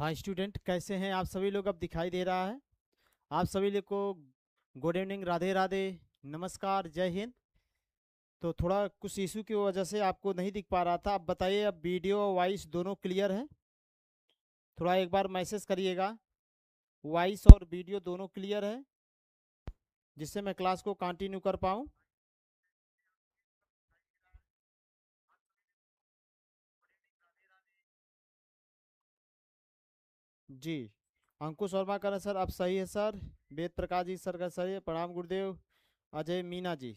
हाँ स्टूडेंट, कैसे हैं आप सभी लोग? अब दिखाई दे रहा है आप सभी लोग को। गुड इवनिंग, राधे राधे, नमस्कार, जय हिंद। तो थोड़ा कुछ इशू की वजह से आपको नहीं दिख पा रहा था। अब बताइए, अब वीडियो और वॉइस दोनों क्लियर है? थोड़ा एक बार मैसेज करिएगा, वॉइस और वीडियो दोनों क्लियर है, जिससे मैं क्लास को कंटिन्यू कर पाऊँ। जी, अंकुश वर्मा कर सर, अब सही है सर। वेद प्रकाश जी सर का सही है, प्रणाम गुरुदेव। अजय मीना जी,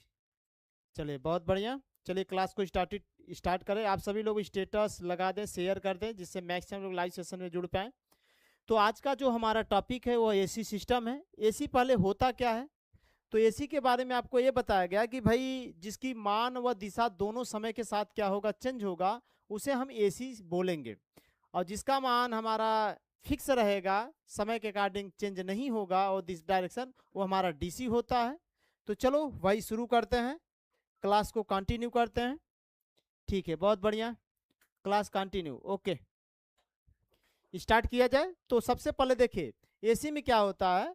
चलिए बहुत बढ़िया। चलिए क्लास को स्टार्ट करें। आप सभी लोग स्टेटस लगा दें, शेयर कर दें, जिससे मैक्सिमम लोग लाइव सेशन में जुड़ पाएँ। तो आज का जो हमारा टॉपिक है वो एसी सिस्टम है। एसी पहले होता क्या है? तो एसी के बारे में आपको ये बताया गया कि भाई जिसकी मान व दिशा दोनों समय के साथ क्या होगा, चेंज होगा, उसे हम एसी बोलेंगे। और जिसका मान हमारा फिक्स रहेगा, समय के अकॉर्डिंग चेंज नहीं होगा और दिस डायरेक्शन, वो हमारा डीसी होता है। तो चलो वही शुरू करते हैं, क्लास को कंटिन्यू करते हैं। ठीक है, बहुत बढ़िया। क्लास कंटिन्यू, ओके, स्टार्ट किया जाए। तो सबसे पहले देखिए, एसी में क्या होता है,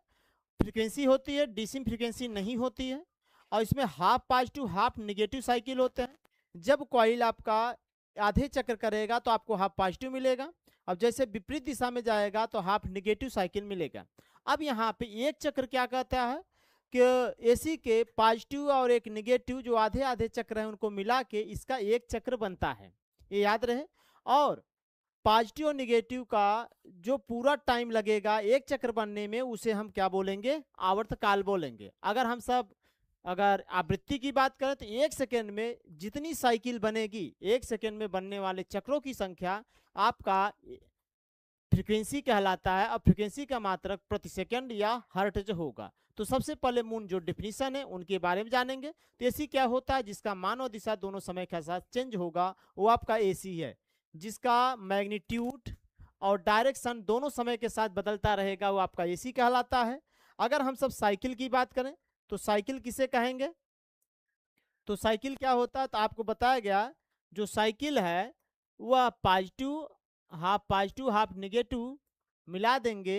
फ्रीक्वेंसी होती है, डीसी में फ्रीक्वेंसी नहीं होती है। और इसमें half positive half negative cycle होते हैं। जब कॉइल आपका आधे चक्र करेगा तो आपको हाफ पॉजिटिव मिलेगा, अब जैसे विपरीत दिशा में जाएगा तो हाफ निगेटिव साइकिल मिलेगा। अब यहाँ पे एक चक्र क्या कहता है कि एसी के पॉजिटिव और एक निगेटिव जो आधे आधे चक्र हैं उनको मिला के इसका एक चक्र बनता है, ये याद रहे। और पॉजिटिव और निगेटिव का जो पूरा टाइम लगेगा एक चक्र बनने में, उसे हम क्या बोलेंगे, आवर्तकाल बोलेंगे। अगर आवृत्ति की बात करें तो एक सेकेंड में जितनी साइकिल बनेगी, एक सेकेंड में बनने वाले चक्रों की संख्या आपका फ्रीक्वेंसी कहलाता है। और फ्रीक्वेंसी का मात्रक प्रति सेकंड या हर्ट्ज होगा। तो सबसे पहले मूल जो डिफिनीशन है उनके बारे में जानेंगे। तो एसी क्या होता है? जिसका मान और दिशा दोनों समय के साथ चेंज होगा, वो आपका एसी है। जिसका मैग्नीट्यूड और डायरेक्शन दोनों समय के साथ बदलता रहेगा, वो आपका एसी कहलाता है। अगर हम सब साइकिल की बात करें तो साइकिल किसे कहेंगे? तो साइकिल क्या होता है, तो आपको बताया गया, जो साइकिल है वह पॉजिटिव हाफ निगेटिव मिला देंगे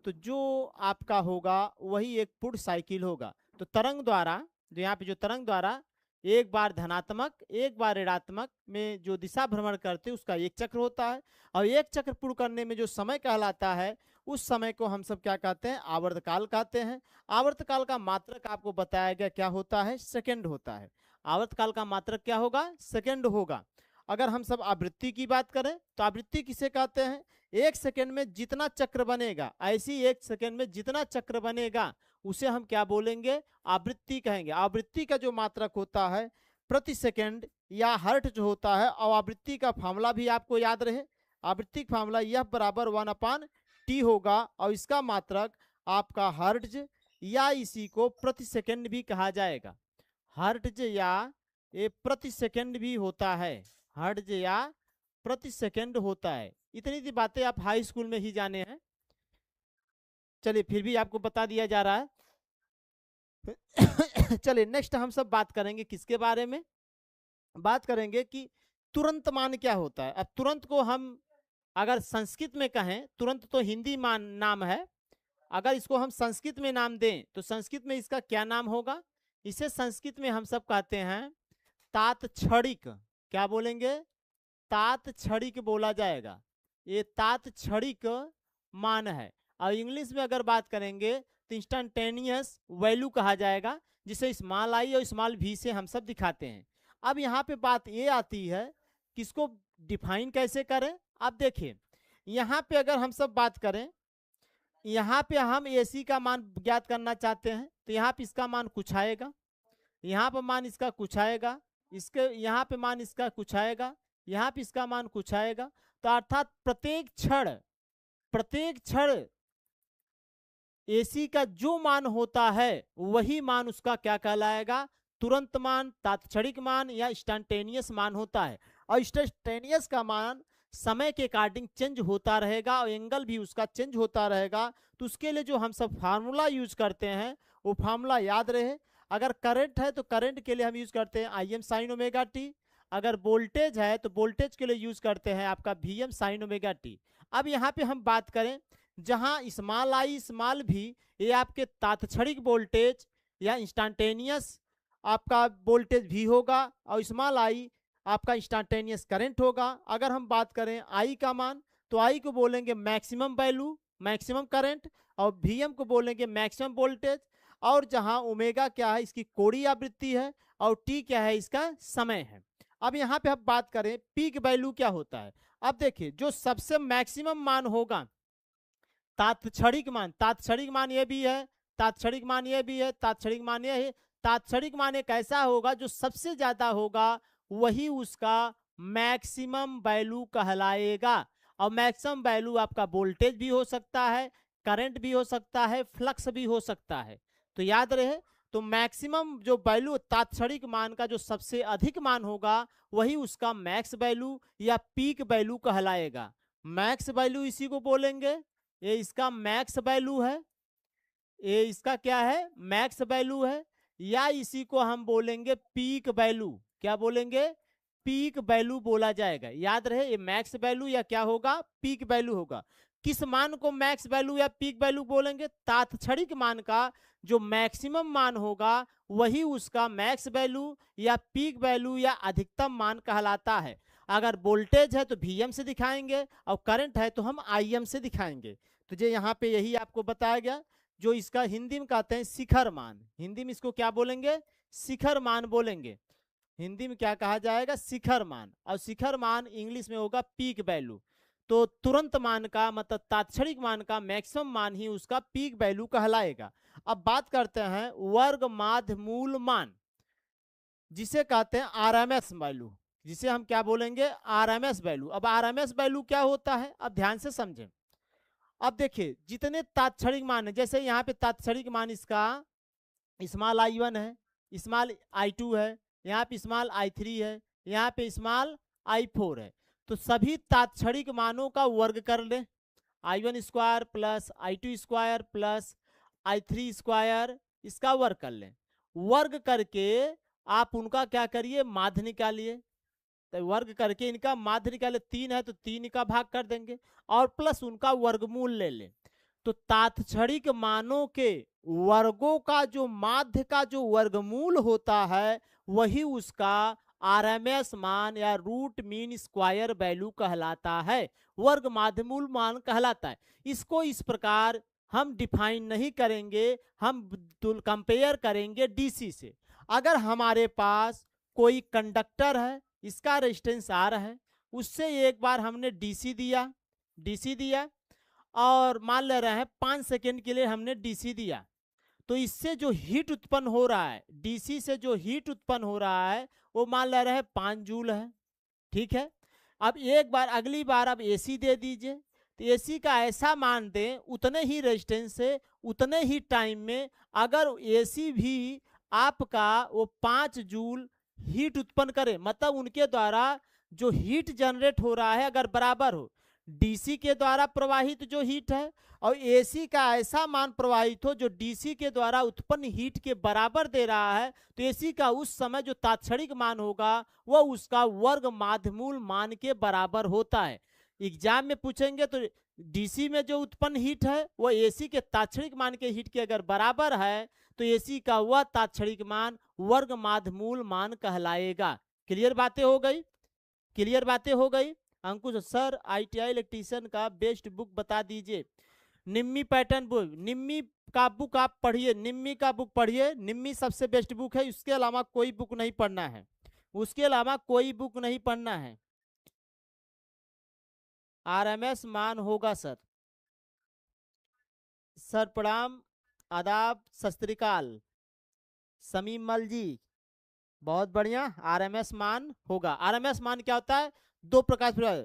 तो जो आपका होगा वही एक पूर्ण साइकिल होगा। तो तरंग द्वारा, जो यहाँ पे जो तरंग द्वारा एक बार धनात्मक एक बार ऋणात्मक में जो दिशा भ्रमण करते उसका एक चक्र होता है। और एक चक्र पूर्ण करने में जो समय कहलाता है, उस समय को हम सब क्या कहते हैं, आवर्तकाल कहते हैं। आवर्तकाल का मात्रक आपको बताया गया क्या होता है, सेकंड होता है। आवर्तकाल का मात्रक क्या होगा, सेकंड होगा। अगर हम सब आवृत्ति की बात करें तो आवृत्ति किसे कहते हैं? एक सेकंड में जितना चक्र बनेगा, ऐसी एक सेकंड में जितना चक्र बनेगा उसे हम क्या बोलेंगे, आवृत्ति कहेंगे। आवृत्ति का जो मात्रक होता है प्रति सेकंड या हर्ट्ज होता है। और आवृत्ति का फार्मूला भी आपको याद रहे, आवृत्ति का फार्मूला यह बराबर 1/t होगा। और इसका मात्रक आपका हर्ट्ज या इसी को प्रति सेकंड भी कहा जाएगा। हर्ट्ज या ये प्रति सेकंड भी होता है, हर्ट्ज या प्रति सेकंड होता है। इतनी सी बातें आप हाई स्कूल में ही जाने हैं, चलिए फिर भी आपको बता दिया जा रहा है। चलिए नेक्स्ट हम सब बात करेंगे किसके बारे में, बात करेंगे कि तुरंत मान क्या होता है। अब तुरंत को हम अगर संस्कृत में कहें, तुरंत तो हिंदी मान नाम है, अगर इसको हम संस्कृत में नाम दें तो संस्कृत में इसका क्या नाम होगा? इसे संस्कृत में हम सब कहते हैं तात्क्षणिक। क्या बोलेंगे? तात्क्षणिक बोला जाएगा। ये तात्क्षणिक मान है। और इंग्लिश में अगर बात करेंगे तो इंस्टेंटेनियस वैल्यू कहा जाएगा, जिसे स्मॉल आई और स्मॉल वी से हम सब दिखाते हैं। अब यहाँ पे बात ये आती है कि इसको डिफाइन कैसे करें। अब देखिए, यहाँ पे अगर हम सब बात करें, यहाँ पे हम एसी का मान ज्ञात करना चाहते हैं तो यहाँ पे इसका मान कुछ आएगा, यहाँ पर मान इसका कुछ आएगा, इसके यहाँ पे मान इसका कुछ आएगा, यहाँ पे इसका मान कुछ आएगा। तो अर्थात प्रत्येक क्षण एसी का जो मान होता है वही मान उसका क्या कहलाएगा, तुरंत मान, तात्क्षणिक मान या इंस्टेंटेनियस मान होता है। और इंस्टेंटेनियस का मान समय के अकॉर्डिंग चेंज होता रहेगा और एंगल भी उसका चेंज होता रहेगा। तो उसके लिए जो हम सब फार्मूला यूज करते हैं वो फार्मूला याद रहे। अगर करंट है तो करंट के लिए हम यूज करते हैं Im sin ओमेगा टी। अगर वोल्टेज है तो वोल्टेज के लिए यूज करते हैं आपका Vm sin ओमेगा टी। अब यहाँ पे हम बात करें जहां स्मॉल आई स्मॉल भी ये आपके तात्क्षणिक वोल्टेज या इंस्टेंटेनियस आपका वोल्टेज भी होगा और स्मॉल आई आपका इंस्टेंटेनियस करंट होगा। अगर हम बात करें आई का मान तो आई को बोलेंगे मैक्सिमम वैल्यू मैक्सिमम करंट और Vm को बोलेंगे मैक्सिमम वोल्टेज। और जहां ओमेगा क्या है इसकी कोणीय आवृत्ति है और टी क्या है इसका समय है। अब यहाँ पे हम बात करें पीक वैल्यू क्या होता है। अब देखिए जो सबसे मैक्सिमम मान होगा तात्क्षणिक मान ये भी है, तात्क्षणिक मान ये भी है, तात्क्षणिक मान ये है। तात्क्षणिक मान एक ऐसा होगा जो सबसे ज्यादा होगा वही उसका मैक्सिमम वैल्यू कहलाएगा। और मैक्सिमम वैल्यू आपका वोल्टेज भी हो सकता है, करंट भी हो सकता है, फ्लक्स भी हो सकता है। तो याद रहे तो मैक्सिमम जो वैल्यू तात्क्षणिक मान का जो सबसे अधिक मान होगा वही उसका मैक्स वैल्यू या पीक वैल्यू कहलाएगा। मैक्स वैल्यू इसी को बोलेंगे, ये इसका मैक्स वैल्यू है, ये इसका क्या है मैक्स वैल्यू है, या इसी को हम बोलेंगे पीक वैल्यू। क्या बोलेंगे पीक वैल्यू बोला जाएगा। याद रहे ये मैक्स वैल्यू या क्या होगा पीक वैल्यू होगा। किस मान को मैक्स वैल्यू या पीक वैल्यू बोलेंगे तात्क्षणिक मान का जो मैक्सिमम मान होगा वही उसका मैक्स वैल्यू या पीक वैल्यू या अधिकतम मान कहलाता है। अगर वोल्टेज है तो Vm से दिखाएंगे और करंट है तो हम Im से दिखाएंगे। तो जो यहाँ पे यही आपको बताया गया जो इसका हिंदी में कहते हैं शिखर मान। हिंदी में इसको क्या बोलेंगे शिखर मान बोलेंगे। हिंदी में क्या कहा जाएगा शिखर मान, और शिखर मान इंग्लिश में होगा पीक वैल्यू। तो तुरंत मान का मतलब तात्क्षणिक मान का मैक्सिमम मान ही उसका पीक वैल्यू कहलाएगा। अब बात करते हैं वर्ग माध्य मूल मान जिसे कहते हैं आरएमएस वैल्यू, जिसे हम क्या बोलेंगे आरएमएस वैल्यू। अब आरएमएस वैल्यू क्या होता है अब ध्यान से समझें। अब देखिए जितने तात्क्षणिक मान है जैसे यहाँ पे तात्क्षणिक मान इसका स्मॉल i1 है, स्मॉल i2 है, यहाँ पे स्मॉल i3 है, यहाँ पे स्मॉल i4 है। तो सभी तात्क्षणिक मानों का वर्ग कर ले i1 square plus i2 square plus i3 square इसका वर्ग कर लें। वर्ग करके आप उनका क्या करिए माध्य निकालिए। तो वर्ग करके इनका माध्य निकाले 3 है तो 3 का भाग कर देंगे और प्लस उनका वर्गमूल ले लें। तो तात्क्षणिक मानों के वर्गों का जो माध्य का जो वर्गमूल होता है वही उसका आरएमएस मान या रूट मीन स्क्वायर वैल्यू कहलाता है, वर्ग माध्यमूल मान कहलाता है। इसको इस प्रकार हम डिफाइन नहीं करेंगे, हम कंपेयर करेंगे डीसी से। अगर हमारे पास कोई कंडक्टर है इसका रेजिस्टेंस आर है, उससे एक बार हमने डीसी दिया और मान ले रहे हैं 5 सेकेंड के लिए हमने डीसी दिया, तो इससे जो हीट उत्पन्न हो रहा है डीसी से जो हीट उत्पन्न हो रहा है वो मान ले रहे हैं 5 जूल है। ठीक है, अब एक बार अगली बार अब एसी दे दीजिए तो एसी का ऐसा मान दें उतने ही रेजिस्टेंस से उतने ही टाइम में अगर एसी भी आपका वो 5 जूल हीट उत्पन्न करे, मतलब उनके द्वारा जो हीट जनरेट हो रहा है अगर बराबर हो डीसी के द्वारा प्रवाहित जो हीट है और एसी का ऐसा मान प्रवाहित हो जो डीसी के द्वारा उत्पन्न हीट के बराबर दे रहा है, तो एसी का उस समय जो तात्क्षणिक मान होगा वह उसका वर्ग माध्यमूल मान के बराबर होता है। एग्जाम में पूछेंगे तो डीसी में जो उत्पन्न हीट है वह एसी के तात्क्षणिक मान के हीट के अगर बराबर है तो एसी का वह तात्क्षणिक मान वर्ग माध्यमूल मान कहलाएगा। क्लियर बातें हो गई, क्लियर बातें हो गई। अंकुश सर आईटीआई इलेक्ट्रीशियन का बेस्ट बुक बता दीजिए। निम्मी पैटर्न बुक, निम्मी का बुक आप पढ़िए, निम्मी का बुक पढ़िए, निम्मी सबसे बेस्ट बुक है। उसके अलावा कोई बुक नहीं पढ़ना है, उसके अलावा कोई बुक नहीं पढ़ना है। आरएमएस मान होगा सर। सर प्रणाम, आदाब, सत श्री अकाल। समीम मल जी बहुत बढ़िया। आरएमएस मान होगा। आरएमएस मान क्या होता है दो प्रकार से,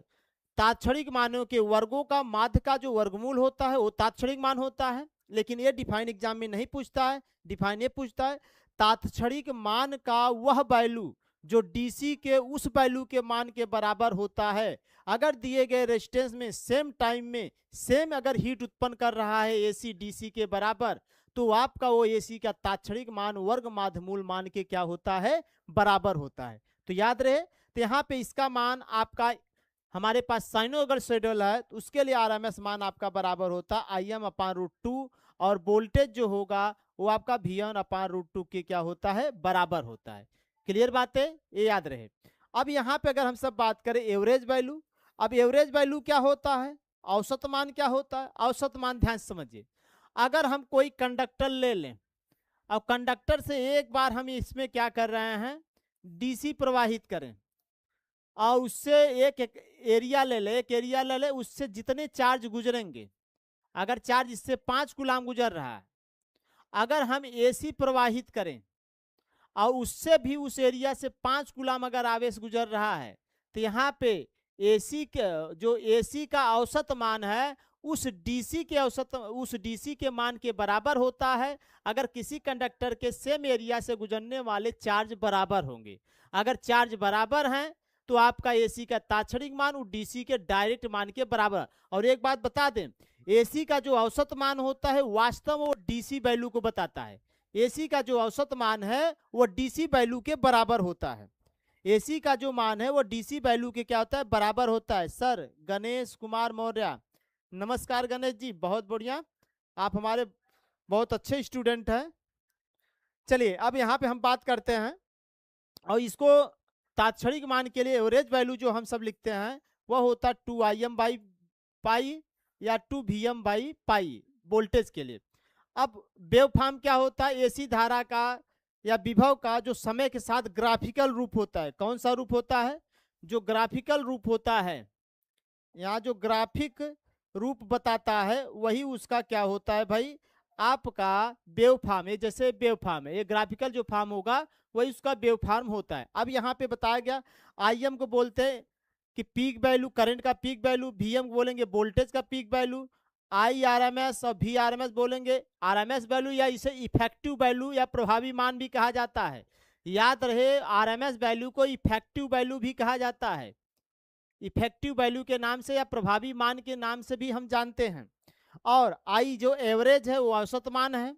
तात्क्षणिक मानों के वर्गों का माध्य का जो वर्गमूल होता है वो तात्क्षणिक मान होता है, लेकिन ये डिफाइन एग्जाम में नहीं पूछता है। डिफाइन ये पूछता है तात्क्षणिक मान का वह वैल्यू जो डीसी के उस वैल्यू के मान के बराबर होता है। अगर दिए गए रेजिस्टेंस में सेम टाइम में सेम अगर हीट उत्पन्न कर रहा है एसी डीसी के बराबर, तो आपका वो एसी का तात्क्षणिक मान वर्ग माध्यमूल मान के क्या होता है बराबर होता है। तो याद रहे तो यहाँ पे इसका मान आपका, हमारे पास साइनोसॉइडल है तो उसके लिए आरएमएस मान आपका बराबर होता है Im/√2, और वोल्टेज जो होगा वो आपका V1/√2 के क्या होता है, बराबर होता है। क्लियर बात है, ये याद रहे। अब यहाँ पे अगर हम सब बात करें एवरेज वैल्यू, अब एवरेज वैल्यू क्या होता है, औसत मान क्या होता है। औसत मान ध्यान से समझिए, अगर हम कोई कंडक्टर ले लें और कंडक्टर से एक बार हम इसमें क्या कर रहे हैं, डीसी प्रवाहित करें, और उससे एक एरिया ले ले, एक एरिया ले ले, उससे जितने चार्ज गुजरेंगे, अगर चार्ज इससे 5 कूलाम गुजर रहा है, अगर हम एसी प्रवाहित करें और उससे भी उस एरिया से 5 कूलाम अगर आवेश गुजर रहा है, तो यहाँ पे एसी के जो एसी का औसत मान है उस डीसी के मान के बराबर होता है, अगर किसी कंडक्टर के सेम एरिया से गुजरने वाले चार्ज बराबर होंगे। अगर चार्ज बराबर हैं तो आपका एसी का तात्क्षणिक मान उस डीसी के डायरेक्ट मान के बराबर। और एक बात बता दें, एसी का जो औसत मान होता है वास्तव में वो डीसी वैल्यू को बताता है। एसी का जो औसत मान है वो डीसी वैल्यू के बराबर होता है। एसी का जो मान है वो डीसी वैल्यू के क्या होता है, बराबर होता है। सर गणेश कुमार मौर्य, नमस्कार गणेश जी, बहुत बढ़िया, आप हमारे बहुत अच्छे स्टूडेंट हैं। चलिए अब यहाँ पे हम बात करते हैं, और इसको तात्क्षणिक मान के लिए एवरेज वैल्यू जो हम सब लिखते हैं वह होता है 2Im/पाई या 2Vm/पाई वोल्टेज के लिए। अब वेवफॉर्म क्या होता है, एसी धारा का या विभव का जो समय के साथ ग्राफिकल रूप होता है। कौन सा रूप होता है, जो ग्राफिकल रूप होता है, यहाँ जो ग्राफिक रूप बताता है वही उसका क्या होता है भाई, आपका वेवफॉर्म है। जैसे वेवफॉर्म है, ये ग्राफिकल जो फॉर्म होगा वही उसका वेवफॉर्म होता है। अब यहाँ पे बताया गया Im को बोलते हैं कि पीक वैल्यू, करंट का पीक वैल्यू, Vm को बोलेंगे वोल्टेज का पीक वैल्यू, IRMS और VRMS बोलेंगे आरएमएस वैल्यू, या इसे इफेक्टिव वैल्यू या प्रभावी मान भी कहा जाता है। याद रहे, आरएमएस वैल्यू को इफेक्टिव वैल्यू भी कहा जाता है, इफेक्टिव वैल्यू के नाम से या प्रभावी मान के नाम से भी हम जानते हैं। और आई जो एवरेज है वो औसत मान है,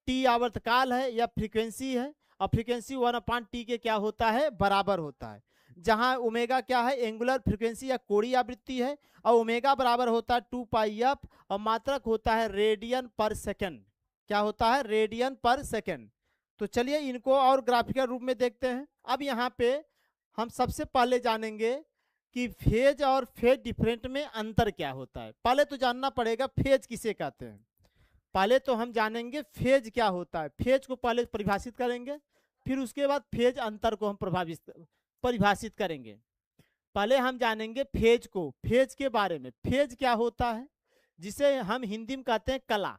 टी आवर्तकाल है या फ्रीक्वेंसी है, और फ्रीक्वेंसी 1/t के क्या होता है, बराबर होता है। जहां ओमेगा क्या है, एंगुलर फ्रीक्वेंसी या कोणीय आवृत्ति है, और ओमेगा बराबर होता है 2πf, और मात्रक होता है रेडियन पर सेकेंड। क्या होता है, रेडियन पर सेकेंड। तो चलिए इनको और ग्राफिकल रूप में देखते हैं। अब यहाँ पे हम सबसे पहले जानेंगे कि फेज और फेज डिफरेंट में अंतर क्या होता है। पहले तो जानना पड़ेगा फेज किसे कहते हैं। पहले तो हम जानेंगे फेज क्या होता है, फेज को पहले परिभाषित करेंगे, फिर उसके बाद फेज अंतर को हम परिभाषित करेंगे। पहले हम जानेंगे फेज को, फेज के बारे में। फेज क्या होता है, जिसे हम हिंदी में कहते हैं कला।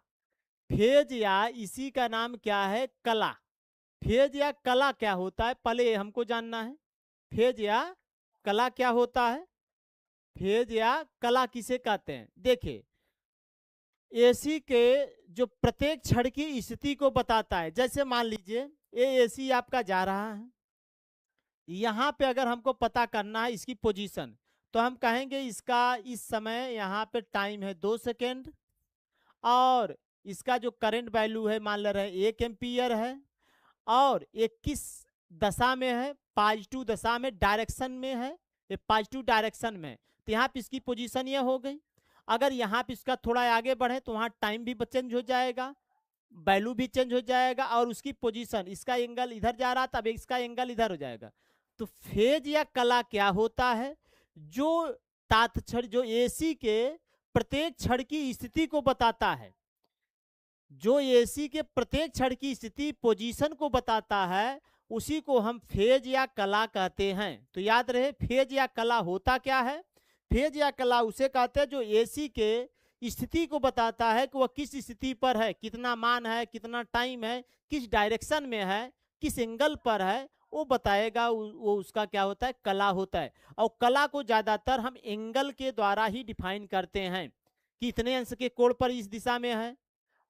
फेज या इसी का नाम क्या है, कला। फेज या कला क्या होता है, पहले हमको जानना है। फेज या कला क्या होता है, फेज या कला किसे कहते हैं। देखिए, एसी के जो प्रत्येक क्षण की स्थिति को बताता है। जैसे मान लीजिए ये एसी आपका जा रहा है, यहाँ पे अगर हमको पता करना है इसकी पोजीशन, तो हम कहेंगे इसका इस समय यहाँ पे टाइम है 2 सेकेंड, और इसका जो करंट वैल्यू है मान ले रहे 1 एम्पियर है, और ये किस दशा में है, पॉजिटिव दशा में, डायरेक्शन में है, ये पॉजिटिव डायरेक्शन में। तो यहाँ पे इसकी पोजीशन ये हो गई। अगर यहाँ पे इसका थोड़ा आगे बढ़े तो वहाँ टाइम भी चेंज हो जाएगा, वैल्यू भी चेंज हो जाएगा, और उसकी पोजीशन, इसका एंगल इधर जा रहा था, अब इसका एंगल इधर हो जाएगा। तो फेज या कला क्या होता है, जो तात्क्षण, जो एसी के प्रत्येक क्षण की स्थिति को बताता है, जो एसी के प्रत्येक क्षण की स्थिति पोजीशन को बताता है, उसी को हम फेज या कला कहते हैं। तो याद रहे, फेज या कला होता क्या है, फेज या कला उसे कहते हैं जो एसी के स्थिति को बताता है कि वह किस स्थिति पर है, कितना मान है, कितना टाइम है, किस डायरेक्शन में है, किस एंगल पर है, वो बताएगा। वो उसका क्या होता है, कला होता है। और कला को ज्यादातर हम एंगल के द्वारा ही डिफाइन करते हैं कि इतने अंश के कोण पर इस दिशा में है।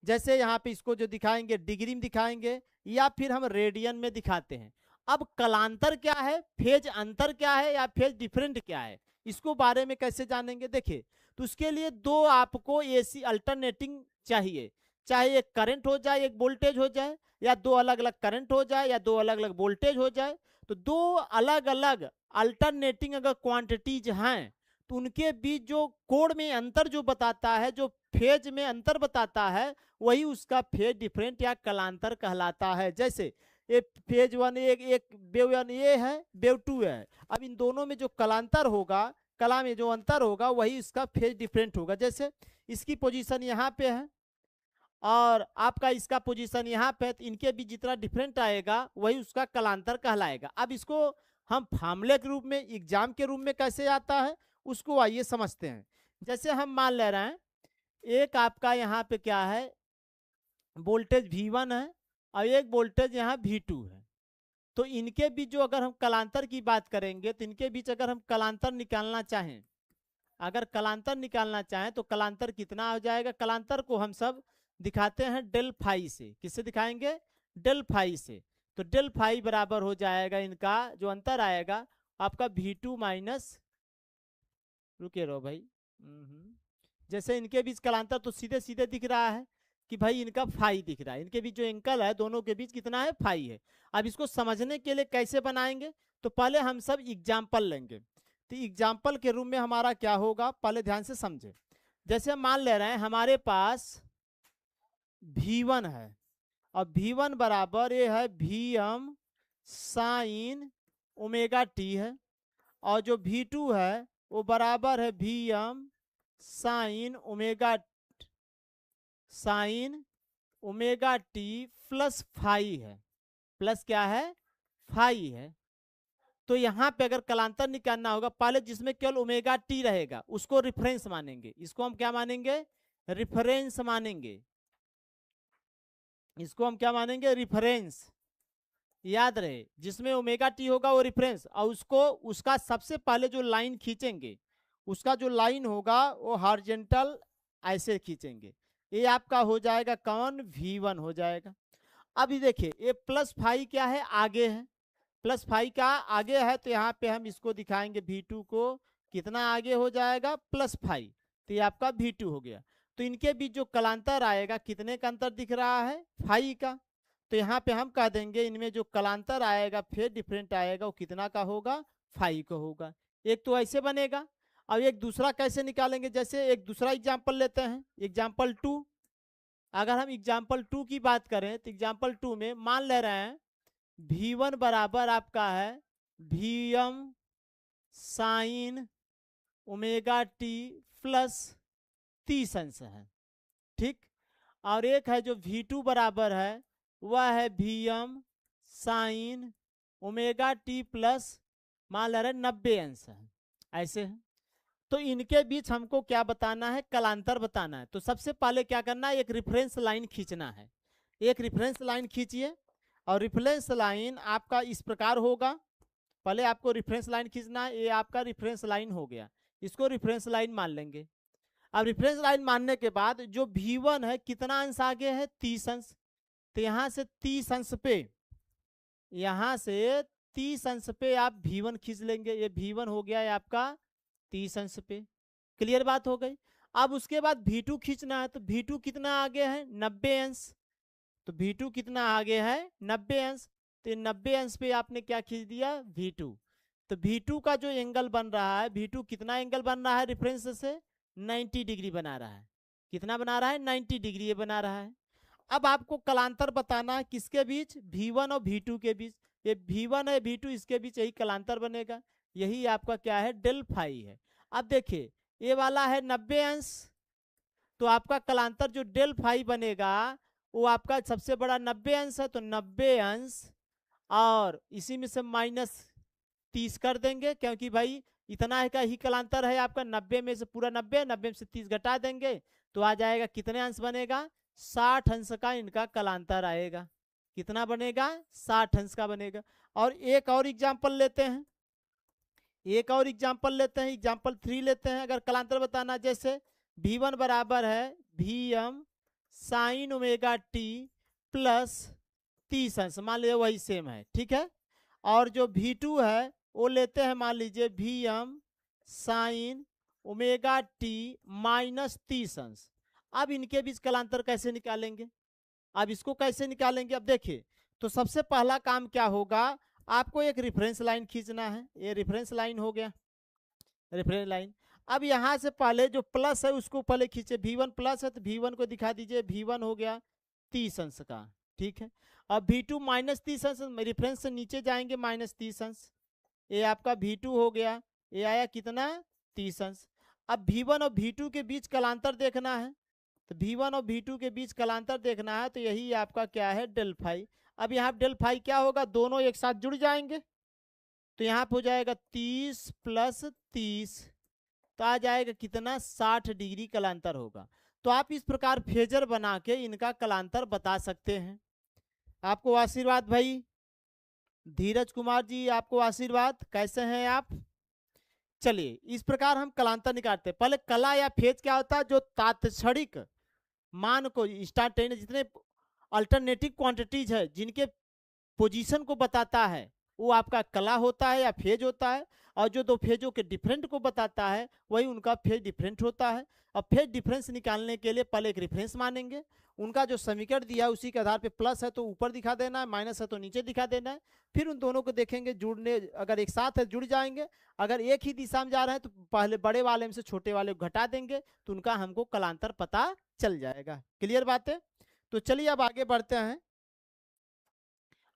जैसे यहाँ पे इसको जो दिखाएंगे डिग्री में दिखाएंगे, या फिर हम रेडियन में दिखाते हैं। अब कलांतर क्या है, फेज अंतर क्या है, या फेज डिफरेंट क्या है, इसको बारे में कैसे जानेंगे। देखिए, तो उसके लिए दो आपको एसी अल्टरनेटिंग चाहिए। चाहे एक करंट हो जाए एक वोल्टेज हो जाए, या दो अलग अलग करंट हो जाए या दो अलग अलग वोल्टेज हो जाए, तो दो अलग अलग अल्टरनेटिंग अगर क्वांटिटीज हैं तो उनके बीच जो कोण में अंतर जो बताता है, जो फेज में अंतर बताता है, वही उसका फेज डिफरेंट या कलांतर कहलाता है। जैसे एक फेज वन एक वेव वन ये है, वेव टू है, अब इन दोनों में जो कलांतर होगा, कला में जो अंतर होगा, वही इसका फेज डिफरेंट होगा। जैसे इसकी पोजीशन यहाँ पे है और आपका इसका पोजीशन यहाँ पे, तो इनके बीच जितना डिफरेंट आएगा वही उसका कलांतर कहलाएगा। अब इसको हम फार्मूले के रूप में, एग्जाम के रूप में कैसे आता है उसको आइए समझते हैं। जैसे हम मान ले रहे हैं एक आपका यहाँ पे क्या है, वोल्टेज V1 है और एक वोल्टेज यहाँ V2 है, तो इनके बीच जो अगर हम कलांतर की बात करेंगे, तो इनके बीच अगर हम कलांतर निकालना चाहें, अगर कलांतर निकालना चाहें तो कलांतर कितना हो जाएगा, कलांतर को हम सब दिखाते हैं डेल फाई से। किससे दिखाएंगे, डेल फाई से। तो डेल फाई बराबर हो जाएगा, इनका जो अंतर आएगा आपका V2 माइनस, रुके रहो भाई, जैसे इनके बीच कलांतर तो सीधे सीधे दिख रहा है कि भाई इनका फाई दिख रहा है, इनके बीच जो एंगल है दोनों के बीच कितना है, फाई है। अब इसको समझने के लिए कैसे बनाएंगे, तो पहले हम सब एग्जाम्पल लेंगे। तो एग्जाम्पल के रूप में हमारा क्या होगा, पहले ध्यान से समझे। जैसे हम मान ले रहे हैं हमारे पास V1 है और V1 बराबर ये है Vm साइन ओमेगा टी है, और जो V2 है वो बराबर है Vm sine omega t plus phi है, प्लस क्या है, फाई है। तो यहाँ पे अगर कलांतर निकालना होगा, पहले जिसमें केवल ओमेगा टी रहेगा उसको रिफरेंस मानेंगे, इसको हम क्या मानेंगे, रिफरेंस मानेंगे, इसको हम क्या मानेंगे, रिफरेंस। याद रहे जिसमें ओमेगा टी होगा वो रिफरेंस, और उसको उसका सबसे पहले जो लाइन खींचेंगे उसका जो लाइन होगा वो हॉरिजॉन्टल ऐसे खींचेंगे, ये आपका हो जाएगा कौन, V1 हो जाएगा। अभी देखिए ये प्लस फाई क्या है, आगे है, प्लस फाई का आगे है, तो यहाँ पे हम इसको दिखाएंगे V2 को कितना आगे हो जाएगा, प्लस फाई, तो ये आपका V2 हो गया। तो इनके बीच जो कलांतर आएगा कितने का अंतर दिख रहा है, फाई का, तो यहाँ पे हम कह देंगे इनमें जो कलांतर आएगा फिर डिफरेंट आएगा वो कितना का होगा, फाई का होगा। एक तो ऐसे बनेगा। अब एक दूसरा कैसे निकालेंगे, जैसे एक दूसरा एग्जाम्पल लेते हैं, एग्जाम्पल 2। अगर हम एग्जाम्पल 2 की बात करें तो एग्जाम्पल 2 में मान ले रहे हैं V1 बराबर आपका है Vm sine omega t plus 30 अंश है, ठीक। और एक है जो V2 बराबर है वह है Vm sine omega t plus मान ले रहे 90 अंश है, ऐसे है। तो इनके बीच हमको क्या बताना है, कलांतर बताना है। तो सबसे पहले क्या करना है, एक रेफरेंस लाइन खींचना है। एक रेफरेंस लाइन खींचिए, और रेफरेंस लाइन आपका इस प्रकार होगा। पहले आपको रेफरेंस लाइन खींचना है, ये आपका रेफरेंस लाइन हो गया, इसको रेफरेंस लाइन मान लेंगे। अब रेफरेंस लाइन मानने के बाद जो V1 है कितना अंश आगे है, 30 अंश, तो यहाँ से 30 अंश पे, यहाँ से 30 अंश पे आप V1 खींच लेंगे, ये V1 हो गया है आपका 30 अंश पे। क्लियर बात हो गई। अब उसके बाद V2 खींचना है, तो V2 कितना आगे है, 90 अंश, तो V2 कितना आगे है, 90 अंश, तो 90 अंश पे आपने क्या खींच दिया, V2। तो V2 का जो एंगल बन रहा है, V2 कितना एंगल बन रहा है रेफरेंस से, 90 डिग्री बना रहा है। कितना बना रहा है, 90 डिग्री ये बना रहा है। अब आपको कलांतर बताना है किसके बीच, V1 और V2 के बीच। ये V1 है V2 इसके बीच यही कलांतर बनेगा, यही आपका क्या है, डेल फाई है। अब देखिए ये वाला है 90 अंश, तो आपका कलांतर जो डेल फाई बनेगा वो आपका सबसे बड़ा 90 अंश है, तो 90 अंश, और इसी में से माइनस 30 कर देंगे, क्योंकि भाई इतना है का ही कलांतर है आपका, 90 में से पूरा 90, 90 में से 30 घटा देंगे तो आ जाएगा कितने अंश बनेगा, 60 अंश का इनका कलांतर आएगा। कितना बनेगा, 60 अंश का बनेगा। और एक और एग्जाम्पल लेते हैं, एक और एग्जाम्पल लेते हैं, एग्जाम्पल 3 लेते हैं। अगर कलांतर बताना, जैसे V1 बराबर है Vm sine omega t plus 30 अंश, मान लीजिए वही सेम है, ठीक है। और जो V2 है वो लेते हैं, मान लीजिए Vm sine omega T minus 30 अंश। अब इनके बीच कलांतर कैसे निकालेंगे, अब इसको कैसे निकालेंगे? अब देखिए, तो सबसे पहला काम क्या होगा, आपको एक रेफरेंस लाइन खींचना है। ये रेफरेंस लाइन हो गया, रेफरेंस लाइन। अब यहां से पहले जो प्लस है उसको पहले खींचे, V1 प्लस है तो V1 को दिखा दीजिए, V1 हो गया 30 अंश का, ठीक है। अब V2 माइनस 30 अंश, रेफरेंस से नीचे जाएंगे माइनस 30 अंश, ये आपका V2 हो गया, ये आया कितना 30 अंश। अब V1 और V2 के बीच कलांतर देखना है, तो V1 और V2 के बीच कलांतर देखना है, तो यही आपका क्या है, डेल फाई। अब यहाँ डेल फाई क्या होगा, दोनों एक साथ जुड़ जाएंगे, तो यहाँ पे हो जाएगा 30 प्लस 30, तो आ जाएगा कितना 60 डिग्री कलांतर होगा। तो आप इस प्रकार फेजर बना के इनका कलांतर बता सकते हैं। आपको आशीर्वाद भाई, धीरज कुमार जी आपको आशीर्वाद, कैसे हैं आप? चलिए इस प्रकार हम कलांतर निकालते हैं। पहले कला या फेज क्या होता है, जो तात्क्षणिक मान को इंस्टेंटेनियस, जितने अल्टरनेटिव क्वांटिटीज है जिनके पोजीशन को बताता है, वो आपका कला होता है या फेज होता है। और जो दो फेजों के डिफरेंट को बताता है वही उनका फेज डिफरेंट होता है। अब फेज डिफरेंस निकालने के लिए पहले एक रेफरेंस मानेंगे, उनका जो समीकरण दिया है उसी के आधार पे प्लस है तो ऊपर दिखा देना है, माइनस है तो नीचे दिखा देना है। फिर उन दोनों को देखेंगे जुड़ने, अगर एक साथ है जुड़ जाएंगे, अगर एक ही दिशा में जा रहे हैं तो पहले बड़े वाले में से छोटे वाले को घटा देंगे, तो उनका हमको कलांतर पता चल जाएगा। क्लियर बात है? तो चलिए अब आगे बढ़ते हैं।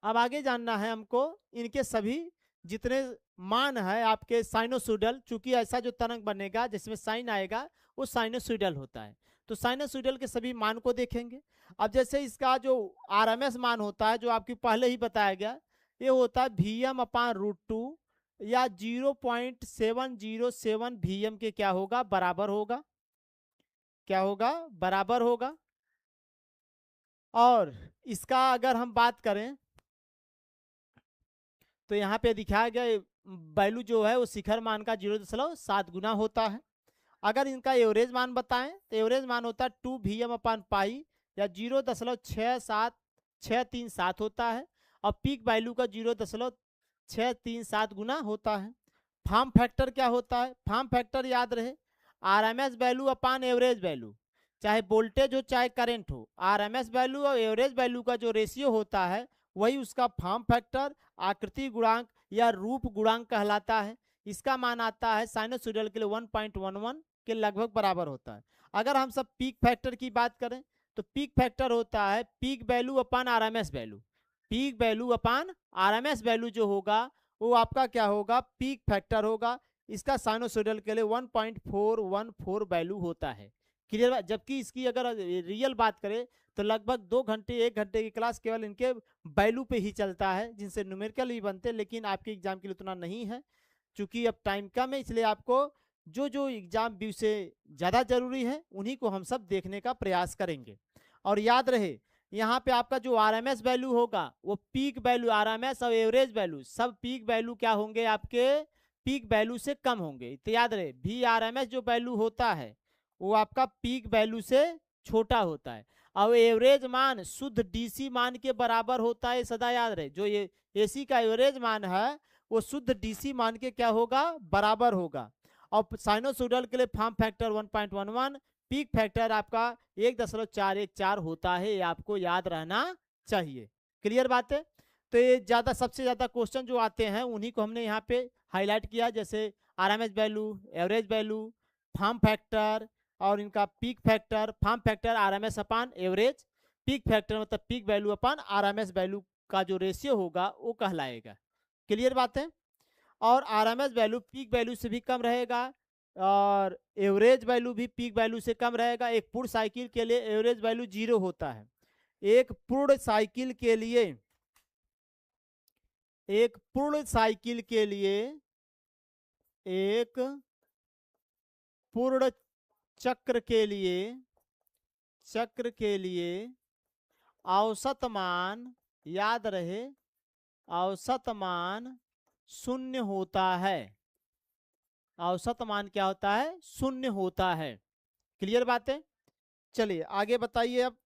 अब आगे जानना है हमको इनके सभी जितने मान है आपके साइनोसॉइडल, चूंकि ऐसा जो तरंग बनेगा जिसमें साइन आएगा वो साइनोसॉइडल होता है, तो साइनोसॉइडल के सभी मान को देखेंगे। अब जैसे इसका जो आरएमएस मान होता है, जो आपकी पहले ही बताया गया, ये होता है Vm/√2 या 0.707 Vm के क्या होगा, बराबर होगा, क्या होगा, बराबर होगा। और इसका अगर हम बात करें तो यहाँ पे दिखाया गया वैल्यू जो है वो शिखर मान का 0.7 गुना होता है। अगर इनका एवरेज मान बताएं तो एवरेज मान होता है 2 Vm/π या 0.637 होता है, और पीक वैल्यू का 0.637 गुना होता है। फॉर्म फैक्टर क्या होता है, फॉर्म फैक्टर याद रहे, आरएमएस वैल्यू अपान एवरेज वैल्यू, चाहे वोल्टेज हो चाहे करंट हो, आरएमएस वैल्यू और एवरेज वैल्यू का जो रेशियो होता है वही उसका फॉर्म फैक्टर, आकृति गुणांक या रूप गुणांक कहलाता है। इसका मान आता है साइनोसॉइडल के लिए 1.11 के लगभग बराबर होता है। अगर हम सब पीक फैक्टर की बात करें तो पीक फैक्टर होता है peak value upon RMS value, peak value upon RMS value जो होगा वो आपका क्या होगा, पीक फैक्टर होगा। इसका साइनोसॉइडल के लिए 1.414 वैल्यू होता है। क्लियर? जबकि इसकी अगर रियल बात करें तो लगभग 2 घंटे 1 घंटे की क्लास केवल इनके वैल्यू पे ही चलता है, जिनसे न्यूमेरिकल भी बनते हैं, लेकिन आपके एग्जाम के लिए उतना नहीं है क्योंकि अब टाइम कम है, इसलिए आपको जो जो एग्जाम व्यू से ज़्यादा जरूरी है उन्हीं को हम सब देखने का प्रयास करेंगे। और याद रहे यहाँ पे आपका जो आरएमएस वैल्यू होगा वो पीक वैल्यू, आरएमएस और एवरेज वैल्यू सब पीक वैल्यू क्या होंगे, आपके पीक वैल्यू से कम होंगे। तो याद रहे Vrms जो वैल्यू होता है वो आपका पीक वैल्यू से छोटा होता है, और एवरेज मान शुद्ध डीसी मान के बराबर होता है, सदा याद रहे। जो ये एसी का एवरेज मान है वो शुद्ध डीसी मान के क्या होगा, बराबर होगा। और साइनोसॉइडल के लिए फॉर्म फैक्टर 1.11, पीक फैक्टर आपका 1.414 होता है, ये आपको याद रहना चाहिए। क्लियर बात है? तो ये ज्यादा सबसे ज्यादा क्वेश्चन जो आते हैं उन्हीं को हमने यहाँ पे हाईलाइट किया, जैसे RMS value, average value, form factor और इनका peak factor. Form factor RMS upon average, peak factor मतलब peak value upon RMS value का जो रेशियो होगा वो कहलाएगा। क्लियर बात है? और आरएमएस वैल्यू पीक वैल्यू से भी कम रहेगा और एवरेज वैल्यू भी पीक वैल्यू से कम रहेगा। एक पूर्ण साइकिल के लिए एवरेज वैल्यू 0 होता है। एक पूर्ण साइकिल के लिए, एक पूर्ण साइकिल के लिए, एक पूर्ण चक्र के लिए, चक्र के लिए औसत मान, याद रहे औसत मान 0 होता है। औसत मान क्या होता है, 0 होता है। क्लियर बात है? चलिए आगे बताइए। अब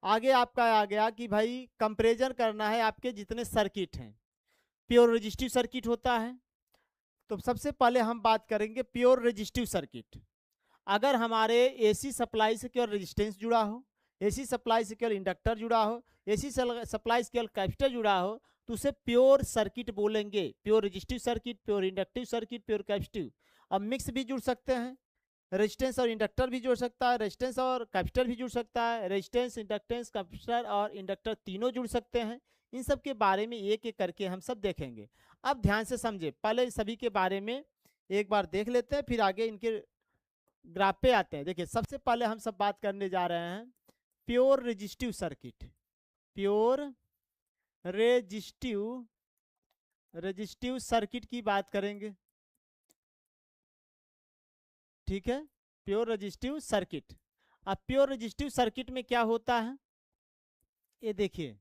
आगे आपका आ गया कि भाई कंपैरिजन करना है आपके जितने सर्किट हैं। प्योर रेजिस्टिव सर्किट होता है, तो सबसे पहले हम बात करेंगे प्योर रेजिस्टिव सर्किट। अगर हमारे एसी सप्लाई से केवल रेजिस्टेंस जुड़ा हो, एसी सप्लाई से केवल इंडक्टर जुड़ा हो, एसी सप्लाई से केवल कैपेसिटर जुड़ा हो, तो उसे प्योर सर्किट बोलेंगे। Pure resistive circuit, pure inductive circuit, pure capacitive. अब मिक्स भी जुड़ सकते हैं, रेजिस्टेंस और इंडक्टर भी जुड़ सकता है, रेजिस्टेंस और कैपेसिटर भी जुड़ सकता है, रेजिस्टेंस, इंडक्टेंस, कैपेसिटर और इंडक्टर तीनों जुड़ सकते हैं। इन सब के बारे में एक एक करके हम सब देखेंगे। अब ध्यान से समझे, पहले इन सभी के बारे में एक बार देख लेते हैं, फिर आगे इनके ग्राफ पे आते हैं। देखिए, सबसे पहले हम सब बात करने जा रहे हैं pure resistive circuit. Pure resistive circuit की बात करेंगे, ठीक है, प्योर रेजिस्टिव सर्किट। अब प्योर रेजिस्टिव सर्किट में क्या होता है, ये देखिए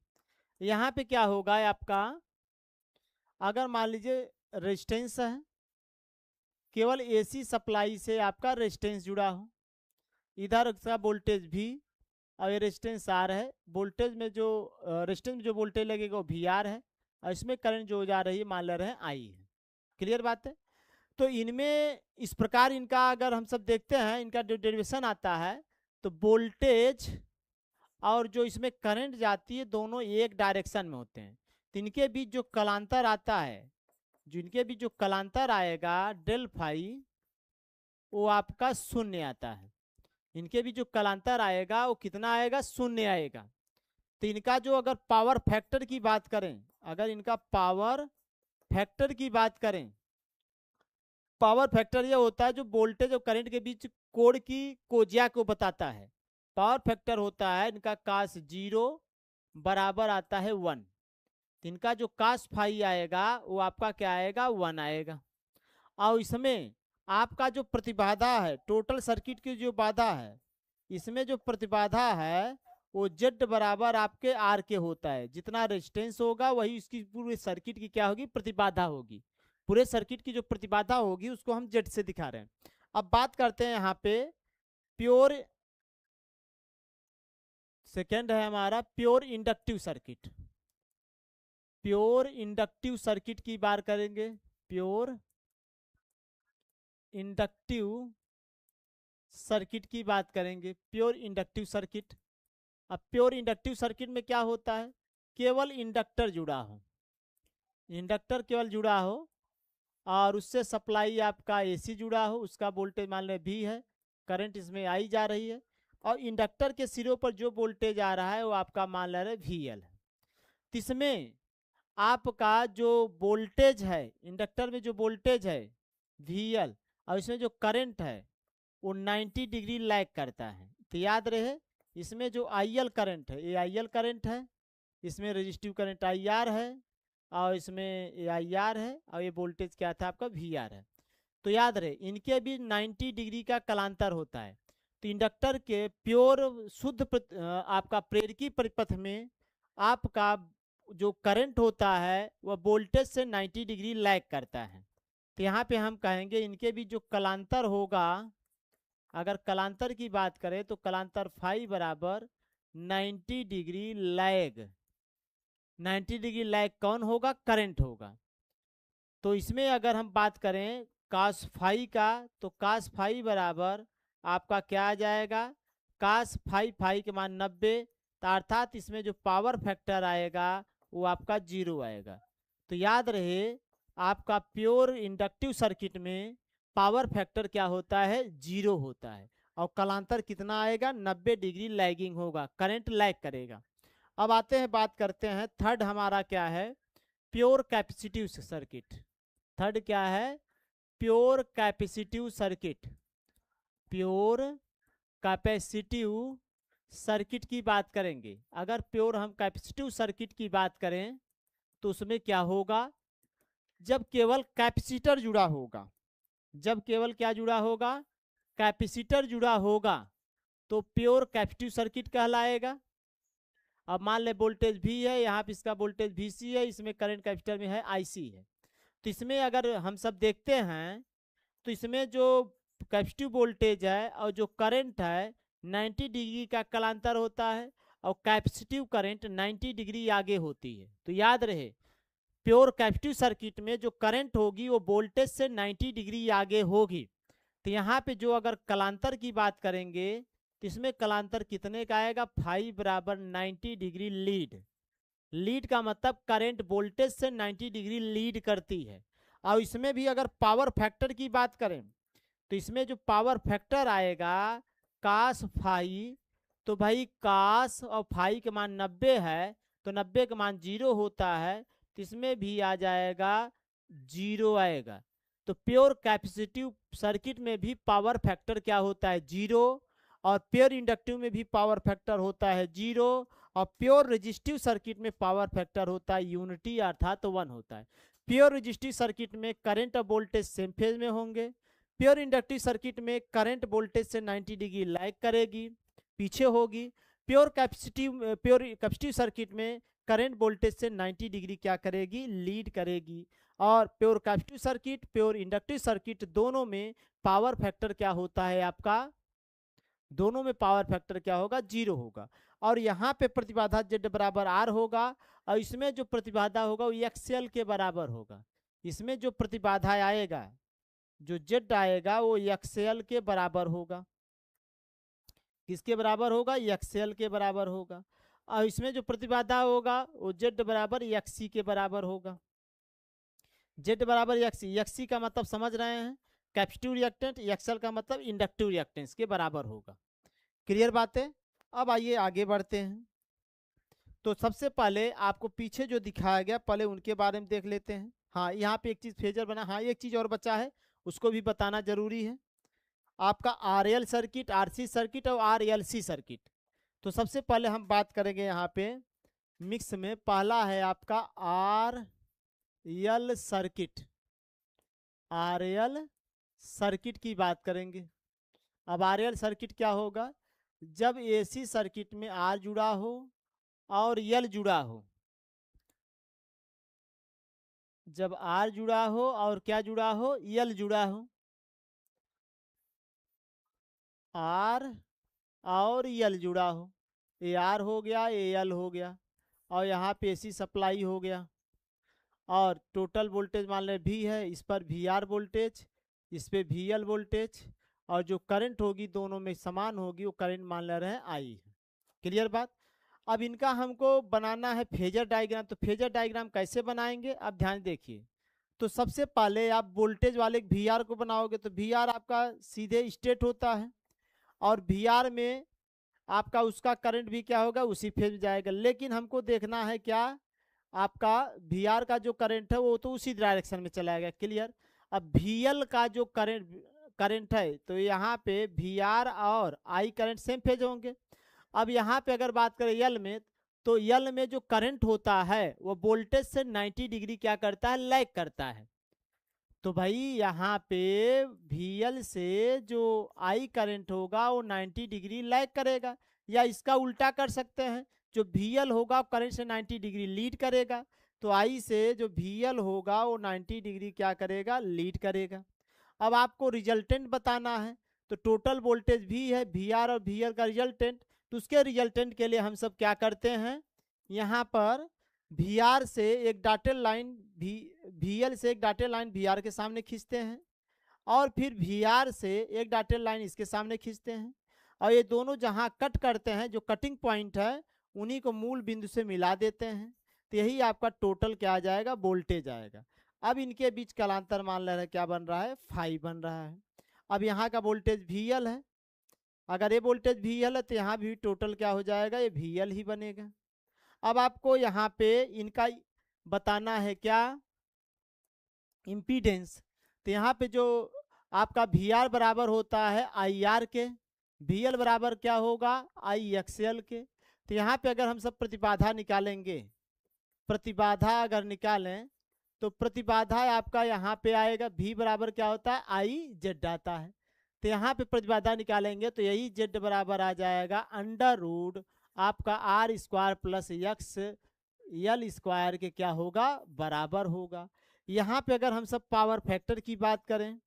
यहाँ पे क्या होगा आपका, अगर मान लीजिए रेजिस्टेंस है, केवल एसी सप्लाई से आपका रेजिस्टेंस जुड़ा हो, इधर का वोल्टेज भी और ये रेजिस्टेंस आर है, वोल्टेज में जो रेजिस्टेंस में जो वोल्टेज लगेगा वो वी आर है, और इसमें करंट जो जा रही है मान ले रहे हैं आई है। क्लियर बात है। तो इनमें इस प्रकार इनका अगर हम सब देखते हैं, इनका जो डेरिवेशन आता है, तो वोल्टेज और जो इसमें करंट जाती है दोनों एक डायरेक्शन में होते हैं। तो इनके बीच जो कलांतर आता है, जिनके बीच जो कलांतर आएगा डेल फाई, वो आपका शून्य आता है। इनके बीच जो कलांतर आएगा वो कितना आएगा, शून्य आएगा। तो इनका जो अगर पावर फैक्टर की बात करें, अगर इनका पावर फैक्टर की बात करें, पावर फैक्टर ये होता है जो वोल्टेज और करंट के बीच कोण की कोजिया को बताता है। पावर फैक्टर होता है इनका कास 0 बराबर आता है 1। इनका जो कास फाई आएगा वो आपका क्या आएगा, 1 आएगा। और इसमें आपका जो प्रतिबाधा है, टोटल सर्किट की जो बाधा है, इसमें जो प्रतिबाधा है वो Z बराबर आपके R के होता है। जितना रेजिस्टेंस होगा वही इसकी पूरे सर्किट की क्या होगी, प्रतिबाधा होगी। पूरे सर्किट की जो प्रतिबाधा होगी उसको हम Z से दिखा रहे हैं। अब बात करते हैं यहाँ पे प्योर, सेकेंड है हमारा pure inductive circuit. Pure inductive circuit की बात करेंगे, प्योर इंडक्टिव सर्किट की बात करेंगे, प्योर इंडक्टिव सर्किट। अब प्योर इंडक्टिव सर्किट में क्या होता है, केवल इंडक्टर जुड़ा हो, इंडक्टर केवल जुड़ा हो और उससे सप्लाई आपका एसी जुड़ा हो, उसका वोल्टेज मान लें V है, करंट इसमें आई जा रही है, और इंडक्टर के सिरों पर जो वोल्टेज आ रहा है वो आपका मान ले रहे VL है। इसमें आपका जो वोल्टेज है, इंडक्टर में जो वोल्टेज है VL, और इसमें जो करंट है वो 90 डिग्री लैग करता है। तो याद रहे, इसमें जो IL करंट है, ये IL करंट है, इसमें रेजिस्टिव करंट IR है, और इसमें ये IR है, और ये वोल्टेज क्या था आपका VR है। तो याद रहे इनके भी 90 डिग्री का कलांतर होता है। तो इंडक्टर के प्योर शुद्ध आपका प्रेरकी परिपथ में आपका जो करंट होता है वह वोल्टेज से 90 डिग्री लैग करता है। तो यहाँ पे हम कहेंगे इनके भी जो कलांतर होगा, अगर कलांतर की बात करें तो कलांतर फाई बराबर 90 डिग्री लैग। 90 डिग्री लैग कौन होगा, करंट होगा। तो इसमें अगर हम बात करें कास फाई का, तो कास फाई बराबर आपका क्या आ जाएगा, कास फाई, फाई के मान 90, अर्थात इसमें जो पावर फैक्टर आएगा वो आपका 0 आएगा। तो याद रहे आपका प्योर इंडक्टिव सर्किट में पावर फैक्टर क्या होता है, 0 होता है, और कलांतर कितना आएगा, 90 डिग्री लैगिंग होगा, करंट लैग करेगा। अब आते हैं, बात करते हैं थर्ड हमारा क्या है, प्योर कैपेसिटिव सर्किट। थर्ड क्या है, pure capacitive circuit. Pure capacitive circuit की बात करेंगे। अगर प्योर हम कैपेसिटिव सर्किट की बात करें तो उसमें क्या होगा, जब केवल कैपेसिटर जुड़ा होगा, जब केवल क्या जुड़ा होगा, कैपेसिटर जुड़ा होगा, तो प्योर कैपेसिटिव सर्किट कहलाएगा। अब मान ले वोल्टेज V है, यहाँ पे इसका वोल्टेज VC है, इसमें करंट कैपेसिटर में है IC है। तो इसमें अगर हम सब देखते हैं तो इसमें जो कैपेसिटिव वोल्टेज है और जो करंट है 90 डिग्री का कलांतर होता है, और कैपेसिटिव करंट 90 डिग्री आगे होती है। तो याद रहे प्योर कैपेसिटिव सर्किट में जो करंट होगी वो वोल्टेज से 90 डिग्री आगे होगी। तो यहाँ पे जो अगर कलांतर की बात करेंगे तो इसमें कलांतर कितने का आएगा, फाई बराबर 90 डिग्री लीड। लीड का मतलब करंट वोल्टेज से 90 डिग्री लीड करती है। और इसमें भी अगर पावर फैक्टर की बात करें तो इसमें जो पावर फैक्टर आएगा कास फाई, तो भाई कास और फाई के मान 90 है तो 90 का मान 0 होता है, तो इसमें भी आ जाएगा 0 आएगा। तो प्योर कैपेसिटिव सर्किट में भी पावर फैक्टर क्या होता है, 0। और प्योर इंडक्टिव में भी पावर फैक्टर होता है 0। और प्योर रेजिस्टिव सर्किट में पावर फैक्टर होता है यूनिटी अर्थात 1 होता है। प्योर रेजिस्टिव सर्किट में करंट और वोल्टेज सेम फेज में होंगे। प्योर इंडक्टिव सर्किट में करंट वोल्टेज से 90 डिग्री लैग करेगी, पीछे होगी। प्योर कैपेसिटिव सर्किट में करंट वोल्टेज से 90 डिग्री क्या करेगी, लीड करेगी। और pure capacitive circuit, pure inductive circuit दोनों में पावर फैक्टर क्या होता है आपका, दोनों में पावर फैक्टर क्या होगा, 0 होगा। और यहाँ पे प्रतिबाधा Z बराबर R होगा और इसमें जो प्रतिबाधा होगा वो XL के बराबर होगा। इसमें जो प्रतिबाधा आएगा, जो Z आएगा वो XL के बराबर होगा। किसके बराबर होगा, XL के बराबर होगा। और इसमें जो प्रतिबाधा होगा वो Z बराबर XC के बराबर होगा। Z बराबर XC, XC का मतलब समझ रहे हैं कैपेसिटिव रिएक्टेंट, XL का मतलब इंडक्टिव रिएक्टेंस के बराबर होगा। क्लियर बात है। अब आइए आगे बढ़ते हैं। तो सबसे पहले आपको पीछे जो दिखाया गया पहले उनके बारे में देख लेते हैं। हाँ, यहाँ पे एक चीज फेजर बना, हाँ एक चीज और बचा है उसको भी बताना जरूरी है। आपका RL सर्किट, RC सर्किट और RLC सर्किट। तो सबसे पहले हम बात करेंगे यहाँ पे मिक्स में, पहला है आपका RL सर्किट। RL सर्किट की बात करेंगे। अब RL सर्किट क्या होगा, जब AC सर्किट में R जुड़ा हो और L जुड़ा हो, जब R जुड़ा हो और क्या जुड़ा हो, L जुड़ा हो, R और L जुड़ा हो, AR हो गया, AL हो गया, और यहाँ पे AC सप्लाई हो गया। और टोटल वोल्टेज मान लें V है, इस पर VR वोल्टेज, इस पे VL वोल्टेज, और जो करंट होगी दोनों में समान होगी वो करंट मान ले रहे हैं I। क्लियर बात। अब इनका हमको बनाना है फेजर डायग्राम। तो फेजर डायग्राम कैसे बनाएंगे, अब ध्यान देखिए। तो सबसे पहले आप वोल्टेज वाले VR को बनाओगे तो VR आपका सीधे स्ट्रेट होता है और VR में आपका उसका करंट भी क्या होगा, उसी फेज में जाएगा। लेकिन हमको देखना है क्या, आपका VR का जो करंट है वो तो उसी डायरेक्शन में चलाएगा। क्लियर। अब VL का जो करंट है तो यहाँ पे VR और I करंट सेम फेज होंगे। अब यहाँ पे अगर बात करें L में, तो L में जो करंट होता है वो वोल्टेज से 90 डिग्री क्या करता है, लैग करता है। तो भाई यहाँ पे VL से जो I करंट होगा वो 90 डिग्री लैग करेगा, या इसका उल्टा कर सकते हैं, जो VL होगा करंट से 90 डिग्री लीड करेगा। तो I से जो VL होगा वो 90 डिग्री क्या करेगा, लीड करेगा। अब आपको रिजल्टेंट बताना है, तो टोटल वोल्टेज V है, VR और VL का रिजल्टेंट। तो उसके रिजल्टेंट के लिए हम सब क्या करते हैं, यहाँ पर VR से एक डॉटेड लाइन VL से एक डॉटेड लाइन VR के सामने खींचते हैं, और फिर VR से एक डॉटेड लाइन इसके सामने खींचते हैं, और ये दोनों जहाँ कट करते हैं, जो कटिंग पॉइंट है उन्हीं को मूल बिंदु से मिला देते हैं। तो यही आपका टोटल क्या आ जाएगा, वोल्टेज आएगा। अब इनके बीच कालांतर मान ले रहे हैं क्या बन रहा है, फाई बन रहा है। अब यहाँ का वोल्टेज VL है, अगर ये वोल्टेज VL है तो यहाँ भी टोटल क्या हो जाएगा, ये VL ही बनेगा। अब आपको यहाँ पे इनका बताना है क्या, इम्पीडेंस। तो यहाँ पे जो आपका VR बराबर होता है IR के, VL बराबर क्या होगा, IXL के। तो यहाँ पे अगर हम सब प्रतिबाधा निकालेंगे, प्रतिबाधा अगर निकालें तो प्रतिबाधा आपका यहाँ पे आएगा V बराबर क्या होता है, IZ आता है। तो यहाँ पे प्रतिबाधा निकालेंगे तो यही Z बराबर आ जाएगा √ आपका R² प्लस XL² के क्या होगा, बराबर होगा। यहाँ पे अगर हम सब पावर फैक्टर की बात करें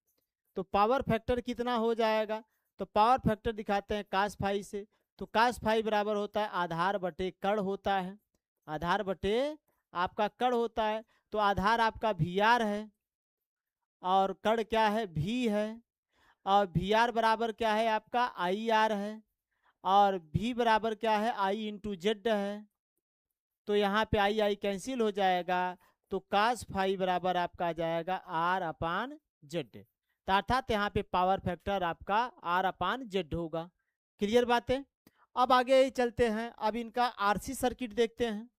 तो पावर फैक्टर कितना हो जाएगा, तो पावर फैक्टर दिखाते हैं कास फाई से। तो कास फाई बराबर होता है आधार बटे कड़ होता है, आधार बटे आपका कड़ होता है। तो आधार आपका VR है और कड़ क्या है, V है। और वी आर बराबर क्या है आपका आई आर है, और भी बराबर क्या है आई इंटू जेड है। तो यहाँ पे आई आई कैंसिल हो जाएगा, तो कास फाई बराबर आपका आ जाएगा आर अपान जेड। अर्थात यहाँ पे पावर फैक्टर आपका आर अपान जेड होगा। क्लियर बात है। अब आगे चलते हैं, अब इनका आरसी सर्किट देखते हैं।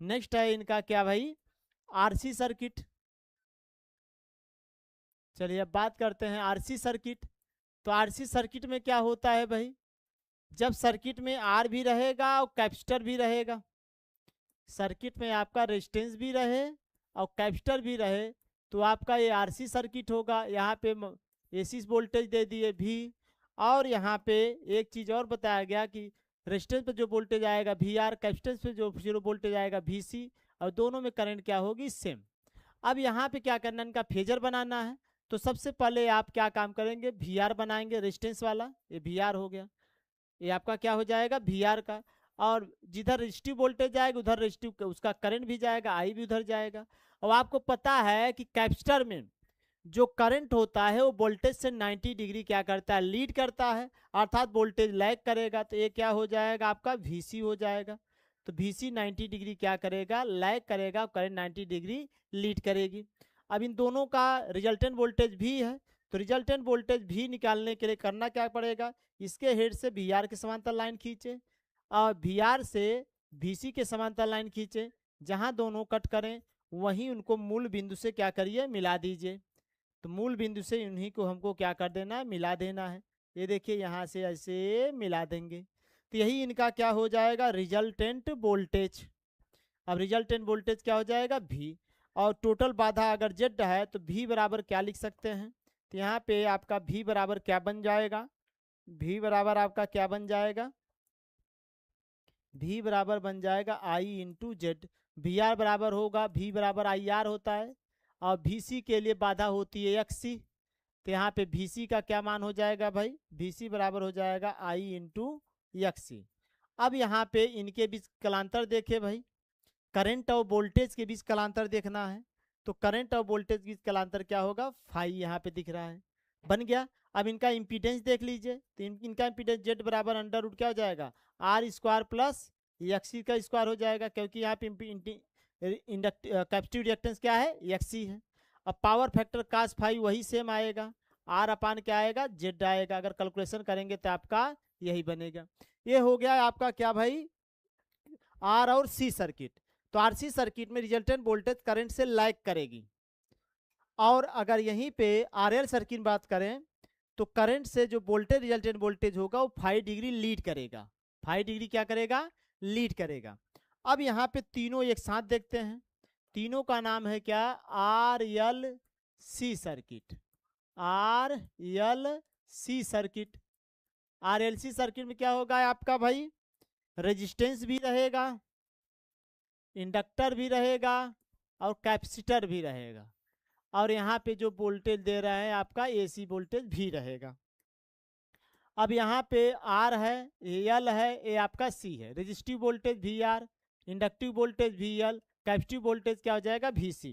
नेक्स्ट है इनका क्या भाई, आरसी सर्किट। चलिए अब बात करते हैं आरसी सर्किट। तो आरसी सर्किट में क्या होता है भाई, जब सर्किट में आर भी रहेगा और कैपेसिटर भी रहेगा, सर्किट में आपका रेजिस्टेंस भी रहे और कैपेसिटर भी रहे, तो आपका ये आरसी सर्किट होगा। यहाँ पे एसी वोल्टेज दे दिए भी, और यहाँ पे एक चीज़ और बताया गया कि रेजिस्टेंस पे जो वोल्टेज आएगा वी आर, कैपेसिटेंस पे जो जीरो वोल्टेज आएगा वी सी, और दोनों में करंट क्या होगी सेम। अब यहाँ पे क्या करना है, इनका फेजर बनाना है। तो सबसे पहले आप क्या काम करेंगे, वी आर बनाएंगे रेजिस्टेंस वाला, ये वी आर हो गया, ये आपका क्या हो जाएगा वी आर का। और जिधर रजिस्टिव वोल्टेज जाएगा उधर रजिस्टिव उसका करंट भी जाएगा, आई भी उधर जाएगा। और आपको पता है कि कैपेसिटर में जो करंट होता है वो वोल्टेज से 90 डिग्री क्या करता है, लीड करता है, अर्थात वोल्टेज लैग करेगा। तो ये क्या हो जाएगा आपका वीसी हो जाएगा। तो वीसी 90 डिग्री क्या करेगा, लैग करेगा, करंट 90 डिग्री लीड करेगी। अब इन दोनों का रिजल्टेंट वोल्टेज भी है, तो रिजल्टेंट वोल्टेज भी निकालने के लिए करना क्या पड़ेगा, इसके हेड से वी आर के समांतर लाइन खींचे और वी आर से वीसी के समांतर लाइन खींचे, जहां दोनों कट करें वहीं उनको मूल बिंदु से क्या करिए, मिला दीजिए। तो मूल बिंदु से उन्हीं को हमको क्या कर देना है, मिला देना है। ये देखिए यहाँ से ऐसे मिला देंगे, तो यही इनका क्या हो जाएगा, रिजल्टेंट वोल्टेज। अब रिजल्टेंट वोल्टेज क्या हो जाएगा भी, और टोटल बाधा अगर जेड है तो भी बराबर क्या लिख सकते हैं, तो यहाँ पे आपका भी बराबर क्या बन जाएगा, भी बराबर आपका क्या बन जाएगा, भी बराबर बन जाएगा आई इंटू जेड। वी आर बराबर होगा, भी बराबर आई आर होता है, और वी सी के लिए बाधा होती है एक्स सी। तो यहाँ पे वी सी का क्या मान हो जाएगा भाई, वी सी बराबर हो जाएगा आई इंटू एक्स सी। अब यहाँ पे इनके बीच कलांतर देखे भाई, करंट और वोल्टेज के बीच कलांतर देखना है। तो करंट और वोल्टेज के बीच कलांतर क्या होगा, फाई यहाँ पे दिख रहा है, बन गया। अब इनका इम्पीडेंस देख लीजिए, तो इनका इम्पीडेंस जेड बराबर अंडर रूट क्या हो जाएगा, आर स्क्वायर प्लस एक्सी का स्क्वायर हो जाएगा, क्योंकि यहाँ पे कैपेसिटिव रिएक्टेंस क्या है, एक्सी है। अब पावर फैक्टर कास फाई वही सेम आएगा, आर अपान क्या आएगा, जेड आएगा। अगर कैलकुलेशन करेंगे तो आपका यही बनेगा। ये हो गया आपका क्या भाई, आर और सी सर्किट। तो आरसी सर्किट में रिजल्टेंट वोल्टेज करंट से लैग करेगी। और अगर यहीं पे आरएल सर्किट बात करें तो करंट से जो वोल्टेज रिजल्टेंट वोल्टेज होगा वो 5 डिग्री लीड करेगा, 5 डिग्री क्या करेगा, लीड करेगा। अब यहाँ पे तीनों एक साथ देखते हैं, तीनों का नाम है क्या, R L C circuit, R L C circuit. R L C circuit में क्या होगा आपका भाई, रेजिस्टेंस भी रहेगा, इंडक्टर भी रहेगा, और कैपेसिटर भी रहेगा, और यहाँ पे जो वोल्टेज दे रहा है आपका एसी वोल्टेज भी रहेगा। अब यहाँ पे आर है, एल है, ए आपका सी है, resistive voltage V R, inductive voltage V L, capacitive voltage क्या हो जाएगा वी सी,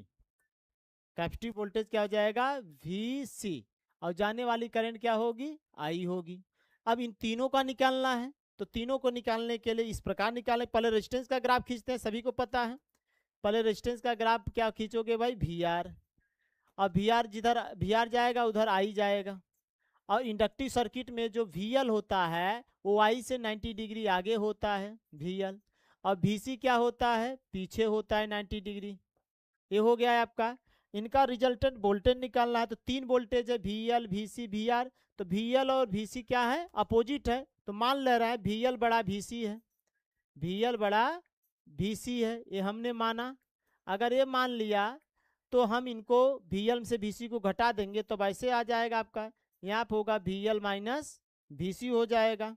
कैपेसिटिव वोल्टेज क्या हो जाएगा वी सी, और जाने वाली करंट क्या होगी, आई होगी। अब इन तीनों का निकालना है, तो तीनों को निकालने के लिए इस प्रकार निकालें, पहले रेजिस्टेंस का ग्राफ खींचते हैं, सभी को पता है। पहले रेजिस्टेंस का ग्राफ क्या खींचोगे भाई, वी आर, और वी आर जिधर वी आर जाएगा उधर आई जाएगा। और इंडक्टिव सर्किट में जो वी एल होता है वो आई से 90 डिग्री आगे होता है वी एल, और वी सी क्या होता है, पीछे होता है 90 डिग्री। ये हो गया है आपका। इनका रिजल्टेंट वोल्टेज निकालना है, तो 3 वोल्टेज है, V L V C V R. तो वी एल और वी सी क्या है, अपोजिट है, तो मान ले रहा है वी एल बड़ा वी सी है, वी एल बड़ा वी सी है, ये हमने माना। अगर ये मान लिया तो हम इनको वी एल से वी सी को घटा देंगे, तो वैसे आ जाएगा आपका, यहाँ पे होगा वी एल माइनस वी सी हो जाएगा,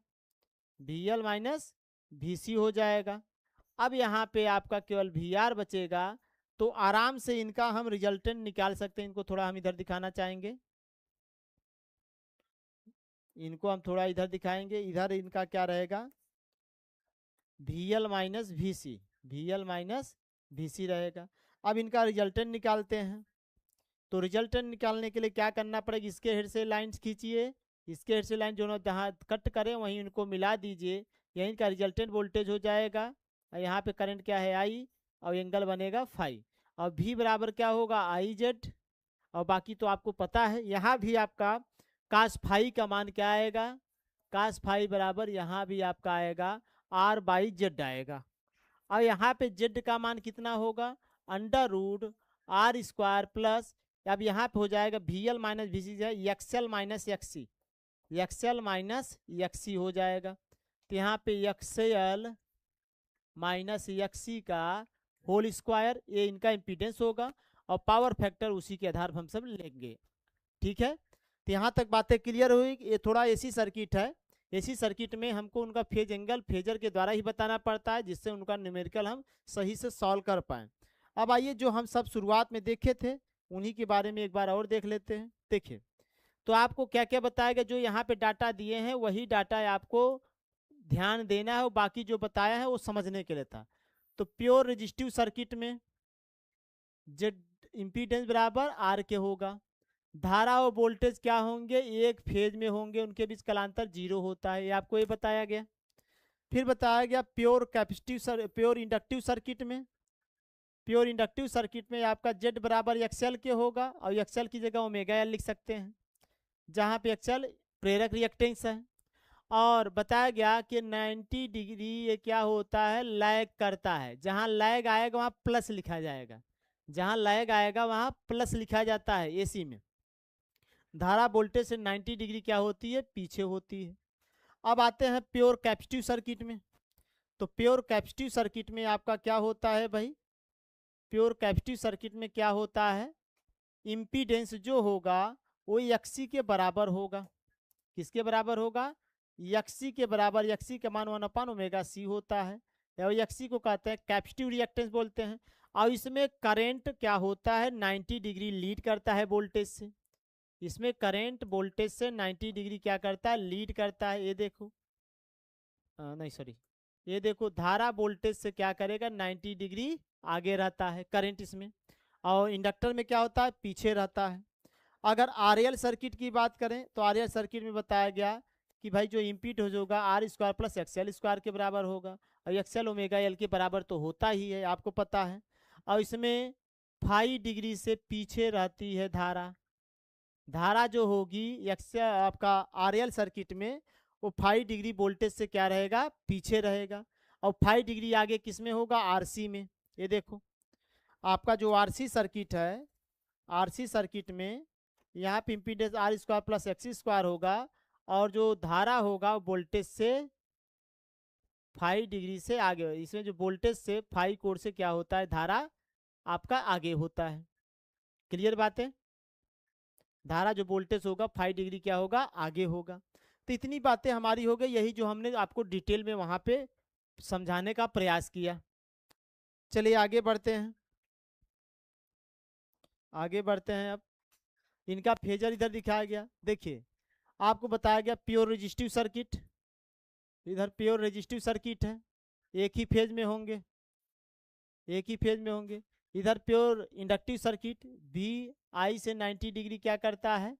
वी एल माइनस वी सी हो जाएगा। अब यहाँ पे आपका केवल वी आर बचेगा, तो आराम से इनका हम रिजल्टेंट निकाल सकते हैं। इनको थोड़ा हम इधर दिखाना चाहेंगे, इनको हम थोड़ा इधर दिखाएंगे, इधर इनका क्या रहेगा, V L minus V C, V L minus V C रहेगा। अब इनका रिजल्टेंट निकालते हैं, तो रिजल्टेंट निकालने के लिए क्या करना पड़ेगा, इसके हेड से लाइन्स खींचिए, इसके हेड से लाइन जो जहाँ कट करें वहीं उनको मिला दीजिए, यहीं का रिजल्टेंट वोल्टेज हो जाएगा। और यहाँ पे करंट क्या है आई, और एंगल बनेगा फाई, और भी बराबर क्या होगा आई जेड। और बाकी तो आपको पता है, यहाँ भी आपका कास फाई का मान क्या आएगा, कास फाई बराबर यहाँ भी आपका आएगा आर बाई जेड आएगा। और यहाँ पे जेड का मान कितना होगा, under root R square plus, अब यहाँ पे हो जाएगा V L minus V C, XL minus XC, XL minus XC हो जाएगा। तो यहाँ पे एक्सएल माइनस एक्सी का होल स्क्वायर, ये इनका इम्पीडेंस होगा, और पावर फैक्टर उसी के आधार पर हम सब लेंगे। ठीक है, तो यहाँ तक बातें क्लियर हुई। ये थोड़ा एसी सर्किट है, एसी सर्किट में हमको उनका फेज एंगल फेजर के द्वारा ही बताना पड़ता है, जिससे उनका न्यूमेरिकल हम सही से सॉल्व कर पाएँ। अब आइए जो हम सब शुरुआत में देखे थे उन्हीं के बारे में एक बार और देख लेते हैं। देखिए, तो आपको क्या क्या बताएगा, जो यहाँ पे डाटा दिए हैं वही डाटा आपको ध्यान देना है, और बाकी जो बताया है वो समझने के लिए था। तो प्योर रेजिस्टिव सर्किट में जेड इम्पीडेंस बराबर आर के होगा, धारा और वोल्टेज क्या होंगे, एक फेज में होंगे, उनके बीच कलांतर 0 होता है, ये आपको ये बताया गया। फिर बताया गया pure capacitive pure inductive circuit में, प्योर इंडक्टिव सर्किट में आपका जेड बराबर एक्सएल के होगा, और एक्सएल की जगह ओमेगा एल लिख सकते हैं, जहाँ पे एक्सएल प्रेरक रिएक्टेंस है। और बताया गया कि 90 डिग्री ये क्या होता है, लैग करता है, जहाँ लैग आएगा वहाँ प्लस लिखा जाएगा, जहाँ लैग आएगा वहाँ प्लस लिखा जाता है। एसी में धारा वोल्टेज से 90 डिग्री क्या होती है, पीछे होती है। अब आते हैं प्योर कैपेसिटिव सर्किट में। तो प्योर कैपेसिटिव सर्किट में आपका क्या होता है भाई, प्योर कैपेसिटिव सर्किट में क्या होता है, इम्पीडेंस जो होगा वो एक्सी के बराबर होगा। किसके बराबर होगा, एक्सी के बराबर, एक्सी का मान 1/ओमेगा c होता है, और एक्सी को कहते हैं कैपेसिटिव रिएक्टेंस बोलते हैं। और इसमें करंट क्या होता है, 90 डिग्री लीड करता है वोल्टेज से, इसमें करंट वोल्टेज से 90 डिग्री क्या करता है, लीड करता है। ये देखो नहीं सॉरी, ये देखो धारा वोल्टेज से क्या करेगा, 90 डिग्री आगे रहता है करंट इसमें, और इंडक्टर में क्या होता है, पीछे रहता है। अगर आरएल सर्किट की बात करें तो आरएल सर्किट में बताया गया कि भाई जो इम्पीडेंस होगा R square plus XL square के बराबर होगा, और एक्सएल ओमेगा एल के बराबर तो होता ही है, आपको पता है। और इसमें 5 डिग्री से पीछे रहती है धारा, धारा जो होगी एक्सएल आपका आरएल सर्किट में वो 5 डिग्री वोल्टेज से क्या रहेगा, पीछे रहेगा। और 5 डिग्री आगे किस में होगा, आरसी में। ये देखो आपका जो आरसी सर्किट है, आरसी सर्किट में यहाँ पे impedance R square plus XC square होगा, और जो धारा होगा वोल्टेज से 5 डिग्री से आगे, इसमें जो वोल्टेज से 5 कोण से क्या होता है, धारा आपका आगे होता है। क्लियर बात है, धारा जो वोल्टेज होगा 5 डिग्री क्या होगा, आगे होगा। तो इतनी बातें हमारी हो गई, यही जो हमने आपको डिटेल में वहां पे समझाने का प्रयास किया। चलिए आगे बढ़ते हैं, आगे बढ़ते हैं। अब इनका फेजर इधर दिखाया गया, देखिए आपको बताया गया प्योर रेजिस्टिव सर्किट, इधर प्योर रेजिस्टिव सर्किट है, एक ही फेज में होंगे, एक ही फेज में होंगे। इधर प्योर इंडक्टिव सर्किट, वी आई से 90 डिग्री क्या करता है,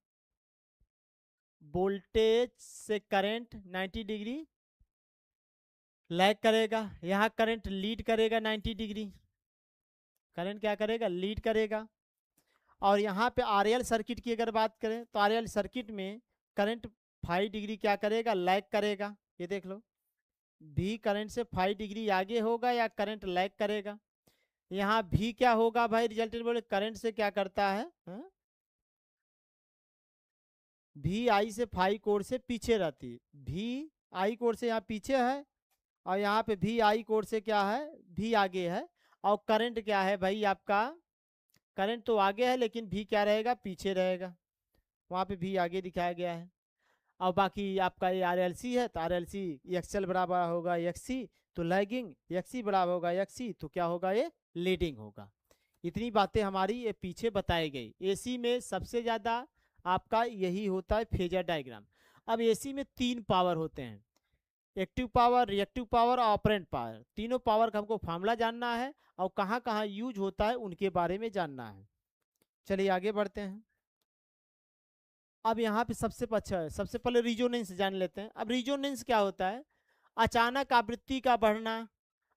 वोल्टेज से करंट 90 डिग्री लैग करेगा, यहाँ करंट लीड करेगा 90 डिग्री, करंट क्या करेगा, लीड करेगा। और यहाँ पे आरएल सर्किट की अगर बात करें तो आरएल सर्किट में करंट 5 डिग्री क्या करेगा, लैग करेगा। ये देख लो, भी करंट से 5 डिग्री आगे होगा या करंट लैग करेगा। यहाँ भी क्या होगा भाई, रिजल्टेंट बोले करंट से क्या करता है, भी आई से 5 कोण से पीछे रहती है, भी आई कोण से यहाँ पीछे है, और यहाँ पे भी आई कोण से क्या है, भी आगे है। और करंट क्या है भाई आपका, करंट तो आगे है लेकिन भी क्या रहेगा, पीछे रहेगा, वहाँ पे भी आगे दिखाया गया है। और बाकी आपका ये आरएलसी है, तो आरएलसी एक्सएल बराबर होगा एक्सी, तो लैगिंग, एक्सी बराबर होगा एक्सी, तो क्या होगा, ये लीडिंग होगा। इतनी बातें हमारी ये पीछे बताई गई। एसी में सबसे ज़्यादा आपका यही होता है फेजर डायग्राम। अब एसी में 3 पावर होते हैं, एक्टिव पावर, रिएक्टिव पावर और ऑपरेंट पावर। तीनों पावर का हमको फार्मूला जानना है, और कहाँ कहाँ यूज होता है उनके बारे में जानना है। चलिए आगे बढ़ते हैं। अब यहाँ पे सबसे अच्छा है, सबसे पहले रिजोनेंस जान लेते हैं। अब रिजोनेंस क्या होता है? अचानक आवृत्ति का बढ़ना,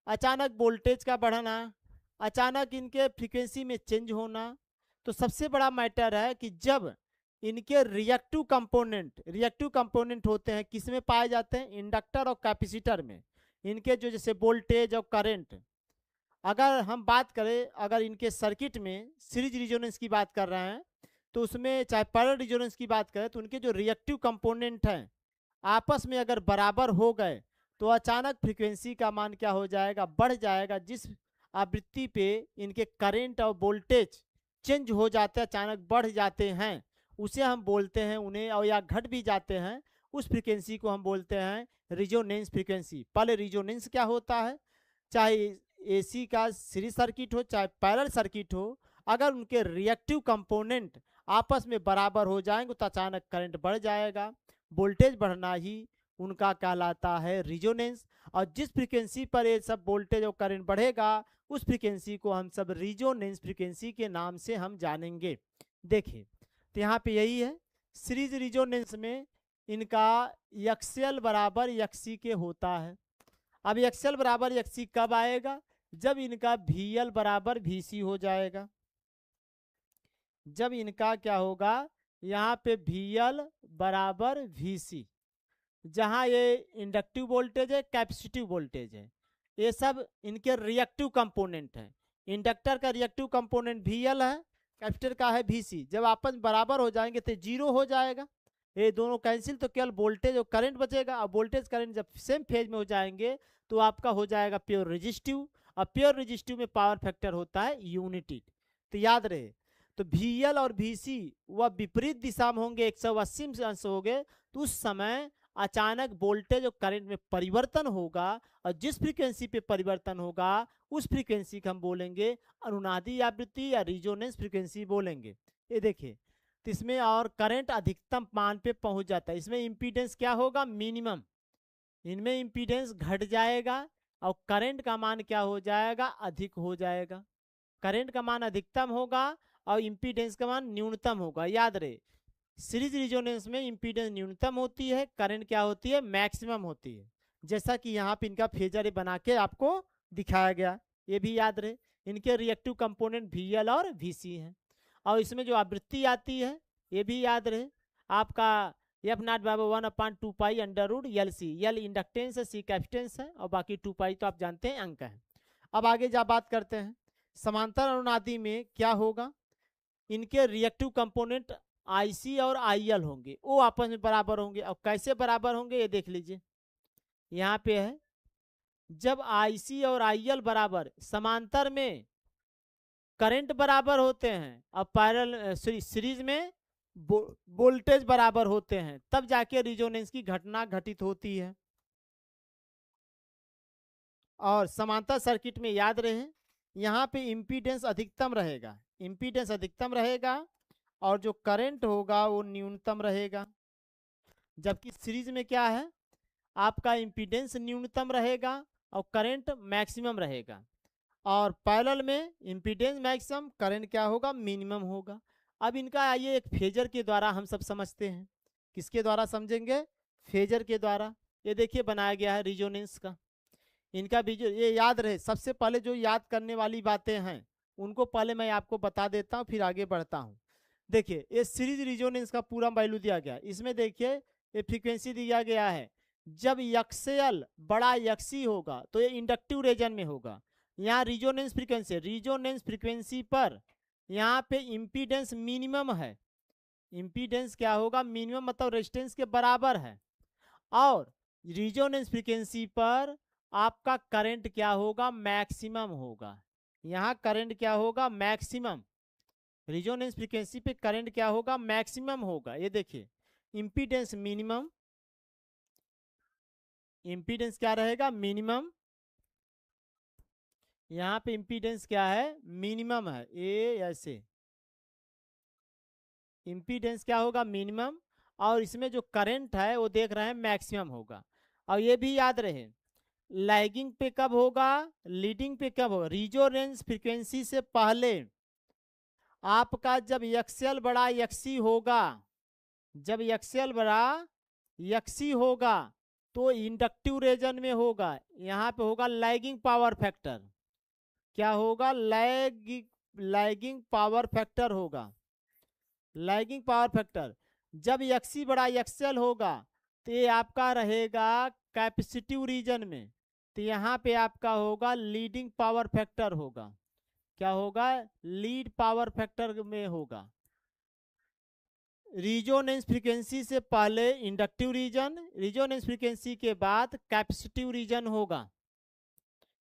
अचानक वोल्टेज का बढ़ना, अचानक इनके फ्रीक्वेंसी में चेंज होना। तो सबसे बड़ा मैटर है कि जब इनके रिएक्टिव कंपोनेंट होते हैं, किस में पाए जाते हैं? इंडक्टर और कैपेसिटर में। इनके जो जैसे वोल्टेज और करंट, अगर हम बात करें, अगर इनके सर्किट में सीरीज रिजोनेंस की बात कर रहे हैं, तो उसमें चाहे पैरेलल रिजोनेंस की बात करें, तो उनके जो रिएक्टिव कंपोनेंट हैं आपस में अगर बराबर हो गए तो अचानक फ्रीक्वेंसी का मान क्या हो जाएगा? बढ़ जाएगा। जिस आवृत्ति पे इनके करंट और वोल्टेज चेंज हो जाते हैं, अचानक बढ़ जाते हैं, उसे हम बोलते हैं उन्हें, और या घट भी जाते हैं, उस फ्रीक्वेंसी को हम बोलते हैं रिजोनेंस फ्रीक्वेंसी। पहले रिजोनेंस क्या होता है? चाहे एसी का सीरीज सर्किट हो चाहे पैरेलल सर्किट हो, अगर उनके रिएक्टिव कंपोनेंट आपस में बराबर हो जाएंगे तो अचानक करंट बढ़ जाएगा। वोल्टेज बढ़ना ही उनका कहलाता है रिजोनेंस। और जिस फ्रीक्वेंसी पर ये सब वोल्टेज और करंट बढ़ेगा, उस फ्रीक्वेंसी को हम सब रिजोनेंस फ्रीक्वेंसी के नाम से हम जानेंगे। देखिए, तो यहाँ पे यही है, सीरीज रिजोनेंस में इनका एक्सएल बराबर एक्सी के होता है। अब एक्सएल बराबर एक्सी कब आएगा? जब इनका VL बराबर VC हो जाएगा। जब इनका क्या होगा? यहाँ पे VL बराबर VC, जहाँ ये इंडक्टिव वोल्टेज है, कैपेसिटिव वोल्टेज है, ये सब इनके रिएक्टिव कंपोनेंट हैं। इंडक्टर का रिएक्टिव कंपोनेंट VL है, कैपेसिटर का है VC। जब आपस में बराबर हो जाएंगे तो जीरो हो जाएगा, ये दोनों कैंसिल, तो केवल वोल्टेज और करंट बचेगा। और वोल्टेज करंट जब सेम फेज में हो जाएंगे तो आपका हो जाएगा प्योर रेजिस्टिव। और प्योर रेजिस्टिव में पावर फैक्टर होता है यूनिटी। तो याद रहे, तो VL और VC वह विपरीत दिशा में होंगे, 180 से अंश होंगे, तो उस समय अचानक वोल्टेज और करंट में परिवर्तन होगा। और जिस फ्रीक्वेंसी पे परिवर्तन होगा उस फ्रीक्वेंसी को हम बोलेंगे अनुनादी आवृत्ति या रिजोनेंस फ्रीक्वेंसी बोलेंगे। ये देखिए, तो इसमें और करंट अधिकतम मान पे पहुंच जाता है। इसमें इंपीडेंस क्या होगा? मिनिमम। इनमें इंपीडेंस घट जाएगा और करंट का मान क्या हो जाएगा? अधिक हो जाएगा। करंट का मान अधिकतम होगा और इंपीडेंस का मान न्यूनतम होगा। याद रहे, सीरीज रिजोनेंस में इंपीडेंस न्यूनतम होती है, करंट क्या होती है? मैक्सिमम होती है। जैसा कि यहाँ पे इनका फेजर बना के आपको दिखाया गया, ये भी याद रहे। इनके रिएक्टिव कंपोनेंट VL और VC हैं। और इसमें जो आवृत्ति आती है ये भी याद रहे, आपका F0/1/2π√LC। L इंडक्टेंस है, C कैपेसिटेंस है, और बाकी 2π तो आप जानते हैं अंक है। अब आगे जा बात करते हैं समांतर अनुनादी में क्या होगा। इनके रिएक्टिव कंपोनेंट IC और IL होंगे, वो आपस में बराबर होंगे। और कैसे बराबर होंगे ये देख लीजिए, यहाँ पे है, जब IC और IL बराबर, समांतर में करंट बराबर होते हैं और पैरेलल सीरीज में वोल्टेज बराबर होते हैं, तब जाके रिजोनेंस की घटना घटित होती है। और समांतर सर्किट में याद रहे, यहाँ पे इंपीडेंस अधिकतम रहेगा, इंपीडेंस अधिकतम रहेगा, और जो करंट होगा वो न्यूनतम रहेगा। जबकि सीरीज में क्या है, आपका इंपीडेंस न्यूनतम रहेगा और करंट मैक्सिमम रहेगा। और पैरेलल में इंपीडेंस मैक्सिमम, करंट क्या होगा? मिनिमम होगा। अब इनका आइए एक फेजर के द्वारा हम सब समझते हैं। किसके द्वारा समझेंगे? फेजर के द्वारा। ये देखिए बनाया गया है रिजोनेंस का। इनका भी ये याद रहे, सबसे पहले जो याद करने वाली बातें हैं उनको पहले मैं आपको बता देता हूँ, फिर आगे बढ़ता हूँ। देखिए, ये सीरीज रिजोनेंस का पूरा वैल्यू दिया गया, इसमें देखिए ये फ्रीक्वेंसी दिया गया है। जब XL बड़ा XC होगा तो ये इंडक्टिव रीजन में होगा। यहाँ रिजोनेंस फ्रीक्वेंसी पर यहाँ पे इंपीडेंस मिनिमम है। इंपीडेंस क्या होगा? मिनिमम, मतलब रेजिस्टेंस के बराबर है। और रिजोनेंस फ्रीक्वेंसी पर आपका करंट क्या होगा? मैक्सिमम होगा। यहाँ करंट क्या होगा? मैक्सिमम। रिजोनेंस फ्रीक्वेंसी पे करंट क्या होगा? मैक्सिमम होगा। ये देखिए, इंपीडेंस मिनिमम, इंपीडेंस क्या रहेगा? मिनिमम। यहाँ पे इंपीडेंस क्या है? मिनिमम है। ये ऐसे इंपीडेंस क्या होगा? मिनिमम। और इसमें जो करंट है वो देख रहे हैं मैक्सिमम होगा। और ये भी याद रहे, लैगिंग पे कब होगा, लीडिंग पे कब होगा? रिजोनेंस फ्रीक्वेंसी से पहले आपका जब एक्सएल बड़ा एक्सी होगा, जब एक्सएल बड़ा एक्सी होगा तो इंडक्टिव रीजन में होगा, यहाँ पे होगा लैगिंग पावर फैक्टर। क्या होगा? लैगिंग पावर फैक्टर होगा, लैगिंग पावर फैक्टर। जब एक्सी बड़ा एक्सएल होगा तो ये आपका रहेगा कैपेसिटिव रीजन में, तो यहाँ पे आपका होगा लीडिंग पावर फैक्टर होगा। क्या होगा? लीड पावर फैक्टर में होगा। रिजोनेंस फ्रीक्वेंसी से पहले इंडक्टिव रीजन, रिजोनेंस फ्रीक्वेंसी के बाद कैपेसिटिव रीजन होगा,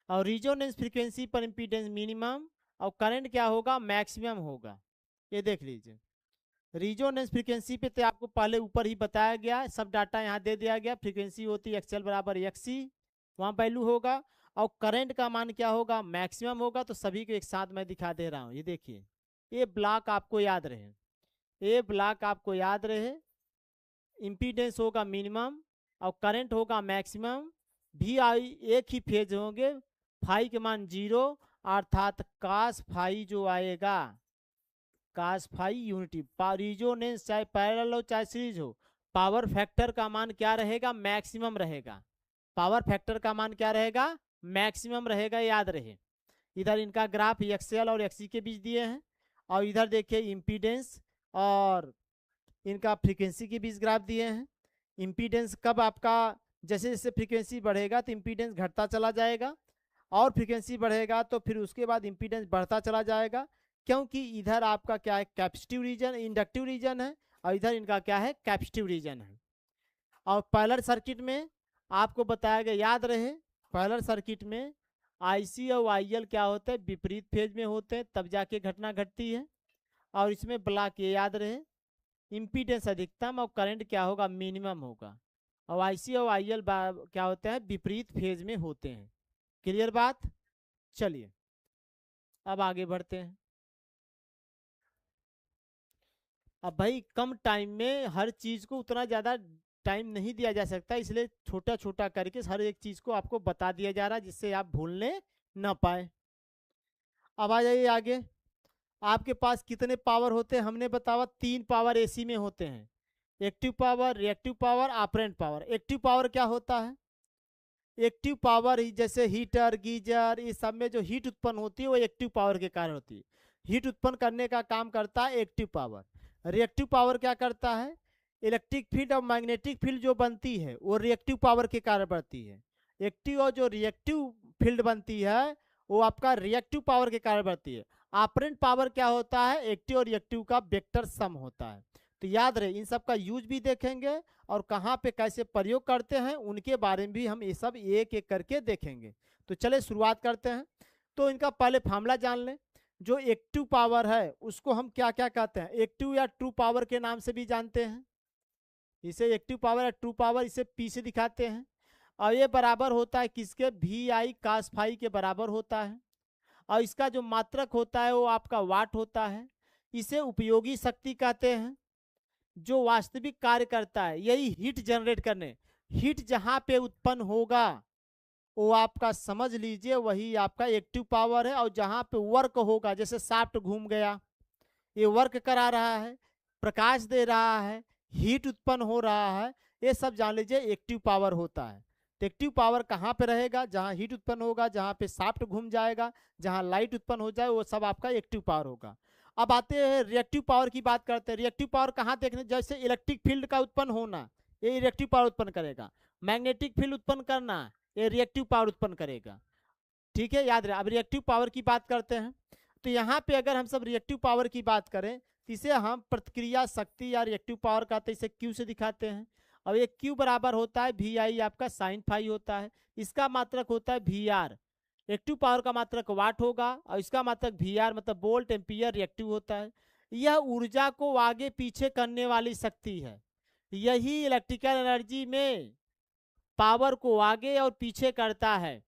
और रिजोनेंस फ्रीक्वेंसी पर इंपीडेंस मिनिमम और करंट क्या होगा? मैक्सिमम होगा। ये देख लीजिए, रिजोनेंस फ्रीक्वेंसी पे तो आपको पहले ऊपर ही बताया गया, सब डाटा यहाँ दे दिया गया। फ्रीक्वेंसी होती है एक्सएल बराबर एक्सी, वहाँ वैल्यू होगा, और करंट का मान क्या होगा? मैक्सिमम होगा। तो सभी को एक साथ मैं दिखा दे रहा हूँ, ये देखिए, ये ब्लॉक आपको याद रहे, ये ब्लॉक आपको याद रहे। इम्पीडेंस होगा मिनिमम और करंट होगा मैक्सिमम, भी आई एक ही फेज होंगे, फाई के मान 0, अर्थात कास फाई जो आएगा, कास फाई यूनिटी। रिजोनेंस चाहे पैरेलल हो चाहे सीरीज हो, पावर फैक्टर का मान क्या रहेगा? मैक्सिमम रहेगा। पावर फैक्टर का मान क्या रहेगा? मैक्सिमम रहेगा, याद रहे। इधर इनका ग्राफ एक्सएल और एक्सी के बीच दिए हैं, और इधर देखिए इम्पीडेंस और इनका फ्रीक्वेंसी के बीच ग्राफ दिए हैं। इम्पीडेंस कब आपका जैसे जैसे फ्रीक्वेंसी बढ़ेगा तो इम्पीडेंस घटता चला जाएगा, और फ्रीक्वेंसी बढ़ेगा तो फिर उसके बाद इम्पीडेंस बढ़ता चला जाएगा, क्योंकि इधर आपका क्या है? कैपेसिटिव रीजन, इंडक्टिव रीजन है, और इधर इनका क्या है? कैपेसिटिव रीजन है। और पैरेलल सर्किट में आपको बताया गया, याद रहे, पैरेलल सर्किट में आईसी और आईएल क्या होते हैं? विपरीत फेज में होते हैं, तब जाके घटना घटती है। और इसमें ब्लॉक ये याद रहे, इम्पीडेंस अधिकतम और करंट क्या होगा? मिनिमम होगा। और आईसी और आईएल क्या होते हैं? विपरीत फेज में होते हैं। क्लियर बात? चलिए अब आगे बढ़ते हैं। अब भाई कम टाइम में हर चीज को उतना ज्यादा टाइम नहीं दिया जा सकता, इसलिए छोटा छोटा करके हर एक चीज को आपको बता दिया जा रहा है, जिससे आप भूलने ना पाए। अब आ जाइए आगे। आपके पास कितने पावर होते हैं? हमने बताया 3 पावर एसी में होते हैं, active power, reactive power, apparent power. Active power क्या होता है? एक्टिव पावर जैसे हीटर, गीजर, इस सब में जो हीट उत्पन्न होती है वो एक्टिव पावर के कारण होती है। हीट उत्पन्न करने का काम करता है एक्टिव पावर। रिएक्टिव पावर क्या करता है? इलेक्ट्रिक फील्ड और मैग्नेटिक फील्ड जो बनती है वो रिएक्टिव पावर के कारण बढ़ती है। एक्टिव और जो रिएक्टिव फील्ड बनती है वो आपका रिएक्टिव पावर के कारण बढ़ती है। ऑपरेंट पावर क्या होता है? एक्टिव और रिएक्टिव का वेक्टर सम होता है। तो याद रहे, इन सब का यूज भी देखेंगे और कहाँ पे कैसे प्रयोग करते हैं उनके बारे में भी हम ये सब एक एक करके देखेंगे। तो चले शुरुआत करते हैं। तो इनका पहले फार्मूला जान लें। जो एक्टिव पावर है उसको हम क्या क्या कहते हैं? एक्टिव या ट्रू पावर के नाम से भी जानते हैं। इसे एक्टिव पावर या ट्रू पावर, इसे पी से दिखाते हैं। और ये बराबर होता है किसके? वी आई कास फाई के बराबर होता है। और इसका जो मात्रक होता है वो आपका वाट होता है। इसे उपयोगी शक्ति कहते हैं, जो वास्तविक कार्य करता है, यही हीट जनरेट करने, हीट जहां पे उत्पन्न होगा वो आपका समझ लीजिए वही आपका एक्टिव पावर है। और जहां पे वर्क होगा, जैसे शाफ्ट घूम गया, ये वर्क करा रहा है, प्रकाश दे रहा है, हीट उत्पन्न हो रहा है, ये सब जान लीजिए एक्टिव पावर होता है। तो एक्टिव पावर कहाँ पे रहेगा? जहाँ हीट उत्पन्न होगा, जहाँ पे शाफ्ट घूम जाएगा, जहाँ लाइट उत्पन्न हो जाए, वो सब आपका एक्टिव पावर होगा। अब आते हैं रिएक्टिव पावर की बात करते हैं। रिएक्टिव पावर कहाँ देखने? जैसे इलेक्ट्रिक फील्ड का उत्पन्न होना, ये रिएक्टिव पावर उत्पन्न करेगा। मैग्नेटिक फील्ड उत्पन्न करना, ये रिएक्टिव पावर उत्पन्न करेगा। ठीक है, याद रहे। अब रिएक्टिव पावर की बात करते हैं। तो यहाँ पे अगर हम सब रिएक्टिव पावर की बात करें तो इसे हम प्रतिक्रिया शक्ति या रिएक्टिव पावर कहते हैं, इसे क्यू से दिखाते हैं। और ये क्यू बराबर होता है वी आई आपका साइन फाई होता है। इसका मात्रक होता है वी आर। एक्टिव पावर का मात्रक वाट होगा और इसका मात्रक वी आर मतलब वोल्ट एम्पियर रिएक्टिव होता है। यह ऊर्जा को आगे पीछे करने वाली शक्ति है। यही इलेक्ट्रिकल एनर्जी में पावर को आगे और पीछे करता है,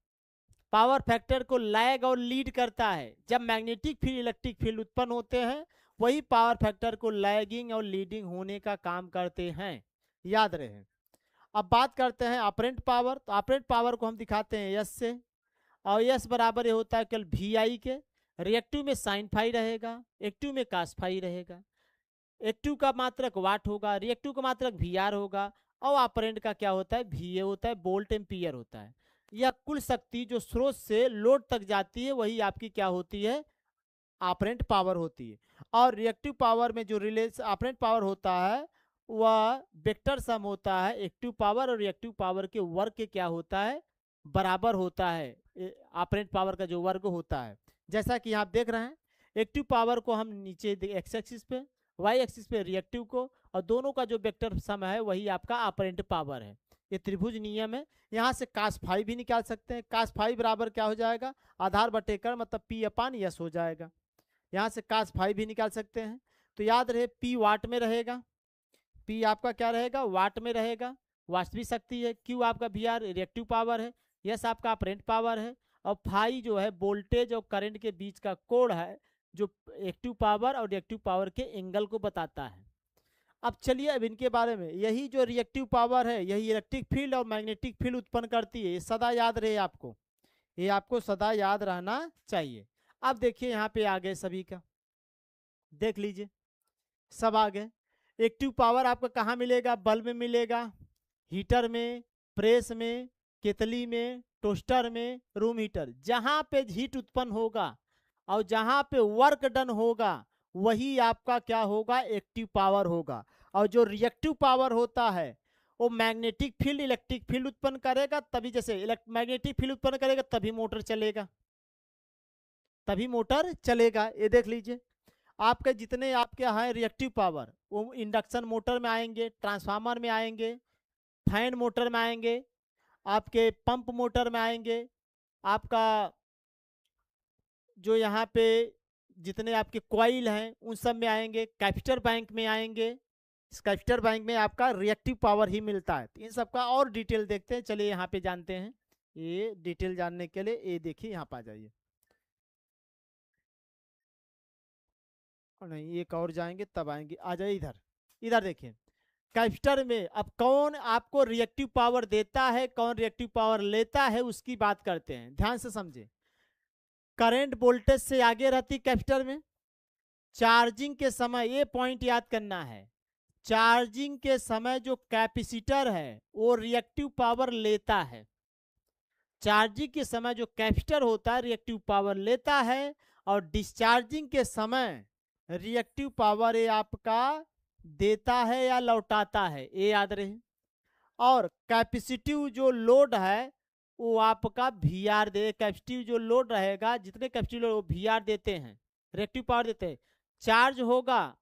पावर फैक्टर को लैग और लीड करता है। जब मैग्नेटिक फील्ड, इलेक्ट्रिक फील्ड उत्पन्न होते हैं, वही पावर फैक्टर को लैगिंग और लीडिंग होने का काम करते हैं, याद रहे। अब बात करते हैं ऑपरेंट पावर। तो ऑपरेंट पावर को हम दिखाते हैं यस से, और यस बराबर ये होता है केवल वी आई के। रिएक्टिव में साइन फाई रहेगा, एक्टिव में कास फाई रहेगा। एक्टिव का मात्रक वाट होगा, रिएक्टिव का मात्रक वीआर होगा, और ऑपरेंट का क्या होता है, वीए होता है, वोल्ट एम्पियर होता है। यह कुल शक्ति जो स्रोत से लोड तक जाती है वही आपकी क्या होती है, ऑपरेंट पावर होती है। और रिएक्टिव पावर में जो रिलेशन ऑपरेंट पावर होता है वह वेक्टर सम होता है एक्टिव पावर और रिएक्टिव पावर के वर्ग के क्या होता है, बराबर होता है ऑपरेंट पावर का जो वर्ग होता है। जैसा कि आप देख रहे हैं, एक्टिव पावर को हम नीचे एक्स एक्सिस पे, वाई एक्सिस पे रिएक्टिव को, और दोनों का जो वेक्टर सम है वही आपका ऑपरेंट पावर है। ये त्रिभुज नियम है। यहाँ से कास फाई भी निकाल सकते हैं। कास फाई बराबर क्या हो जाएगा, आधार बटे कर मतलब पी अपान यस हो जाएगा। यहाँ से कास फाई भी निकाल सकते हैं। तो याद रहे पी वाट में रहेगा, पी आपका क्या रहेगा, वाट में रहेगा, वास्तविक शक्ति है। क्यू आपका वी आर रिएक्टिव पावर है, यस आपका अपरेंट पावर है, और फाई जो है वोल्टेज और करंट के बीच का कोण है जो एक्टिव पावर और रिएक्टिव पावर के एंगल को बताता है। अब चलिए अब इनके बारे में, यही जो रिएक्टिव पावर है यही इलेक्ट्रिक फील्ड और मैग्नेटिक फील्ड उत्पन्न करती है। ये सदा याद रहे आपको, ये आपको सदा याद रहना चाहिए। अब देखिए यहाँ पे आ गए सभी का, देख लीजिए सब आ गए। एक्टिव पावर आपका कहाँ मिलेगा, बल्ब में मिलेगा, हीटर में, प्रेस में, केतली में, टोस्टर में, रूम हीटर, जहां पे हीट उत्पन्न होगा और जहां पे वर्क डन होगा वही आपका क्या होगा, एक्टिव पावर होगा। और जो रिएक्टिव पावर होता है वो मैग्नेटिक फील्ड इलेक्ट्रिक फील्ड उत्पन्न करेगा, तभी जैसे मैग्नेटिक फील्ड उत्पन्न करेगा तभी मोटर चलेगा, तभी मोटर चलेगा। ये देख लीजिए आपके जितने आपके हैं रिएक्टिव पावर वो इंडक्शन मोटर में आएंगे, ट्रांसफार्मर में आएंगे, फैन मोटर में आएंगे, आपके पंप मोटर में आएंगे, आपका जो यहाँ पे जितने आपके कॉइल हैं उन सब में आएंगे, कैपिटल बैंक में आएंगे। इस कैपिटल बैंक में आपका रिएक्टिव पावर ही मिलता है। तो इन सब का और डिटेल देखते हैं, चलिए यहाँ पे जानते हैं। ये डिटेल जानने के लिए ये देखिए यहाँ पर आ जाइए, और नहीं एक और जाएंगे तब आएंगे, आ जाइए इधर। इधर देखिए कैपेसिटर में अब कौन आपको रिएक्टिव पावर देता है कौन रिएक्टिव पावर लेता है उसकी बात करते हैं, ध्यान से समझे। करंट वोल्टेज से आगे रहती कैपेसिटर में, चार्जिंग के समय ये पॉइंट याद करना है, चार्जिंग के समय जो कैपेसिटर है वो रिएक्टिव पावर लेता है। चार्जिंग के समय जो कैपेसिटर होता है रिएक्टिव पावर लेता है, और डिस्चार्जिंग के समय रिएक्टिव पावर ये आपका देता है या लौटाता है, ये याद रहे। और कैपेसिटिव जो लोड है वो आपका वी आर दे, कैपेसिटिव जो लोड रहेगा जितने कैपेसिटिव लोड वी आर देते हैं, रिएक्टिव पावर देते हैं। चार्ज होगा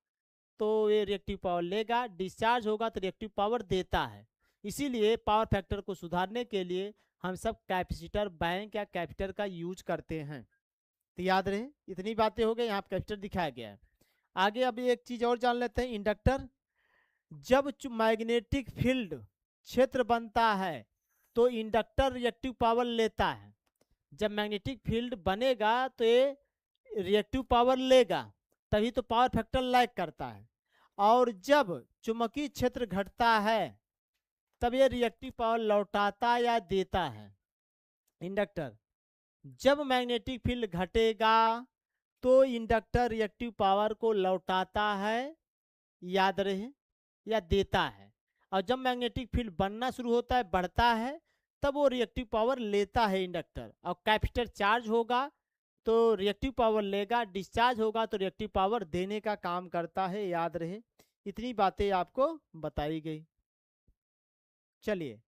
तो ये रिएक्टिव पावर लेगा, डिस्चार्ज होगा तो रिएक्टिव पावर देता है। इसीलिए पावर फैक्टर को सुधारने के लिए हम सब कैपेसिटर बैंक या कैपेसिटर का यूज करते हैं। तो याद रहे इतनी बातें हो गई, यहाँ कैपेसिटर दिखाया गया है। आगे अभी एक चीज और जान लेते हैं, इंडक्टर। जब मैग्नेटिक फील्ड क्षेत्र बनता है तो इंडक्टर रिएक्टिव पावर लेता है। जब मैग्नेटिक फील्ड बनेगा तो ये रिएक्टिव पावर लेगा, तभी तो पावर फैक्टर लैग करता है। और जब चुंबकीय क्षेत्र घटता है तब ये रिएक्टिव पावर लौटाता या देता है इंडक्टर। जब मैग्नेटिक फील्ड घटेगा तो इंडक्टर रिएक्टिव पावर को लौटाता है, याद रहे, या देता है। और जब मैग्नेटिक फील्ड बनना शुरू होता है, बढ़ता है, तब वो रिएक्टिव पावर लेता है इंडक्टर। और कैपेसिटर चार्ज होगा तो रिएक्टिव पावर लेगा, डिस्चार्ज होगा तो रिएक्टिव पावर देने का काम करता है, याद रहे। इतनी बातें आपको बताई गई। चलिए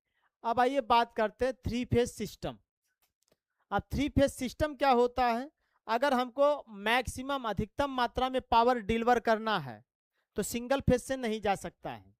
अब आइए बात करते हैं थ्री फेज सिस्टम। अब थ्री फेज सिस्टम क्या होता है, अगर हमको मैक्सिमम अधिकतम मात्रा में पावर डिलीवर करना है तो सिंगल फेज से नहीं जा सकता है,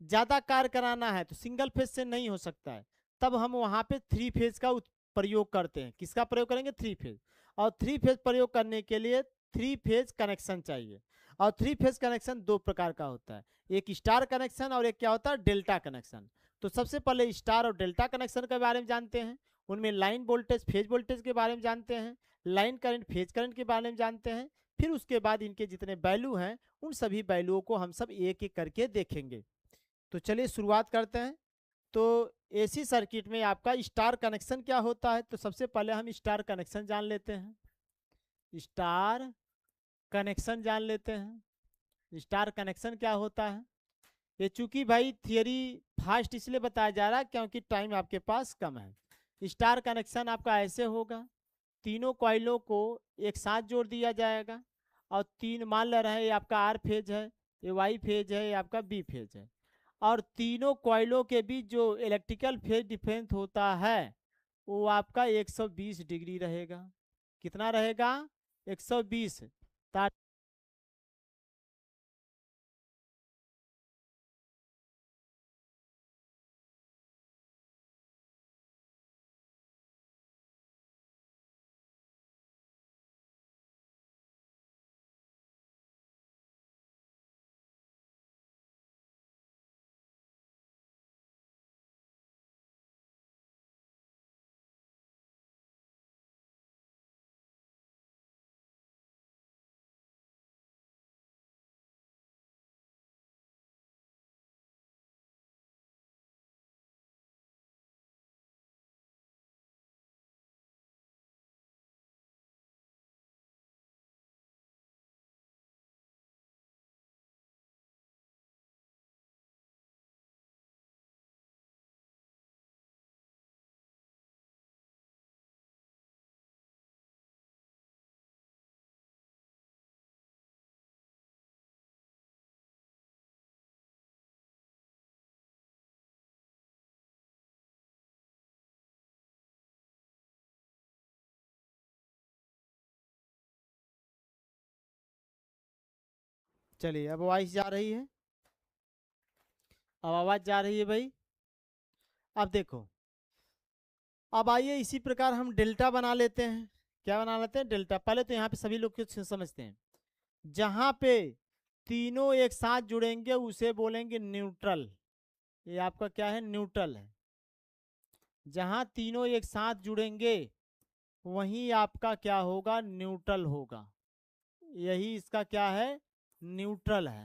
ज्यादा कार्य कराना है तो सिंगल फेज से नहीं हो सकता है, तब हम वहां पे थ्री फेज का प्रयोग करते हैं। किसका प्रयोग करेंगे, थ्री फेज। और थ्री फेज प्रयोग करने के लिए थ्री फेज कनेक्शन चाहिए। और थ्री फेज कनेक्शन दो प्रकार का होता है, एक स्टार कनेक्शन और एक क्या होता है, डेल्टा कनेक्शन। तो सबसे पहले स्टार और डेल्टा कनेक्शन के बारे में जानते हैं। उनमें लाइन वोल्टेज फेज वोल्टेज के बारे में जानते हैं, लाइन करंट फेज करंट के बारे में जानते हैं। फिर उसके बाद इनके जितने वैल्यू हैं उन सभी वैल्यूओं को हम सब एक एक करके देखेंगे। तो चलिए शुरुआत करते हैं। तो एसी सर्किट में आपका स्टार कनेक्शन क्या होता है, तो सबसे पहले हम स्टार कनेक्शन जान लेते हैं। स्टार कनेक्शन जान लेते हैं। स्टार कनेक्शन क्या होता है? ये चूंकि भाई थियरी फास्ट इसलिए बताया जा रहा है क्योंकि टाइम आपके पास कम है। स्टार कनेक्शन आपका ऐसे होगा, तीनों कॉइलों को एक साथ जोड़ दिया जाएगा और तीन मान ले रहे हैं, ये आपका आर फेज है, ये वाई फेज है, ये आपका बी फेज है, और तीनों कॉइलों के बीच जो इलेक्ट्रिकल फेज डिफरेंस होता है वो आपका 120 डिग्री रहेगा। कितना रहेगा? 120। चलिए अब वॉइस जा रही है, अब आवाज जा रही है भाई। अब देखो, अब आइए इसी प्रकार हम डेल्टा बना लेते हैं। क्या बना लेते हैं? डेल्टा। पहले तो यहाँ पे सभी लोग कुछ समझते हैं। जहां पे तीनों एक साथ जुड़ेंगे उसे बोलेंगे न्यूट्रल। ये आपका क्या है? न्यूट्रल है। जहां तीनों एक साथ जुड़ेंगे वहीं आपका क्या होगा? न्यूट्रल होगा। यही इसका क्या है? न्यूट्रल है।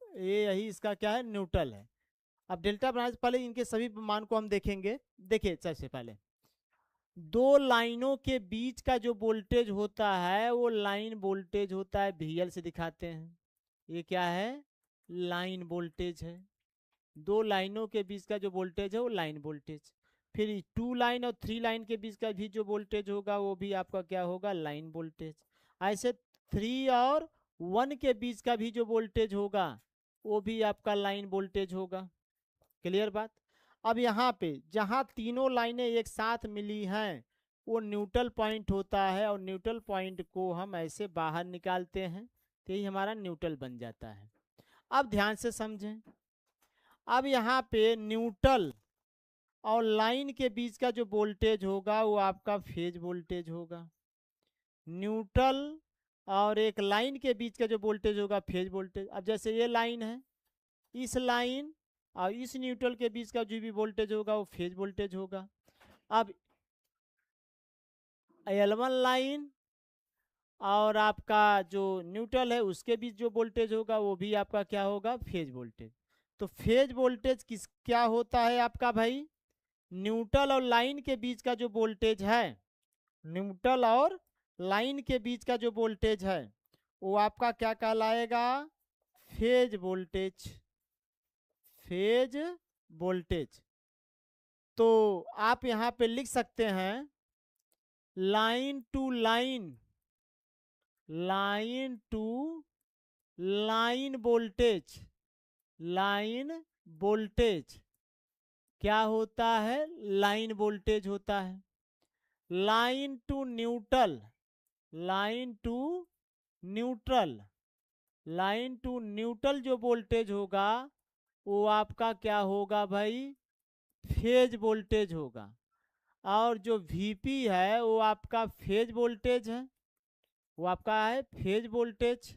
ये यही इसका क्या है? न्यूट्रल है। अब डेल्टा बनाने से पहले इनके सभी मान को हम देखेंगे। देखिए सबसे पहले दो लाइनों के बीच का जो वोल्टेज होता है वो लाइन वोल्टेज होता है, VL से दिखाते हैं। ये क्या है? लाइन वोल्टेज है। दो लाइनों के बीच का जो वोल्टेज है वो लाइन वोल्टेज। फिर 2 लाइन और 3 लाइन के बीच का भी जो वोल्टेज होगा वो भी आपका क्या होगा? Line voltage. ऐसे 3 और 1 के बीच का भी जो वोल्टेज होगा वो भी आपका लाइन वोल्टेज होगा। क्लियर बात? अब यहाँ पे जहाँ तीनों लाइनें एक साथ मिली हैं वो न्यूट्रल पॉइंट होता है, और न्यूट्रल पॉइंट को हम ऐसे बाहर निकालते हैं तो यही हमारा न्यूट्रल बन जाता है। अब ध्यान से समझें। अब यहाँ पे न्यूट्रल और लाइन के बीच का जो वोल्टेज होगा वो आपका फेज वोल्टेज होगा। न्यूट्रल और एक लाइन के बीच का जो वोल्टेज होगा फेज वोल्टेज। अब जैसे ये लाइन है, इस लाइन और इस न्यूट्रल के बीच का जो भी वोल्टेज होगा वो फेज वोल्टेज होगा। अब L1 लाइन और आपका जो न्यूट्रल है उसके बीच जो वोल्टेज होगा वो भी आपका क्या होगा? Phase voltage. तो फेज वोल्टेज किस क्या होता है आपका भाई? न्यूट्रल और लाइन के बीच का जो वोल्टेज है, न्यूट्रल और लाइन के बीच का जो वोल्टेज है वो आपका क्या कहलाएगा? Phase voltage. Phase voltage. तो आप यहाँ पे लिख सकते हैं line to line, line to line voltage. Line voltage क्या होता है? लाइन वोल्टेज होता है। Line to neutral, line to neutral, line to neutral जो वोल्टेज होगा वो आपका क्या होगा भाई? फेज वोल्टेज होगा। और जो VP है वो आपका फेज वोल्टेज है, वो आपका है फेज वोल्टेज।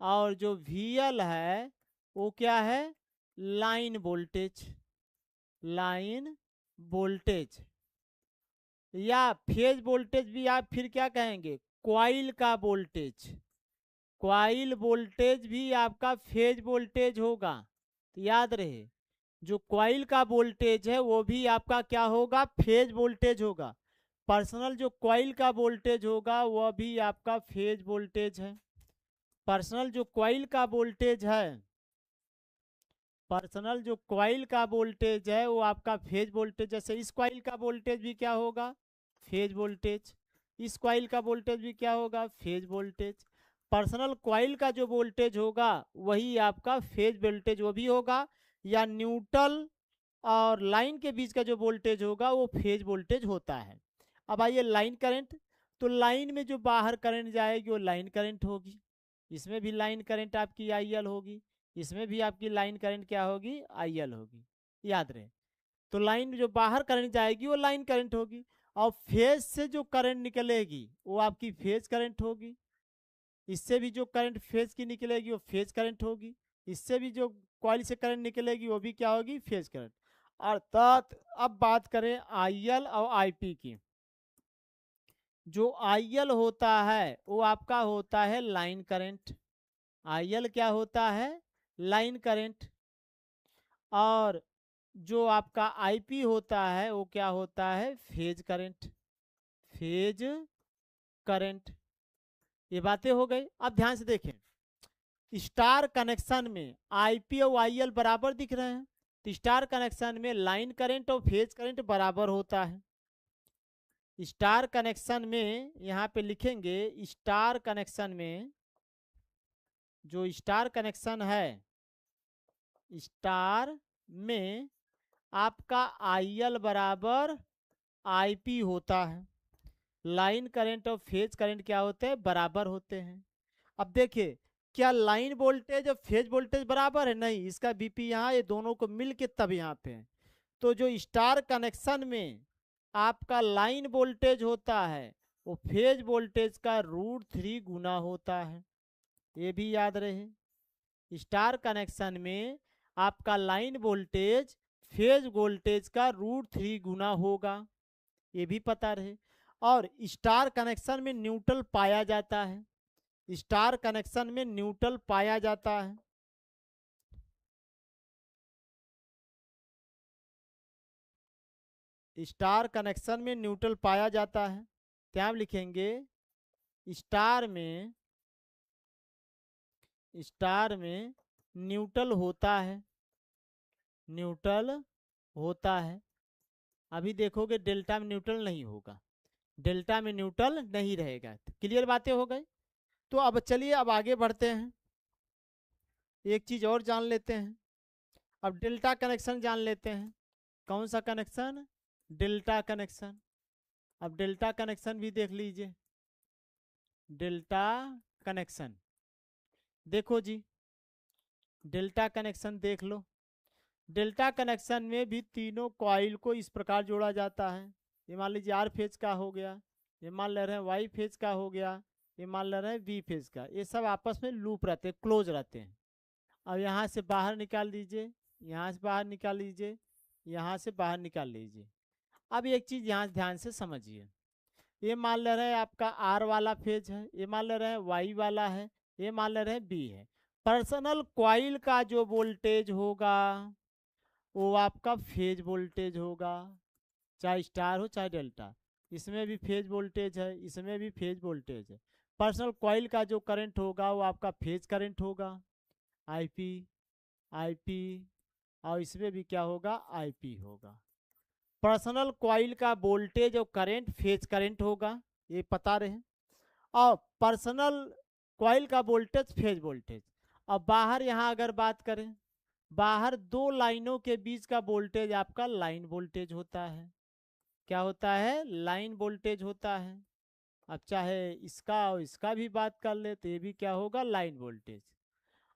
और जो VL है वो क्या है? Line voltage. लाइन वोल्टेज या फेज वोल्टेज भी आप फिर क्या कहेंगे? कॉइल का वोल्टेज। कॉइल वोल्टेज भी आपका फेज वोल्टेज होगा। तो याद रहे जो कॉइल का वोल्टेज है वो भी आपका क्या होगा? फेज वोल्टेज होगा। पर्सनल जो कॉइल का वोल्टेज होगा वह भी आपका फेज वोल्टेज है। पर्सनल जो कॉइल का वोल्टेज है, पर्सनल जो कॉइल का वोल्टेज है वो आपका फेज वोल्टेज। जैसे इस कॉइल का वोल्टेज भी क्या होगा, फेज वोल्टेज। इस कॉइल का वोल्टेज भी क्या होगा, फेज वोल्टेज। पर्सनल कॉइल का जो वोल्टेज होगा वही आपका फेज वोल्टेज वो भी होगा, या न्यूट्रल और लाइन के बीच का जो वोल्टेज होगा वो फेज वोल्टेज होता है। अब आइए लाइन करंट, तो लाइन में जो बाहर करंट जाएगी वो लाइन करंट होगी। इसमें भी लाइन करंट आपकी आईएल होगी, इसमें भी आपकी लाइन करंट क्या होगी, आईएल होगी, याद रहे। तो लाइन जो बाहर करंट जाएगी वो लाइन करंट होगी, और फेज से जो करंट निकलेगी वो आपकी फेज करंट होगी। इससे भी जो करंट फेज की निकलेगी वो फेज करंट होगी, इससे भी जो कॉइल से करंट निकलेगी वो भी क्या होगी, फेज करंट। अर्थात अब बात करें आईएल और आईपी की। जो आईएल होता है वो आपका होता है लाइन करंट। आईएल क्या होता है, लाइन करंट। और जो आपका आईपी होता है वो क्या होता है, फेज करंट। Phase current. ये बातें हो गई। अब ध्यान से देखें, स्टार कनेक्शन में आईपी और आईएल बराबर दिख रहे हैं, तो स्टार कनेक्शन में लाइन करंट और फेज करंट बराबर होता है। स्टार कनेक्शन में यहाँ पे लिखेंगे, स्टार कनेक्शन में जो स्टार कनेक्शन है, स्टार में आपका आईएल बराबर आईपी होता है। लाइन करंट और फेज करंट क्या होते हैं, बराबर होते हैं। अब देखिए, क्या लाइन वोल्टेज और फेज वोल्टेज बराबर है, नहीं, इसका बीपी यहाँ, ये दोनों को मिल के तब यहाँ पे है। तो जो स्टार कनेक्शन में आपका लाइन वोल्टेज होता है वो फेज वोल्टेज का √3 गुना होता है, ये भी याद रहे। स्टार कनेक्शन में आपका लाइन वोल्टेज फेज वोल्टेज का √3 गुना होगा, ये भी पता रहे। और स्टार कनेक्शन में न्यूट्रल पाया जाता है, स्टार कनेक्शन में न्यूट्रल पाया जाता है। स्टार कनेक्शन में न्यूट्रल पाया जाता है, क्या लिखेंगे, स्टार में न्यूट्रल होता है, न्यूट्रल होता है। अभी देखोगे डेल्टा में न्यूट्रल नहीं होगा, डेल्टा में न्यूट्रल नहीं रहेगा। क्लियर बातें हो गई। तो अब चलिए अब आगे बढ़ते हैं, एक चीज और जान लेते हैं। अब डेल्टा कनेक्शन जान लेते हैं। कौन सा कनेक्शन, डेल्टा कनेक्शन। अब डेल्टा कनेक्शन भी देख लीजिए। डेल्टा कनेक्शन देखो जी, डेल्टा कनेक्शन देख लो। डेल्टा कनेक्शन में भी तीनों कॉइल को इस प्रकार जोड़ा जाता है। ये मान लीजिए आर फेज का हो गया, ये मान ले रहे हैं वाई फेज का हो गया, ये मान ले रहे हैं बी फेज का। ये सब आपस में लूप रहते हैं, क्लोज रहते हैं। अब यहाँ से बाहर निकाल लीजिए, यहाँ से बाहर निकाल लीजिए, यहाँ से बाहर निकाल लीजिए। अब एक चीज़ यहाँ ध्यान से समझिए, ये मान ले रहे हैं आपका आर वाला फेज है, ये मान ले रहे हैं वाई वाला है, ये मान ले रहे हैं बी है। पर्सनल कॉइल का जो वोल्टेज होगा वो आपका फेज वोल्टेज होगा, चाहे स्टार हो चाहे डेल्टा। इसमें भी फेज वोल्टेज है, इसमें भी फेज वोल्टेज है। पर्सनल कॉइल का जो करंट होगा वो आपका फेज करंट होगा, आईपी आईपी, और इसमें भी क्या होगा, आईपी होगा। पर्सनल कॉइल का वोल्टेज और करंट फेज करंट होगा, ये पता रहे। और पर्सनल कॉइल का वोल्टेज फेज वोल्टेज। अब बाहर यहाँ अगर बात करें, बाहर दो लाइनों के बीच का वोल्टेज आपका लाइन वोल्टेज होता है। क्या होता है, लाइन वोल्टेज होता है। अब चाहे इसका और इसका भी बात कर ले तो ये भी क्या होगा, लाइन वोल्टेज।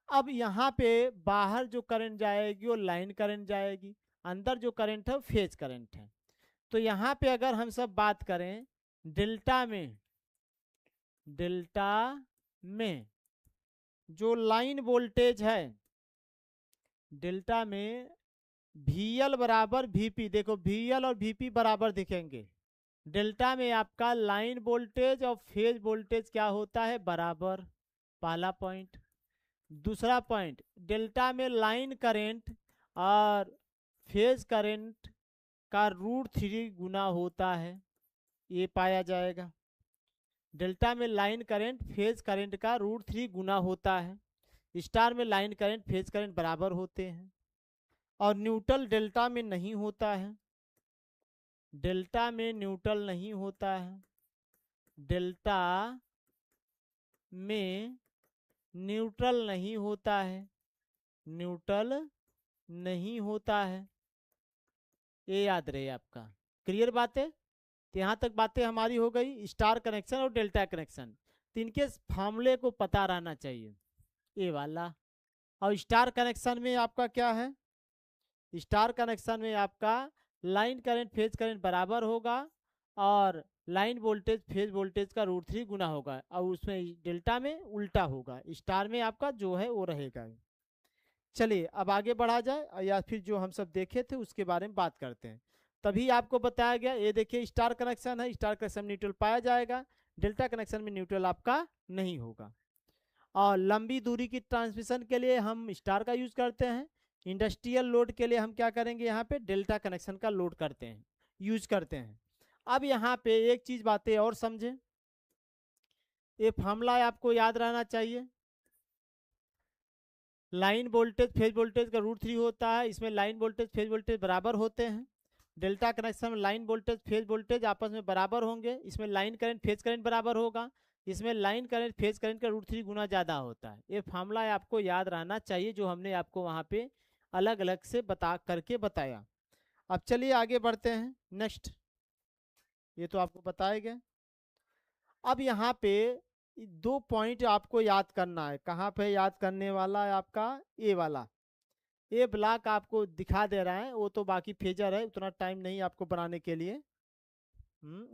अब यहाँ पे बाहर जो करंट जाएगी वो लाइन करंट जाएगी, अंदर जो करंट है वो फेज करंट है। तो यहाँ पे अगर हम सब बात करें डेल्टा में जो लाइन वोल्टेज है, डेल्टा में VL बराबर VP, देखो VL और VP बराबर दिखेंगे। डेल्टा में आपका लाइन वोल्टेज और फेज वोल्टेज क्या होता है, बराबर, पहला पॉइंट। दूसरा पॉइंट, डेल्टा में लाइन करंट और फेज करंट का √3 गुना होता है, ये पाया जाएगा। डेल्टा में लाइन करंट फेज करंट का √3 गुना होता है। स्टार में लाइन करंट फेज करंट बराबर होते हैं। और न्यूट्रल डेल्टा में नहीं होता है। डेल्टा में न्यूट्रल नहीं होता है। डेल्टा में न्यूट्रल नहीं होता है। न्यूट्रल नहीं होता है, ये याद रहे आपका। क्लियर बात है? तो यहाँ तक बातें हमारी हो गई स्टार कनेक्शन और डेल्टा कनेक्शन। तो इनके फार्मूले को पता रहना चाहिए, ये वाला। और स्टार कनेक्शन में आपका क्या है? स्टार कनेक्शन में आपका लाइन करंट फेज करंट बराबर होगा और लाइन वोल्टेज फेज वोल्टेज का √3 गुना होगा। और उसमें डेल्टा में उल्टा होगा, स्टार में आपका जो है वो रहेगा। चलिए अब आगे बढ़ा जाए, या फिर जो हम सब देखे थे उसके बारे में बात करते हैं। तभी आपको बताया गया, ये देखिए स्टार कनेक्शन है, स्टार कनेक्शन में न्यूट्रल पाया जाएगा। डेल्टा कनेक्शन में न्यूट्रल आपका नहीं होगा। और लंबी दूरी की ट्रांसमिशन के लिए हम स्टार का यूज करते हैं। इंडस्ट्रियल लोड के लिए हम क्या करेंगे, यहाँ पे डेल्टा कनेक्शन का लोड करते हैं, यूज करते हैं। अब यहाँ पे एक चीज बातें और समझे, ये फार्मूला आपको याद रहना चाहिए। लाइन वोल्टेज फेज वोल्टेज का √3 होता है, इसमें लाइन वोल्टेज फेज वोल्टेज बराबर होते हैं। डेल्टा कनेक्शन में लाइन वोल्टेज फेज वोल्टेज आपस में बराबर होंगे, इसमें लाइन करंट फेज करंट बराबर होगा, इसमें लाइन करंट फेज करंट का √3 गुना ज़्यादा होता है। ये फार्मूला आपको याद रहना चाहिए, जो हमने आपको वहाँ पे अलग अलग से बता करके बताया। अब चलिए आगे बढ़ते हैं नेक्स्ट। ये तो आपको बताए गए। अब यहाँ पे 2 पॉइंट आपको याद करना है। कहाँ पे याद करने वाला है आपका? ए वाला। ये ब्लॉक आपको दिखा दे रहा है, वो तो बाकी फेजर है, उतना टाइम नहीं आपको बनाने के लिए।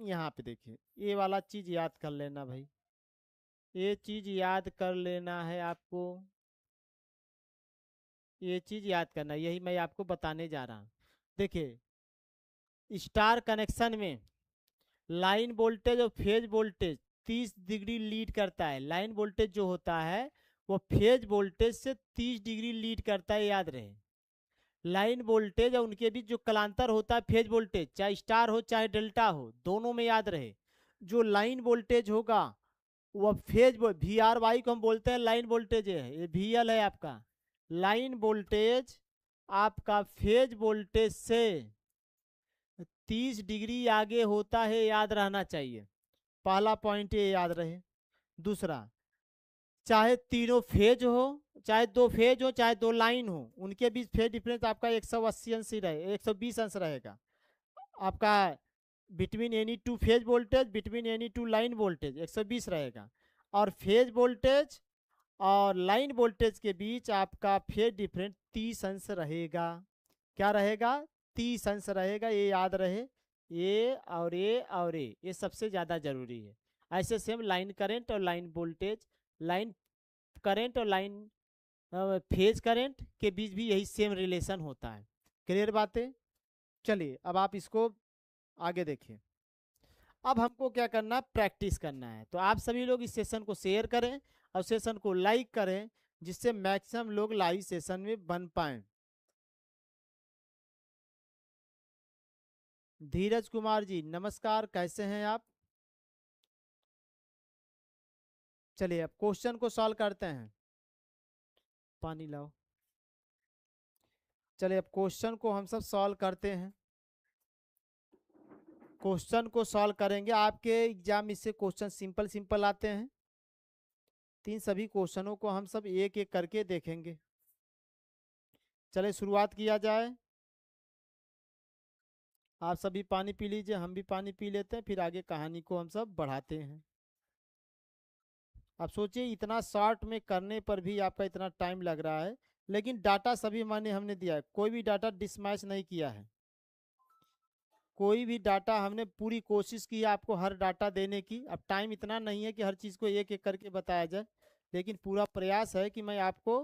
यहाँ पे देखिए ये वाला चीज याद कर लेना भाई, ये चीज याद कर लेना है आपको, ये चीज याद करना, यही मैं आपको बताने जा रहा हूँ। देखिए स्टार कनेक्शन में लाइन वोल्टेज और फेज वोल्टेज 30 डिग्री लीड करता है। लाइन वोल्टेज जो होता है वो फेज वोल्टेज से 30 डिग्री लीड करता है, याद रहे। लाइन वोल्टेज और उनके बीच जो कलांतर होता है फेज वोल्टेज, चाहे स्टार हो चाहे डेल्टा हो, दोनों में याद रहे जो लाइन वोल्टेज होगा वह फेज VRY को हम बोलते हैं लाइन वोल्टेज है, ये VL है आपका। लाइन वोल्टेज आपका फेज वोल्टेज से 30 डिग्री आगे होता है, याद रहना चाहिए। पहला पॉइंट ये याद रहे। दूसरा, चाहे तीनों फेज हो, चाहे 2 फेज हो, चाहे 2 लाइन हो, उनके बीच फेज डिफरेंस आपका 180 अंश रहे, 120 अंश रहेगा आपका। Between any 2 phase voltage, between any 2 line voltage 120 रहेगा। और फेज वोल्टेज और लाइन वोल्टेज के बीच आपका फेज डिफरेंस 30 अंश रहेगा। क्या रहेगा? 30 अंश रहेगा, ये याद रहे। ये और ये और ये सबसे ज़्यादा जरूरी है। ऐसे सेम लाइन करंट और लाइन वोल्टेज, लाइन करंट और लाइन फेज करंट के बीच भी यही सेम रिलेशन होता है। क्लियर बातें? चलिए अब आप इसको आगे देखिए। अब हमको क्या करना है, प्रैक्टिस करना है। तो आप सभी लोग इस सेशन को शेयर करें और सेशन को लाइक करें, जिससे मैक्सिमम लोग लाइव सेशन में बन पाए। धीरज कुमार जी नमस्कार, कैसे हैं आप? चलिए अब क्वेश्चन को सॉल्व करते हैं। पानी लाओ। चलिए अब क्वेश्चन को हम सब सॉल्व करते हैं। क्वेश्चन को सॉल्व करेंगे, आपके एग्जाम में इससे क्वेश्चन सिंपल सिंपल आते हैं। तीन सभी क्वेश्चनों को हम सब एक एक करके देखेंगे। चलिए शुरुआत किया जाए। आप सभी पानी पी लीजिए, हम भी पानी पी लेते हैं, फिर आगे कहानी को हम सब बढ़ाते हैं। आप सोचिए इतना शॉर्ट में करने पर भी आपका इतना टाइम लग रहा है, लेकिन डाटा सभी माने हमने दिया है, कोई भी डाटा डिसमैच नहीं किया है। कोई भी डाटा हमने पूरी कोशिश की है आपको हर डाटा देने की। अब टाइम इतना नहीं है कि हर चीज़ को एक एक करके बताया जाए, लेकिन पूरा प्रयास है कि मैं आपको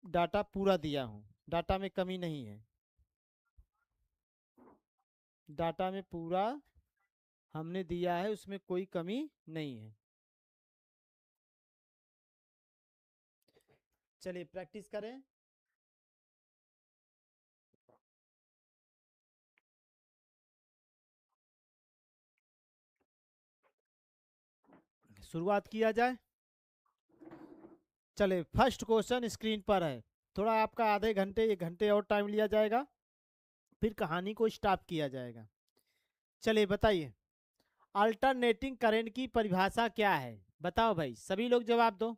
डाटा पूरा दिया हूँ, डाटा में कमी नहीं है। डाटा में पूरा हमने दिया है, उसमें कोई कमी नहीं है। चलिए प्रैक्टिस करें। शुरुआत किया जाए। चले फर्स्ट क्वेश्चन स्क्रीन पर है। थोड़ा आपका आधे घंटे 1 घंटे और टाइम लिया जाएगा, फिर कहानी को स्टॉप किया जाएगा। चलिए बताइए, अल्टरनेटिंग करंट की परिभाषा क्या है? बताओ भाई, सभी लोग जवाब दो।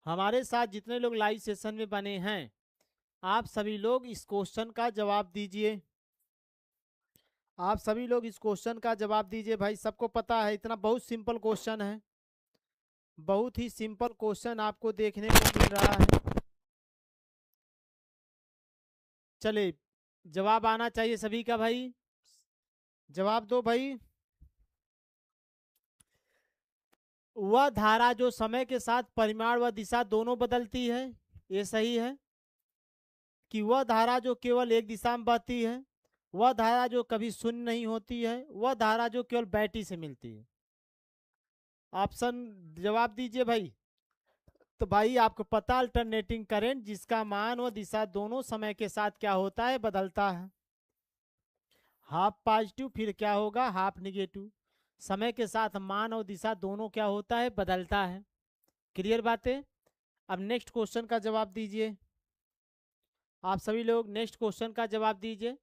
हमारे साथ जितने लोग लाइव सेशन में बने हैं, आप सभी लोग इस क्वेश्चन का जवाब दीजिए। आप सभी लोग इस क्वेश्चन का जवाब दीजिए भाई। सबको पता है, इतना बहुत सिंपल क्वेश्चन है, बहुत ही सिंपल क्वेश्चन आपको देखने को मिल रहा है। चलिए जवाब आना चाहिए सभी का भाई, जवाब दो भाई। वह धारा जो समय के साथ परिमाण व दिशा दोनों बदलती है, ये सही है। कि वह धारा जो केवल एक दिशा में बहती है, वह धारा जो कभी शून्य नहीं होती है, वह धारा जो केवल बैटरी से मिलती है। ऑप्शन जवाब दीजिए भाई। तो भाई आपको पता, अल्टरनेटिंग करंट जिसका मान व दिशा दोनों समय के साथ क्या होता है, बदलता है। हाफ पॉजिटिव, फिर क्या होगा हाफ निगेटिव। समय के साथ मान और दिशा दोनों क्या होता है, बदलता है। क्लियर बात है। अब नेक्स्ट क्वेश्चन का जवाब दीजिए। आप सभी लोग नेक्स्ट क्वेश्चन का जवाब दीजिए।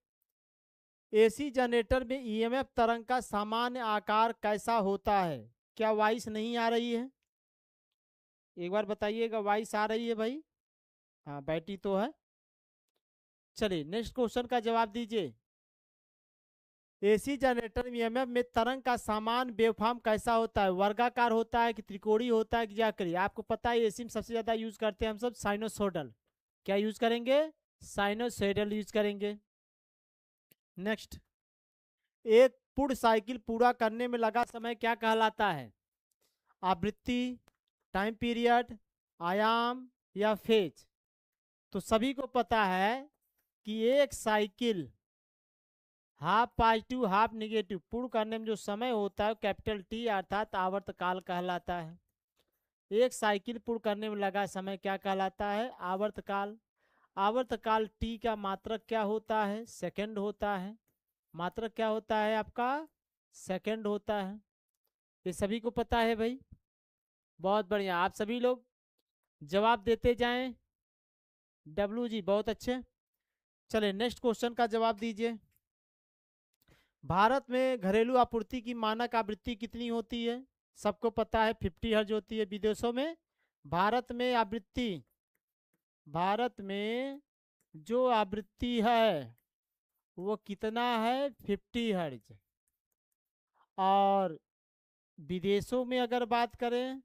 एसी जनरेटर में ईएमएफ तरंग का सामान्य आकार कैसा होता है? क्या वॉइस नहीं आ रही है? एक बार बताइएगा, वॉइस आ रही है भाई? हाँ, बैटरी तो है। चलिए नेक्स्ट क्वेश्चन का जवाब दीजिए। एसी जनरेटर में ईएमएफ में तरंग का सामान्य वेवफॉर्म कैसा होता है? वर्गाकार होता है कि त्रिकोणीय होता है कि जाकरी? आपको पता है एसी में सबसे ज्यादा यूज करते हैं हम सब साइनोसोडल। क्या यूज करेंगे? साइनोसोडल यूज करेंगे। नेक्स्ट, एक पूर्ण साइकिल पूरा करने में लगा समय क्या कहलाता है? आवृत्ति, टाइम पीरियड, आयाम या फेज? तो सभी को पता है कि एक cycle half positive half negative पूर्ण करने में जो समय होता है कैपिटल टी अर्थात आवर्तकाल कहलाता है। एक साइकिल पूर्ण करने में लगा समय क्या कहलाता है? आवर्तकाल। आवर्तकाल टी का मात्रक क्या होता है? सेकंड होता है। मात्रक क्या होता है आपका? सेकंड होता है। ये सभी को पता है भाई। बहुत बढ़िया, आप सभी लोग जवाब देते जाएं। डब्लू जी बहुत अच्छे। चले नेक्स्ट क्वेश्चन का जवाब दीजिए। भारत में घरेलू आपूर्ति की मानक आवृत्ति कितनी होती है? सबको पता है 50 हर्ज होती है। विदेशों में भारत में आवृत्ति, भारत में जो आवृत्ति है वो कितना है? 50 हर्ज। और विदेशों में अगर बात करें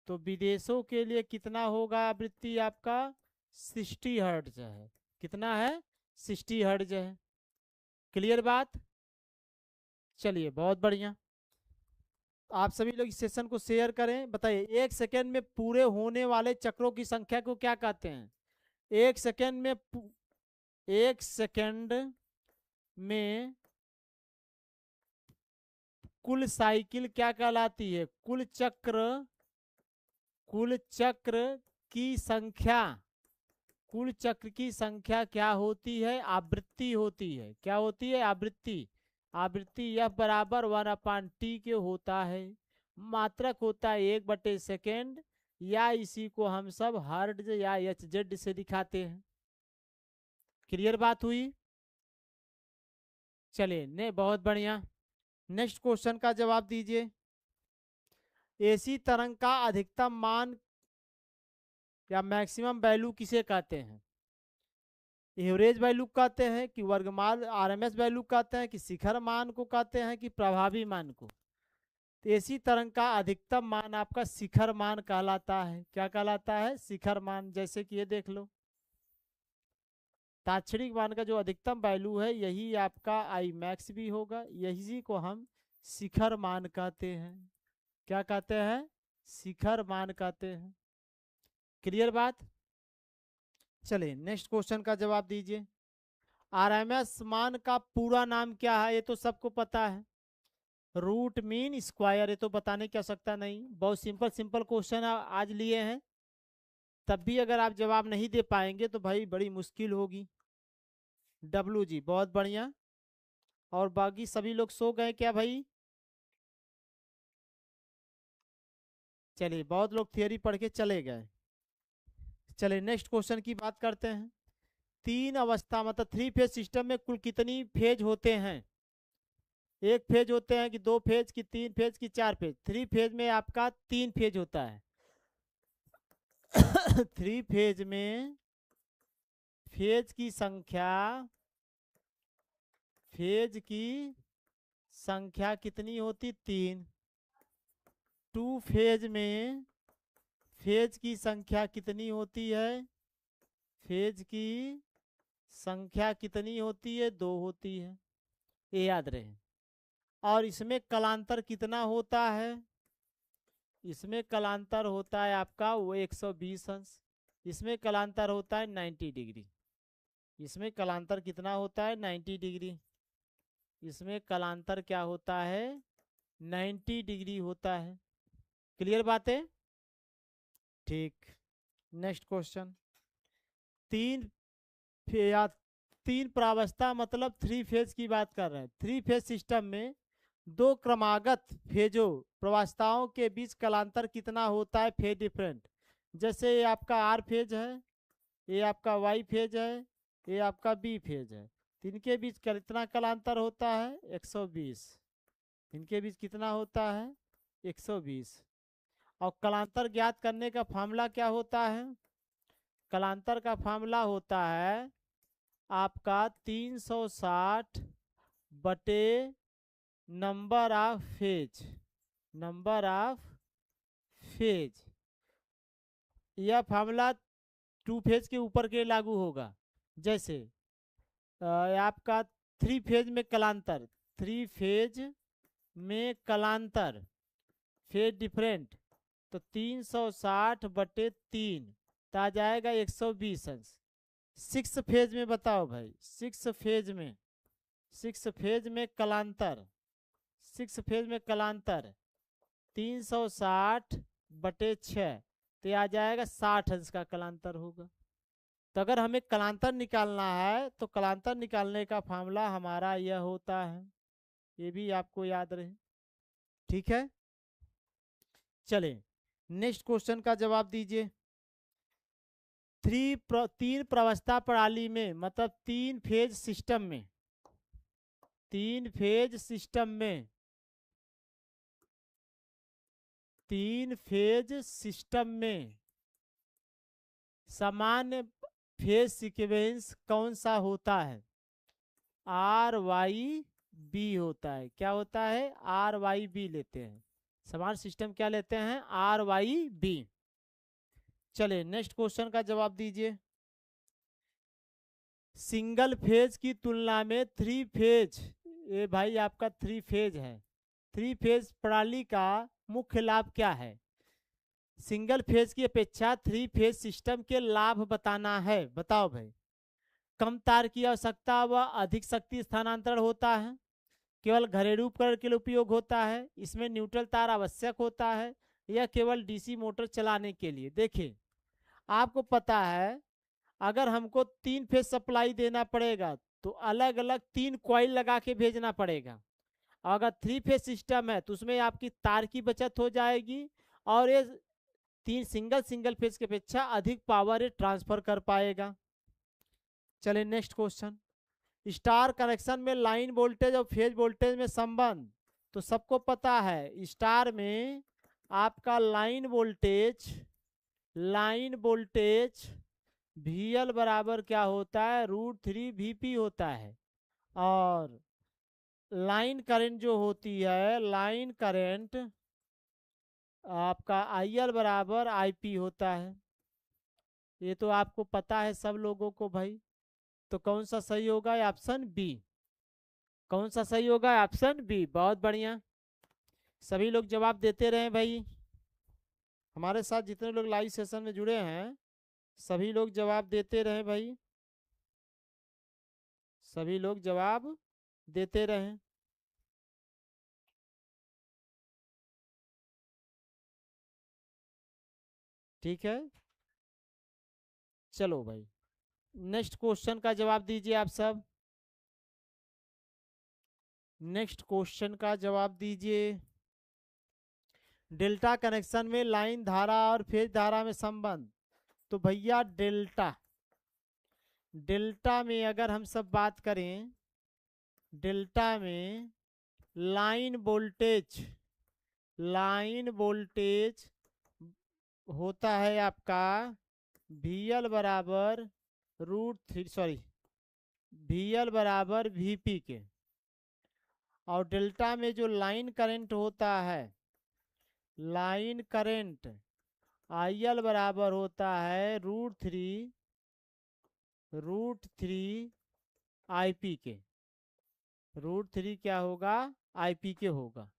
तो विदेशों के लिए कितना होगा आवृत्ति आपका? 60 हर्ट्ज है। कितना है? 60 हर्ट्ज है। क्लियर बात। चलिए बहुत बढ़िया, आप सभी लोग इस सेशन को शेयर करें। बताइए, एक सेकेंड में पूरे होने वाले चक्रों की संख्या को क्या कहते हैं? एक सेकेंड में एक सेकेंड में कुल साइकिल क्या कहलाती है? कुल चक्र, कुल चक्र की संख्या, कुल चक्र की संख्या क्या होती है? आवृत्ति होती है। क्या होती है? आवृत्ति। आवृत्ति यह बराबर 1/t के होता है। मात्रक होता है 1/सेकेंड, या इसी को हम सब हर्ट्ज या एचजेड से दिखाते हैं। क्लियर बात हुई। चलिए ने बहुत बढ़िया, नेक्स्ट क्वेश्चन का जवाब दीजिए। एसी तरंग का अधिकतम मान या मैक्सिमम वैल्यू किसे कहते हैं? एवरेज वैल्यू कहते हैं कि वर्गमाल आरएमएस वैल्यू कहते हैं कि शिखर मान को कहते हैं कि प्रभावी मान को? तो एसी तरंग का अधिकतम मान आपका शिखर मान कहलाता है। क्या कहलाता है? शिखर मान। जैसे कि ये देख लो, ताक्षणिक मान का जो अधिकतम वैल्यू है यही आपका आई मैक्स भी होगा, यही को हम शिखर मान कहते हैं। क्या कहते हैं? शिखर मान कहते हैं। क्लियर बात। चलिए नेक्स्ट क्वेश्चन का जवाब दीजिए। आरएमएस मान का पूरा नाम क्या है? ये तो सबको पता है, रूट मीन स्क्वायर। ये तो बताने की आवश्यकता नहीं, बहुत सिंपल सिंपल क्वेश्चन आज लिए हैं। तब भी अगर आप जवाब नहीं दे पाएंगे तो भाई बड़ी मुश्किल होगी। डब्लू जी बहुत बढ़िया। और बाकी सभी लोग सो गए क्या भाई? चलिए बहुत लोग थियरी पढ़ के चले गए। चलिए नेक्स्ट क्वेश्चन की बात करते हैं। तीन अवस्था मतलब थ्री फेज सिस्टम में कुल कितनी फेज होते हैं? एक फेज होते हैं कि दो फेज की तीन फेज की चार फेज? थ्री फेज में आपका तीन फेज होता है। थ्री फेज में फेज की संख्या कितनी होती? तीन। टू फेज में फेज की संख्या कितनी होती है? फेज की संख्या कितनी होती है? दो होती है, ये याद रहे। और इसमें कलांतर कितना होता है? इसमें कलांतर होता है आपका वो 120 अंश। इसमें कलांतर होता है 90 डिग्री। इसमें कलांतर कितना होता है? 90 डिग्री। इसमें कलांतर क्या होता है? 90 डिग्री होता है। क्लियर बात है? ठीक। Next question. तीन या तीन प्रावस्था मतलब थ्री फेज की बात कर रहे हैं। थ्री फेज सिस्टम में दो क्रमागत फेजों प्रावस्थाओं के बीच कलांतर कितना होता है? Phase different. जैसे ये आपका आर फेज है, ये आपका वाई फेज है, ये आपका बी फेज है। तो इनके बीच कितना कलांतर होता है? 120। इनके बीच कितना होता है? 120। और कलांतर ज्ञात करने का फार्मूला क्या होता है? कलांतर का फार्मूला होता है आपका 360 बटे number of phase. Number of phase. यह फार्मूला टू फेज के ऊपर के लागू होगा। जैसे आपका थ्री फेज में कलांतर, थ्री फेज में कलांतर फेज डिफरेंट, तो 360 बटे 3 तो आ जाएगा 120 अंश। सिक्स फेज में बताओ भाई, सिक्स फेज में कलांतर, सिक्स फेज में कलांतर 360 बटे 6 तो आ जाएगा 60 अंश का कलांतर होगा। तो अगर हमें कलांतर निकालना है तो कलांतर निकालने का फार्मूला हमारा यह होता है, ये भी आपको याद रहे। ठीक है, चले नेक्स्ट क्वेश्चन का जवाब दीजिए। तीन प्रावस्था प्रणाली में मतलब तीन फेज सिस्टम में, तीन फेज सिस्टम में, तीन फेज सिस्टम में सामान्य फेज सीक्वेंस कौन सा होता है? आर वाई बी होता है। क्या होता है? आर वाई बी लेते हैं। समान सिस्टम क्या लेते हैं? R Y B. चले नेक्स्ट क्वेश्चन का जवाब दीजिए। सिंगल फेज की तुलना में थ्री फेज, ये भाई आपका थ्री फेज है, थ्री फेज प्रणाली का मुख्य लाभ क्या है? सिंगल फेज की अपेक्षा थ्री फेज सिस्टम के लाभ बताना है। बताओ भाई। कम तार की आवश्यकता व अधिक शक्ति स्थानांतरण होता है। केवल घरेलू उपकरण के लिए उपयोग होता है। इसमें न्यूट्रल तार आवश्यक होता है। यह केवल डीसी मोटर चलाने के लिए। देखिए आपको पता है अगर हमको तीन फेज सप्लाई देना पड़ेगा तो अलग अलग तीन कॉइल लगा के भेजना पड़ेगा। अगर थ्री फेज सिस्टम है तो उसमें आपकी तार की बचत हो जाएगी और ये तीन सिंगल फेज की अपेक्षा अधिक पावर ये ट्रांसफर कर पाएगा। चलिए नेक्स्ट क्वेश्चन। स्टार कनेक्शन में लाइन वोल्टेज और फेज वोल्टेज में संबंध तो सबको पता है। स्टार में आपका लाइन वोल्टेज VL बराबर क्या होता है? √3 VP होता है। और लाइन करंट जो होती है, लाइन करंट आपका IL बराबर IP होता है। ये तो आपको पता है सब लोगों को भाई। तो कौन सा सही होगा? Option B. कौन सा सही होगा? Option B. बहुत बढ़िया, सभी लोग जवाब देते रहे भाई। हमारे साथ जितने लोग लाइव सेशन में जुड़े हैं सभी लोग जवाब देते रहे भाई, सभी लोग जवाब देते रहे। ठीक है, चलो भाई नेक्स्ट क्वेश्चन का जवाब दीजिए आप सब। नेक्स्ट क्वेश्चन का जवाब दीजिए। डेल्टा कनेक्शन में लाइन धारा और फेज धारा में संबंध। तो भैया डेल्टा डेल्टा में अगर हम सब बात करें, डेल्टा में लाइन वोल्टेज होता है आपका VL बराबर VL बराबर VP के। और डेल्टा में जो लाइन करंट होता है, लाइन करंट IL बराबर होता है √3 IP के। √3 क्या होगा? IP के होगा।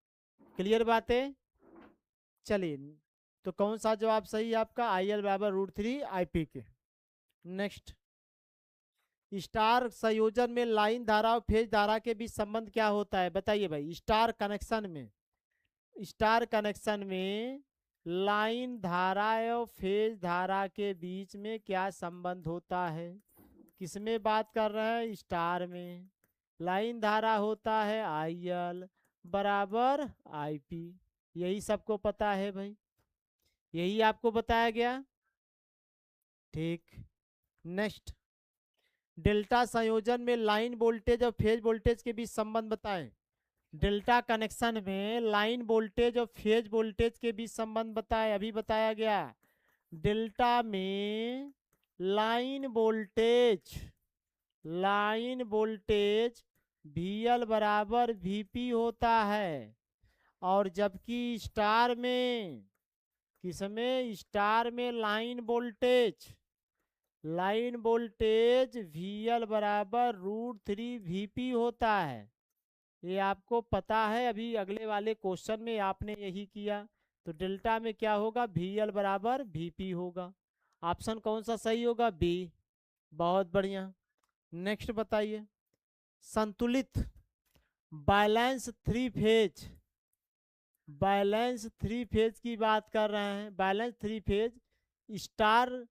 क्लियर बात है? चलिए, तो कौन सा जवाब सही है आपका? IL बराबर √3 IP के। नेक्स्ट, स्टार संयोजन में लाइन धारा और फेज धारा के बीच संबंध क्या होता है? बताइए भाई। स्टार कनेक्शन में लाइन धारा और फेज धारा के बीच में क्या संबंध होता है? किसमें बात कर रहे हैं? स्टार में। लाइन धारा होता है IL बराबर IP। यही सबको पता है भाई, यही आपको बताया गया। ठीक। नेक्स्ट, डेल्टा संयोजन में लाइन वोल्टेज और फेज वोल्टेज के बीच संबंध बताएं। डेल्टा कनेक्शन में लाइन वोल्टेज और फेज वोल्टेज के बीच संबंध बताएं। अभी बताया गया। डेल्टा में लाइन वोल्टेज VL बराबर VP होता है, और जबकि स्टार में, किसमें? स्टार में लाइन वोल्टेज VL बराबर √3 VP होता है। ये आपको पता है, अभी अगले वाले क्वेश्चन में आपने यही किया। तो डेल्टा में क्या होगा? VL बराबर VP होगा। ऑप्शन कौन सा सही होगा? B। बहुत बढ़िया। नेक्स्ट बताइए। संतुलित बैलेंस थ्री फेज की बात कर रहे हैं। बैलेंस 3 फेज स्टार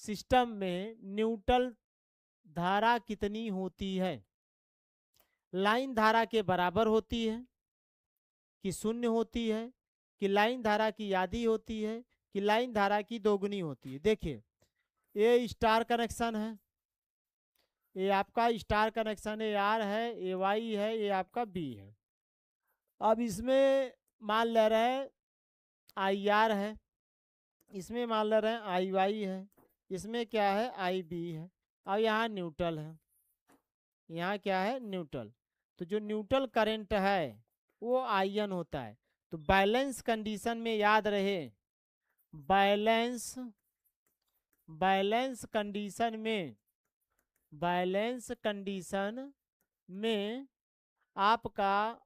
सिस्टम में न्यूट्रल धारा कितनी होती है? लाइन धारा के बराबर होती है कि शून्य होती है, कि लाइन धारा की आधी होती है, कि लाइन धारा की दोगुनी होती है? देखिए, ये स्टार कनेक्शन है, ये आपका स्टार कनेक्शन है, AR है, AY है, ये आपका B है। अब इसमें मान ले रहे हैं IR है, इसमें मान ले रहे हैं IY है, इसमें क्या है? IB है, और यहाँ न्यूट्रल है। यहाँ क्या है? न्यूट्रल। तो जो न्यूट्रल करंट है वो IN होता है। तो बैलेंस कंडीशन में याद रहे, बैलेंस कंडीशन में आपका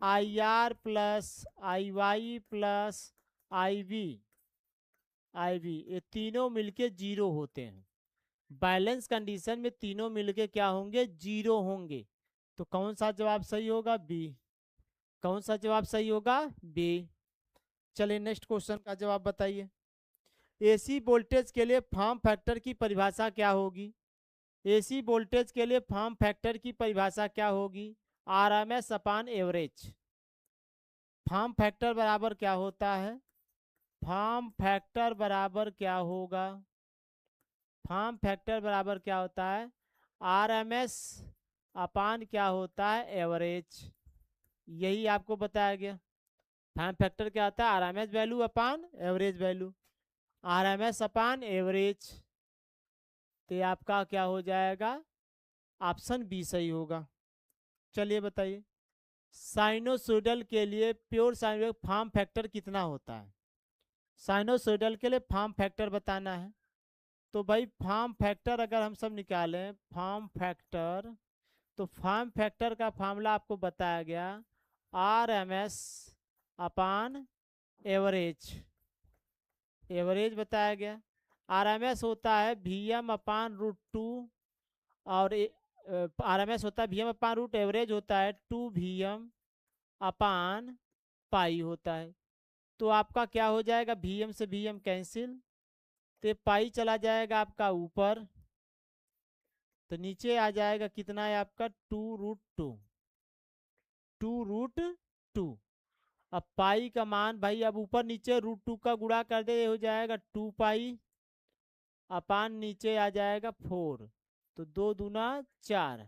IR plus IY plus IB ये तीनों मिलके 0 होते हैं। बैलेंस कंडीशन में तीनों मिलके क्या होंगे? 0 होंगे। तो कौन सा जवाब सही होगा? B। कौन सा जवाब सही होगा? B। चलिए नेक्स्ट क्वेश्चन का जवाब बताइए। AC वोल्टेज के लिए फॉर्म फैक्टर की परिभाषा क्या होगी? AC वोल्टेज के लिए फॉर्म फैक्टर की परिभाषा क्या होगी? RMS अपान एवरेज। फॉर्म फैक्टर बराबर क्या होता है? फॉर्म फैक्टर बराबर क्या होगा? फॉर्म फैक्टर बराबर क्या होता है? RMS अपान क्या होता है? एवरेज। यही आपको बताया गया। फॉर्म फैक्टर क्या होता है? RMS वैल्यू अपान एवरेज वैल्यू। RMS अपान एवरेज। तो आपका क्या हो जाएगा? ऑप्शन B सही होगा। चलिए बताइए। साइनोसॉइडल के लिए प्योर साइन फॉर्म फैक्टर कितना होता है? साइनोसॉइडल के लिए फॉर्म फैक्टर बताना है। तो भाई फॉर्म फैक्टर अगर हम सब निकालें फॉर्म फैक्टर, तो फॉर्म फैक्टर का फॉर्मूला आपको बताया गया RMS अपान एवरेज। एवरेज बताया गया। RMS होता है VM अपान √2, और RMS होता है VM अपान √ एवरेज होता है 2VM अपान पाई होता है। तो आपका क्या हो जाएगा? VM से VM कैंसिल, तो पाई चला जाएगा आपका ऊपर, तो नीचे आ जाएगा कितना है आपका? 2√2। अब पाई का मान भाई अब ऊपर नीचे √2 का गुणा कर दे, हो जाएगा 2 पाई अपान नीचे आ जाएगा 4, तो 2 दूना 4,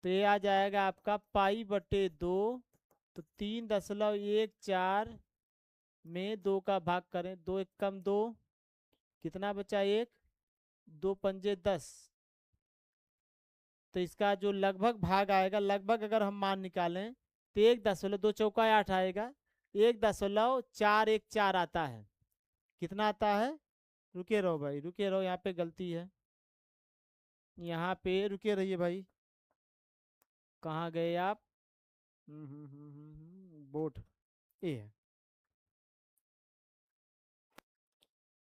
तो ये आ जाएगा आपका पाई बटे 2, तो 3.14 में 2 का भाग करें, 2 एक कम 2, कितना बचा 1, 2 पंजे 10, तो इसका जो लगभग भाग आएगा, लगभग अगर हम मान निकालें तो 1.2 आएगा, 1.414 आता है। कितना आता है, रुके रहो भाई, रुके रहो, यहाँ पे गलती है, यहाँ पे रुके रहिए भाई, कहाँ गए आप, बोट ए है।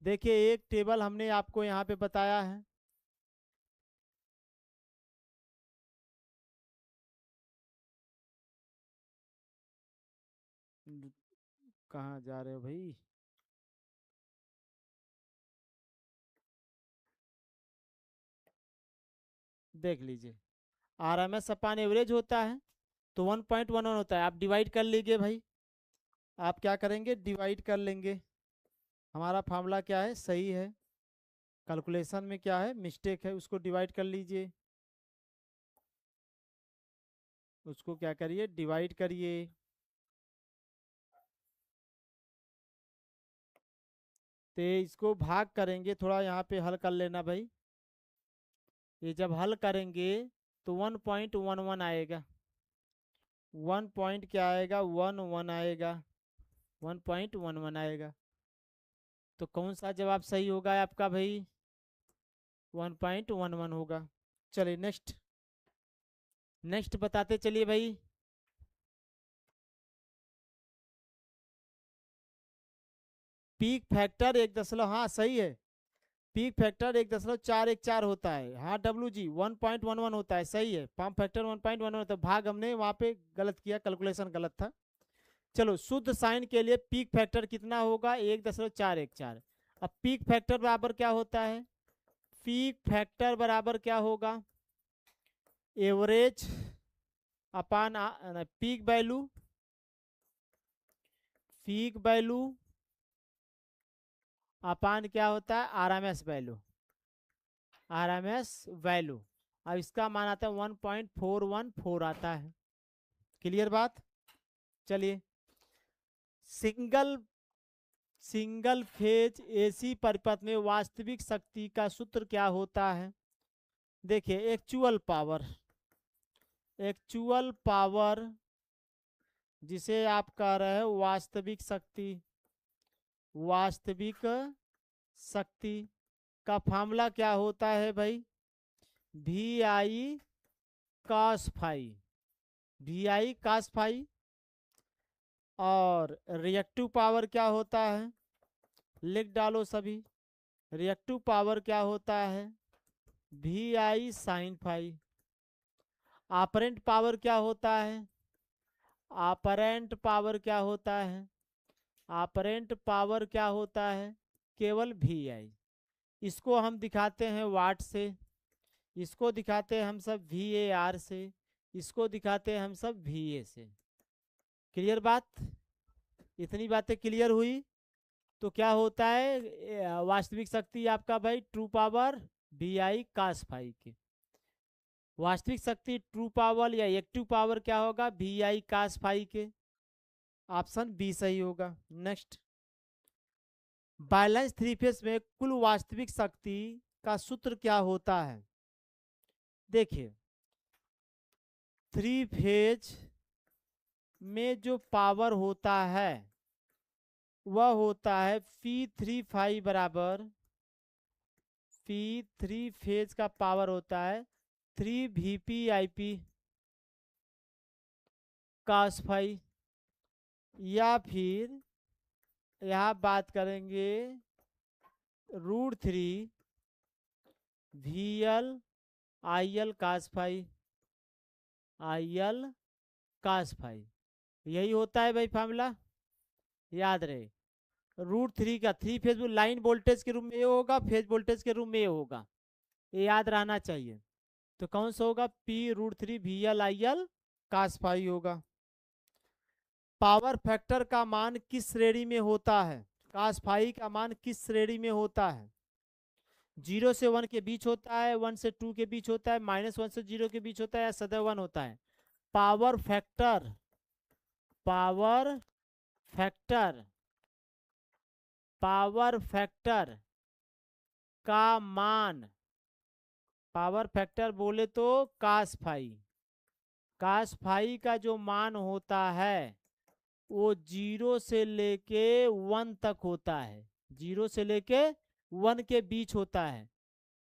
देखिए एक टेबल हमने आपको यहाँ पे बताया है, कहाँ जा रहे हो भाई, देख लीजिए, RMS अपान एवरेज होता है, तो 1.11 होता है, आप डिवाइड कर लीजिए भाई, आप क्या करेंगे, डिवाइड कर लेंगे, हमारा फार्मूला क्या है, सही है, कैलकुलेशन में क्या है मिस्टेक है, उसको डिवाइड कर लीजिए, उसको क्या करिए, डिवाइड करिए, तो इसको भाग करेंगे, थोड़ा यहाँ पे हल कर लेना भाई, ये जब हल करेंगे तो 1.11 आएगा, 1 पॉइंट क्या आएगा, 11 आएगा, 1.11 आएगा, तो कौन सा जवाब सही होगा आपका भाई, 1.11 होगा। चलिए नेक्स्ट, नेक्स्ट बताते चलिए भाई, पीक फैक्टर 1 हाँ सही है, पीक फैक्टर 1.414 होता है, हाँ WG 1.11 होता है, सही है, पम्प फैक्टर 1.11 होता है, भाग हमने वहाँ पे गलत किया, कैलकुलेशन गलत था। चलो शुद्ध साइन के लिए पीक फैक्टर कितना होगा, 1.414, अब पीक फैक्टर बराबर क्या होता है, पीक फैक्टर बराबर क्या होगा, एवरेज अपान पीक वैल्यू, पीक वैल्यू अपान क्या होता है, RMS वैल्यू, RMS वैल्यू, अब इसका मान आता है 1.414 आता है, क्लियर बात। चलिए सिंगल सिंगल फेज AC परिपथ में वास्तविक शक्ति का सूत्र क्या होता है, देखिए एक्चुअल पावर, एक्चुअल पावर जिसे आप कह रहे हैं वास्तविक शक्ति, वास्तविक शक्ति का फार्मूला क्या होता है भाई, VI cos phi, VI cos phi, और रिएक्टिव पावर क्या होता है, लिख डालो सभी, रिएक्टिव पावर क्या होता है, VI sin phi, apparent power क्या होता है, ऑपरेंट पावर क्या होता है, ऑपरेंट पावर क्या होता है, केवल VI, इसको हम दिखाते हैं वाट से, इसको दिखाते हैं हम सब VAR से, इसको दिखाते हैं हम सब VA से, क्लियर बात, इतनी बातें क्लियर हुई, तो क्या होता है वास्तविक शक्ति आपका भाई true power VI cos phi के, वास्तविक शक्ति ट्रू पावर या एक्टिव पावर क्या होगा, VI cos फाई के, ऑप्शन बी सही होगा। नेक्स्ट, बैलेंस थ्री फेज में कुल वास्तविक शक्ति का सूत्र क्या होता है, देखिए थ्री फेज में जो पावर होता है वह होता है P3 बराबर, P3 फेज का पावर होता है 3 VPIP cos फाई, या फिर यहाँ बात करेंगे √3 VL cos phi, cos phi, यही होता है भाई फार्मूला, याद रहे, √3 का थ्री फेज लाइन वोल्टेज के रूप में ये होगा, फेज वोल्टेज के रूप में ये होगा, ये याद रहना चाहिए, तो कौन सा होगा, P√3 VL IL cos phi होगा। पावर फैक्टर का मान किस श्रेणी में होता है, cos फाई का मान किस श्रेणी में होता है, 0 से 1 के बीच होता है, 1 से 2 के बीच होता है, -1 से 0 के बीच होता है, या सदैव 1 होता है। Power factor, power factor, power factor का मान, पावर फैक्टर बोले तो cos फाई, cos फाई का जो मान होता है वो 0 से लेके 1 तक होता है, 0 से लेके 1 के बीच होता है।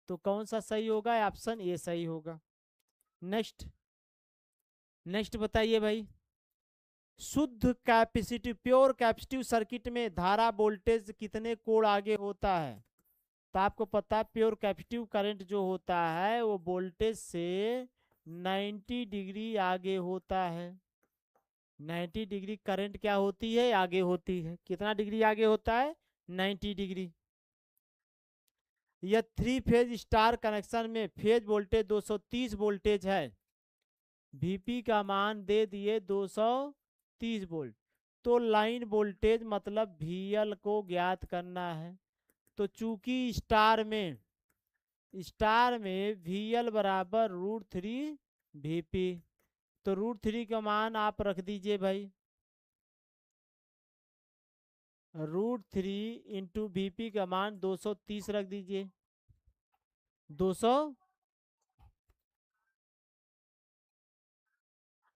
तो कौन सा सही होगा, ऑप्शन ए सही होगा। नेक्स्ट, नेक्स्ट बताइए भाई। शुद्ध कैपेसिटिव, प्योर कैपेसिटिव सर्किट में धारा वोल्टेज कितने कोण आगे होता है। तो आपको पता है प्योर कैपेसिटिव करंट जो होता है वो वोल्टेज से 90 डिग्री आगे होता है। 90 डिग्री करंट क्या होती है, आगे होती है। कितना डिग्री आगे होता है, 90 डिग्री। यह 3 फेज स्टार कनेक्शन में फेज वोल्टेज 230 वोल्टेज है, Vp का मान दे दिए 230 वोल्ट, तो लाइन वोल्टेज मतलब VL को ज्ञात करना है। तो चूंकि स्टार में VL बराबर √3 Vp, तो √3 का मान आप रख दीजिए भाई, √3 इंटू Vp का मान 230 रख दीजिए। 200,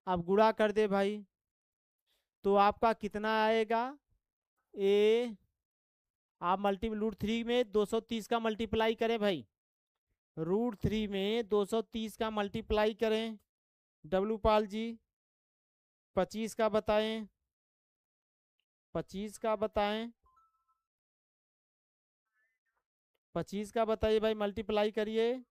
अब गुणा कर दे भाई, तो आपका कितना आएगा, ए आप √3 में 230 का मल्टीप्लाई करें भाई, √3 में 230 का मल्टीप्लाई करें। डब्लू पाल जी 25 का बताएं, 25 का बताएं, 25 का बताइए भाई, मल्टीप्लाई करिए।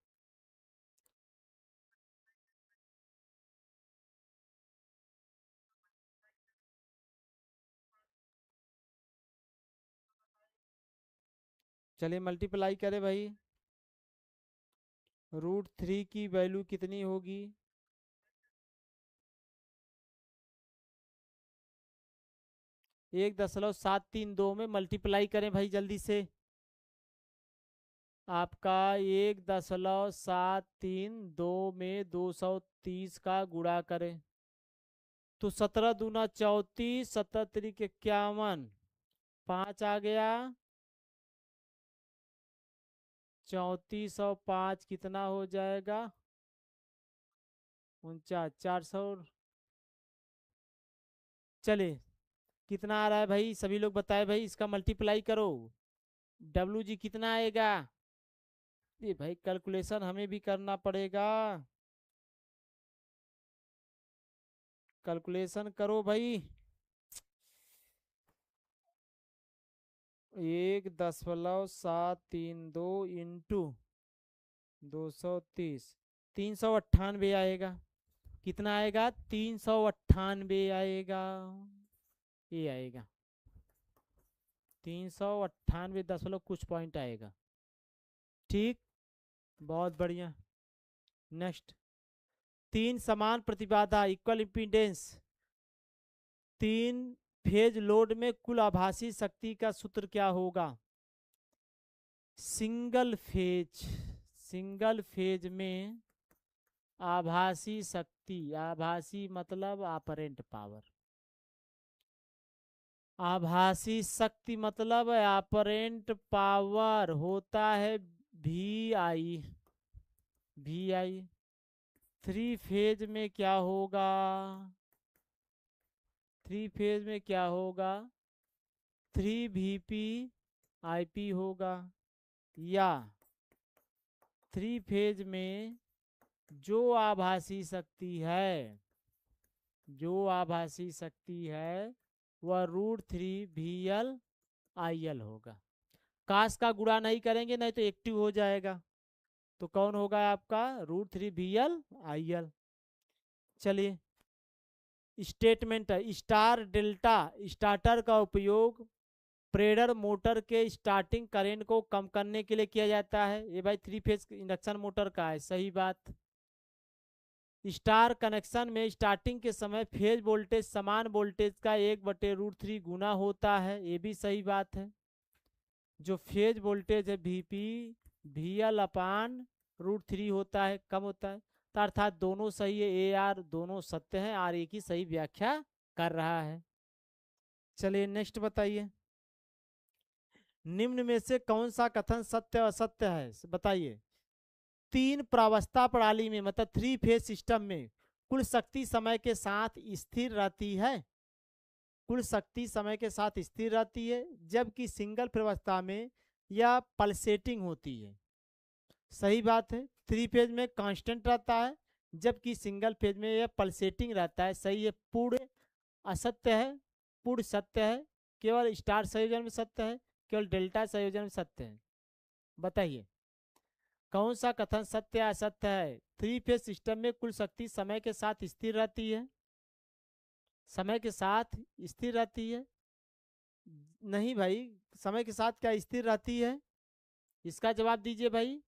चलिए मल्टीप्लाई करें भाई, √3 की वैल्यू कितनी होगी, 1.732 में मल्टीप्लाई करें भाई जल्दी से। आपका 1.732 में 230 का गुणा करें तो 17 दूना 34, 17 तिरिक 51, 5 आ गया, 34 और 5 कितना हो जाएगा, 49, 400। चले कितना आ रहा है भाई, सभी लोग बताए भाई, इसका मल्टीप्लाई करो। डब्लू जी कितना आएगा, ये भाई कैलकुलेशन हमें भी करना पड़ेगा, कैलकुलेशन करो भाई। 1.732 इंटू 230, 398 आएगा। कितना आएगा, 398 आएगा, ये आएगा 398 कुछ पॉइंट आएगा। ठीक, बहुत बढ़िया। नेक्स्ट, 3 समान प्रतिबाधा इक्वल इम्पीडेंस 3 फेज लोड में कुल आभासी शक्ति का सूत्र क्या होगा। सिंगल फेज में आभासी शक्ति, आभासी मतलब ऑपरेंट पावर, आभासी शक्ति मतलब ऑपरेंट पावर होता है VI। 3 फेज में क्या होगा, 3 फेज में क्या होगा, 3 Vp IP होगा, या 3 फेज में जो आभासी शक्ति है, जो आभासी शक्ति है वह √3 VL IL होगा। काश का गुणा नहीं करेंगे नहीं तो एक्टिव हो जाएगा, तो कौन होगा आपका, √3 VL IL। चलिए स्टेटमेंट है, स्टार डेल्टा स्टार्टर का उपयोग प्रेडर मोटर के स्टार्टिंग करंट को कम करने के लिए किया जाता है। ये भाई 3 फेज इंडक्शन मोटर का है, सही बात। स्टार कनेक्शन में स्टार्टिंग के समय फेज वोल्टेज समान वोल्टेज का 1/√3 गुना होता है, ये भी सही बात है। जो फेज वोल्टेज है VP VL/√3 होता है, कम होता है। तो अर्थात दोनों सही है, AR दोनों सत्य है, RA की सही व्याख्या कर रहा है। चलिए नेक्स्ट बताइए, निम्न में से कौन सा कथन सत्य असत्य है, बताइए। तीन प्रावस्था प्रणाली में मतलब 3 फेज सिस्टम में कुल शक्ति समय के साथ स्थिर रहती है, कुल शक्ति समय के साथ स्थिर रहती है, जबकि सिंगल प्रावस्था में यह पल्सेटिंग होती है। सही बात है, 3 फेज में कांस्टेंट रहता है, जबकि सिंगल फेज में यह पल्सेटिंग रहता है। सही है। पूर्ण असत्य है, पूर्ण सत्य है, केवल स्टार संयोजन में सत्य है, केवल डेल्टा संयोजन में सत्य है। बताइए कौन सा कथन सत्य या असत्य है। 3 फेज सिस्टम में कुल शक्ति समय के साथ स्थिर रहती है, समय के साथ स्थिर रहती है। नहीं भाई, समय के साथ क्या स्थिर रहती है, इसका जवाब दीजिए भाई।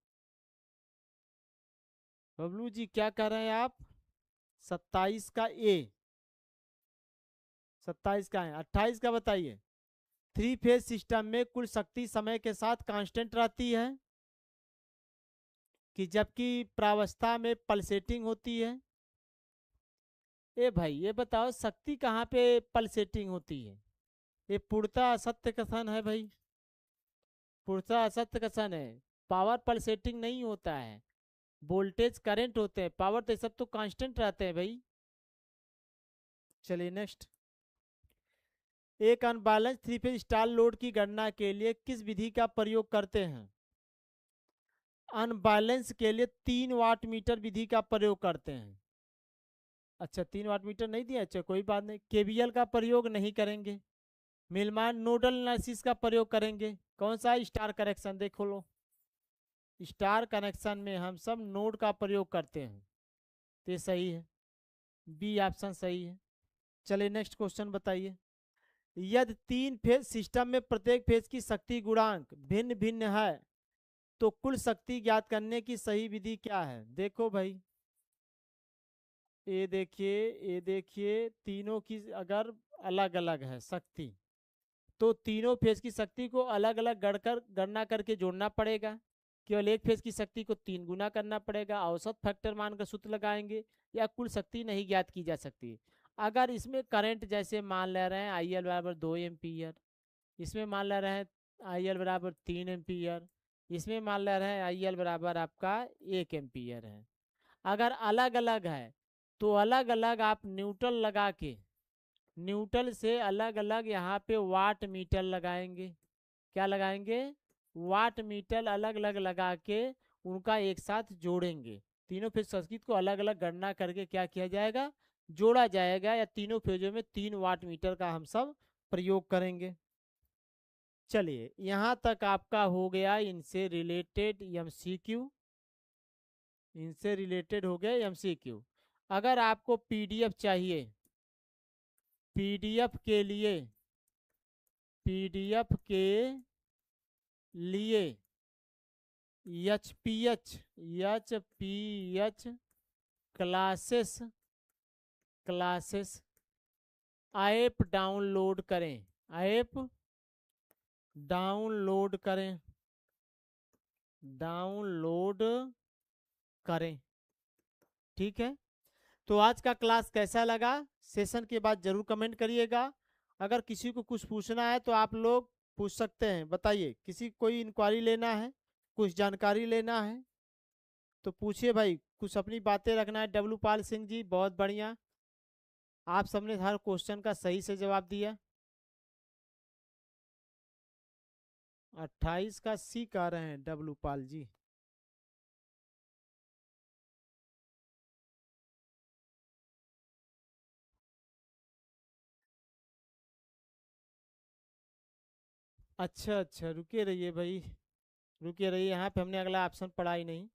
बबलू जी क्या कह रहे हैं आप। 27 का ए, 27 का है, 28 का बताइए। 3 फेज सिस्टम में कुल शक्ति समय के साथ कांस्टेंट रहती है कि जबकि प्रावस्था में पल्सेटिंग होती है। ए भाई ये बताओ शक्ति कहाँ पे पल्सेटिंग होती है, ये पूर्णतः असत्य कथन है भाई, पूर्णतः असत्य कथन है। पावर पल्सेटिंग नहीं होता है, वोल्टेज करंट होते हैं, पावर तो सब तो कांस्टेंट रहते हैं भाई। चलिए नेक्स्ट, एक अनबैलेंस 3 फेज स्टार लोड की गणना के लिए किस विधि का प्रयोग करते हैं। अनबैलेंस के लिए 3 वाट मीटर विधि का प्रयोग करते हैं। अच्छा 3 वाट मीटर नहीं दिया, अच्छा कोई बात नहीं। KVL का प्रयोग नहीं करेंगे, मिलमान नोडल एनालिसिस का प्रयोग करेंगे। कौन सा स्टार कनेक्शन, देखो लो, स्टार कनेक्शन में हम सब नोड का प्रयोग करते हैं, तो ये सही है, बी ऑप्शन सही है। चलिए नेक्स्ट क्वेश्चन बताइए, यदि 3 फेज सिस्टम में प्रत्येक फेज की शक्ति गुणांक भिन्न भिन्न है तो कुल शक्ति ज्ञात करने की सही विधि क्या है। देखो भाई ये देखिए, ये देखिए तीनों की अगर अलग अलग है शक्ति तो तीनों फेज की शक्ति को अलग अलग गणना करके जोड़ना पड़ेगा। केवल एक फेज की शक्ति को 3 गुना करना पड़ेगा, औसत फैक्टर मानकर सूत्र लगाएंगे, या कुल शक्ति नहीं ज्ञात की जा सकती। अगर इसमें करंट जैसे मान ले रहे हैं IL बराबर 2 एम्पियर, इसमें मान ले रहे हैं IL बराबर 3 एम्पियर, इसमें मान ले रहे हैं IL बराबर आपका 1 एम्पियर है। अगर अलग अलग है तो अलग अलग आप न्यूट्रल लगा के, न्यूट्रल से अलग अलग यहाँ पे वाट मीटर लगाएंगे। क्या लगाएंगे, वाट मीटर अलग अलग लगा के उनका एक साथ जोड़ेंगे। तीनों फेज सर्किट को अलग अलग गणना करके क्या किया जाएगा, जोड़ा जाएगा, या तीनों फेजों में 3 वाट मीटर का हम सब प्रयोग करेंगे। चलिए यहाँ तक आपका हो गया इनसे रिलेटेड MCQ, इनसे रिलेटेड हो गया MCQ। अगर आपको PDF चाहिए, PDF के लिए, PDF के लिए HPH क्लासेस, ऐप डाउनलोड करें, ऐप डाउनलोड करें, डाउनलोड करें। ठीक है, तो आज का क्लास कैसा लगा, सेशन के बाद जरूर कमेंट करिएगा। अगर किसी को कुछ पूछना है तो आप लोग पूछ सकते हैं। बताइए किसी कोई इंक्वायरी लेना है, कुछ जानकारी लेना है तो पूछिए भाई, कुछ अपनी बातें रखना है। डब्लू पाल सिंह जी बहुत बढ़िया, आप सबने हर क्वेश्चन का सही से जवाब दिया। 28 का सी कह रहे हैं डब्लू पाल जी। अच्छा अच्छा रुके रहिए भाई, रुके रहिए, यहाँ पे हमने अगला ऑप्शन पढ़ा ही नहीं।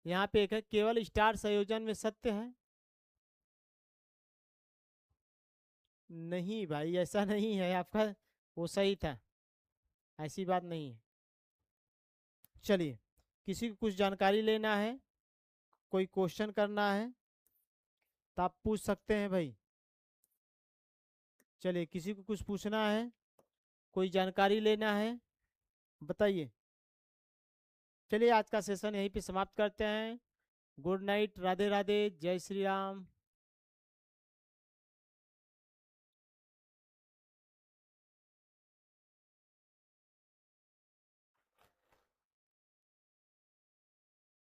यहाँ पे एक है केवल स्टार संयोजन में सत्य है। नहीं भाई ऐसा नहीं है आपका, वो सही था, ऐसी बात नहीं है। चलिए किसी को कुछ जानकारी लेना है, कोई क्वेश्चन करना है तो आप पूछ सकते हैं भाई। चलिए, किसी को कुछ पूछना है, कोई जानकारी लेना है, बताइए। चलिए, आज का सेशन यहीं पे समाप्त करते हैं। गुड नाइट, राधे राधे, जय श्री राम।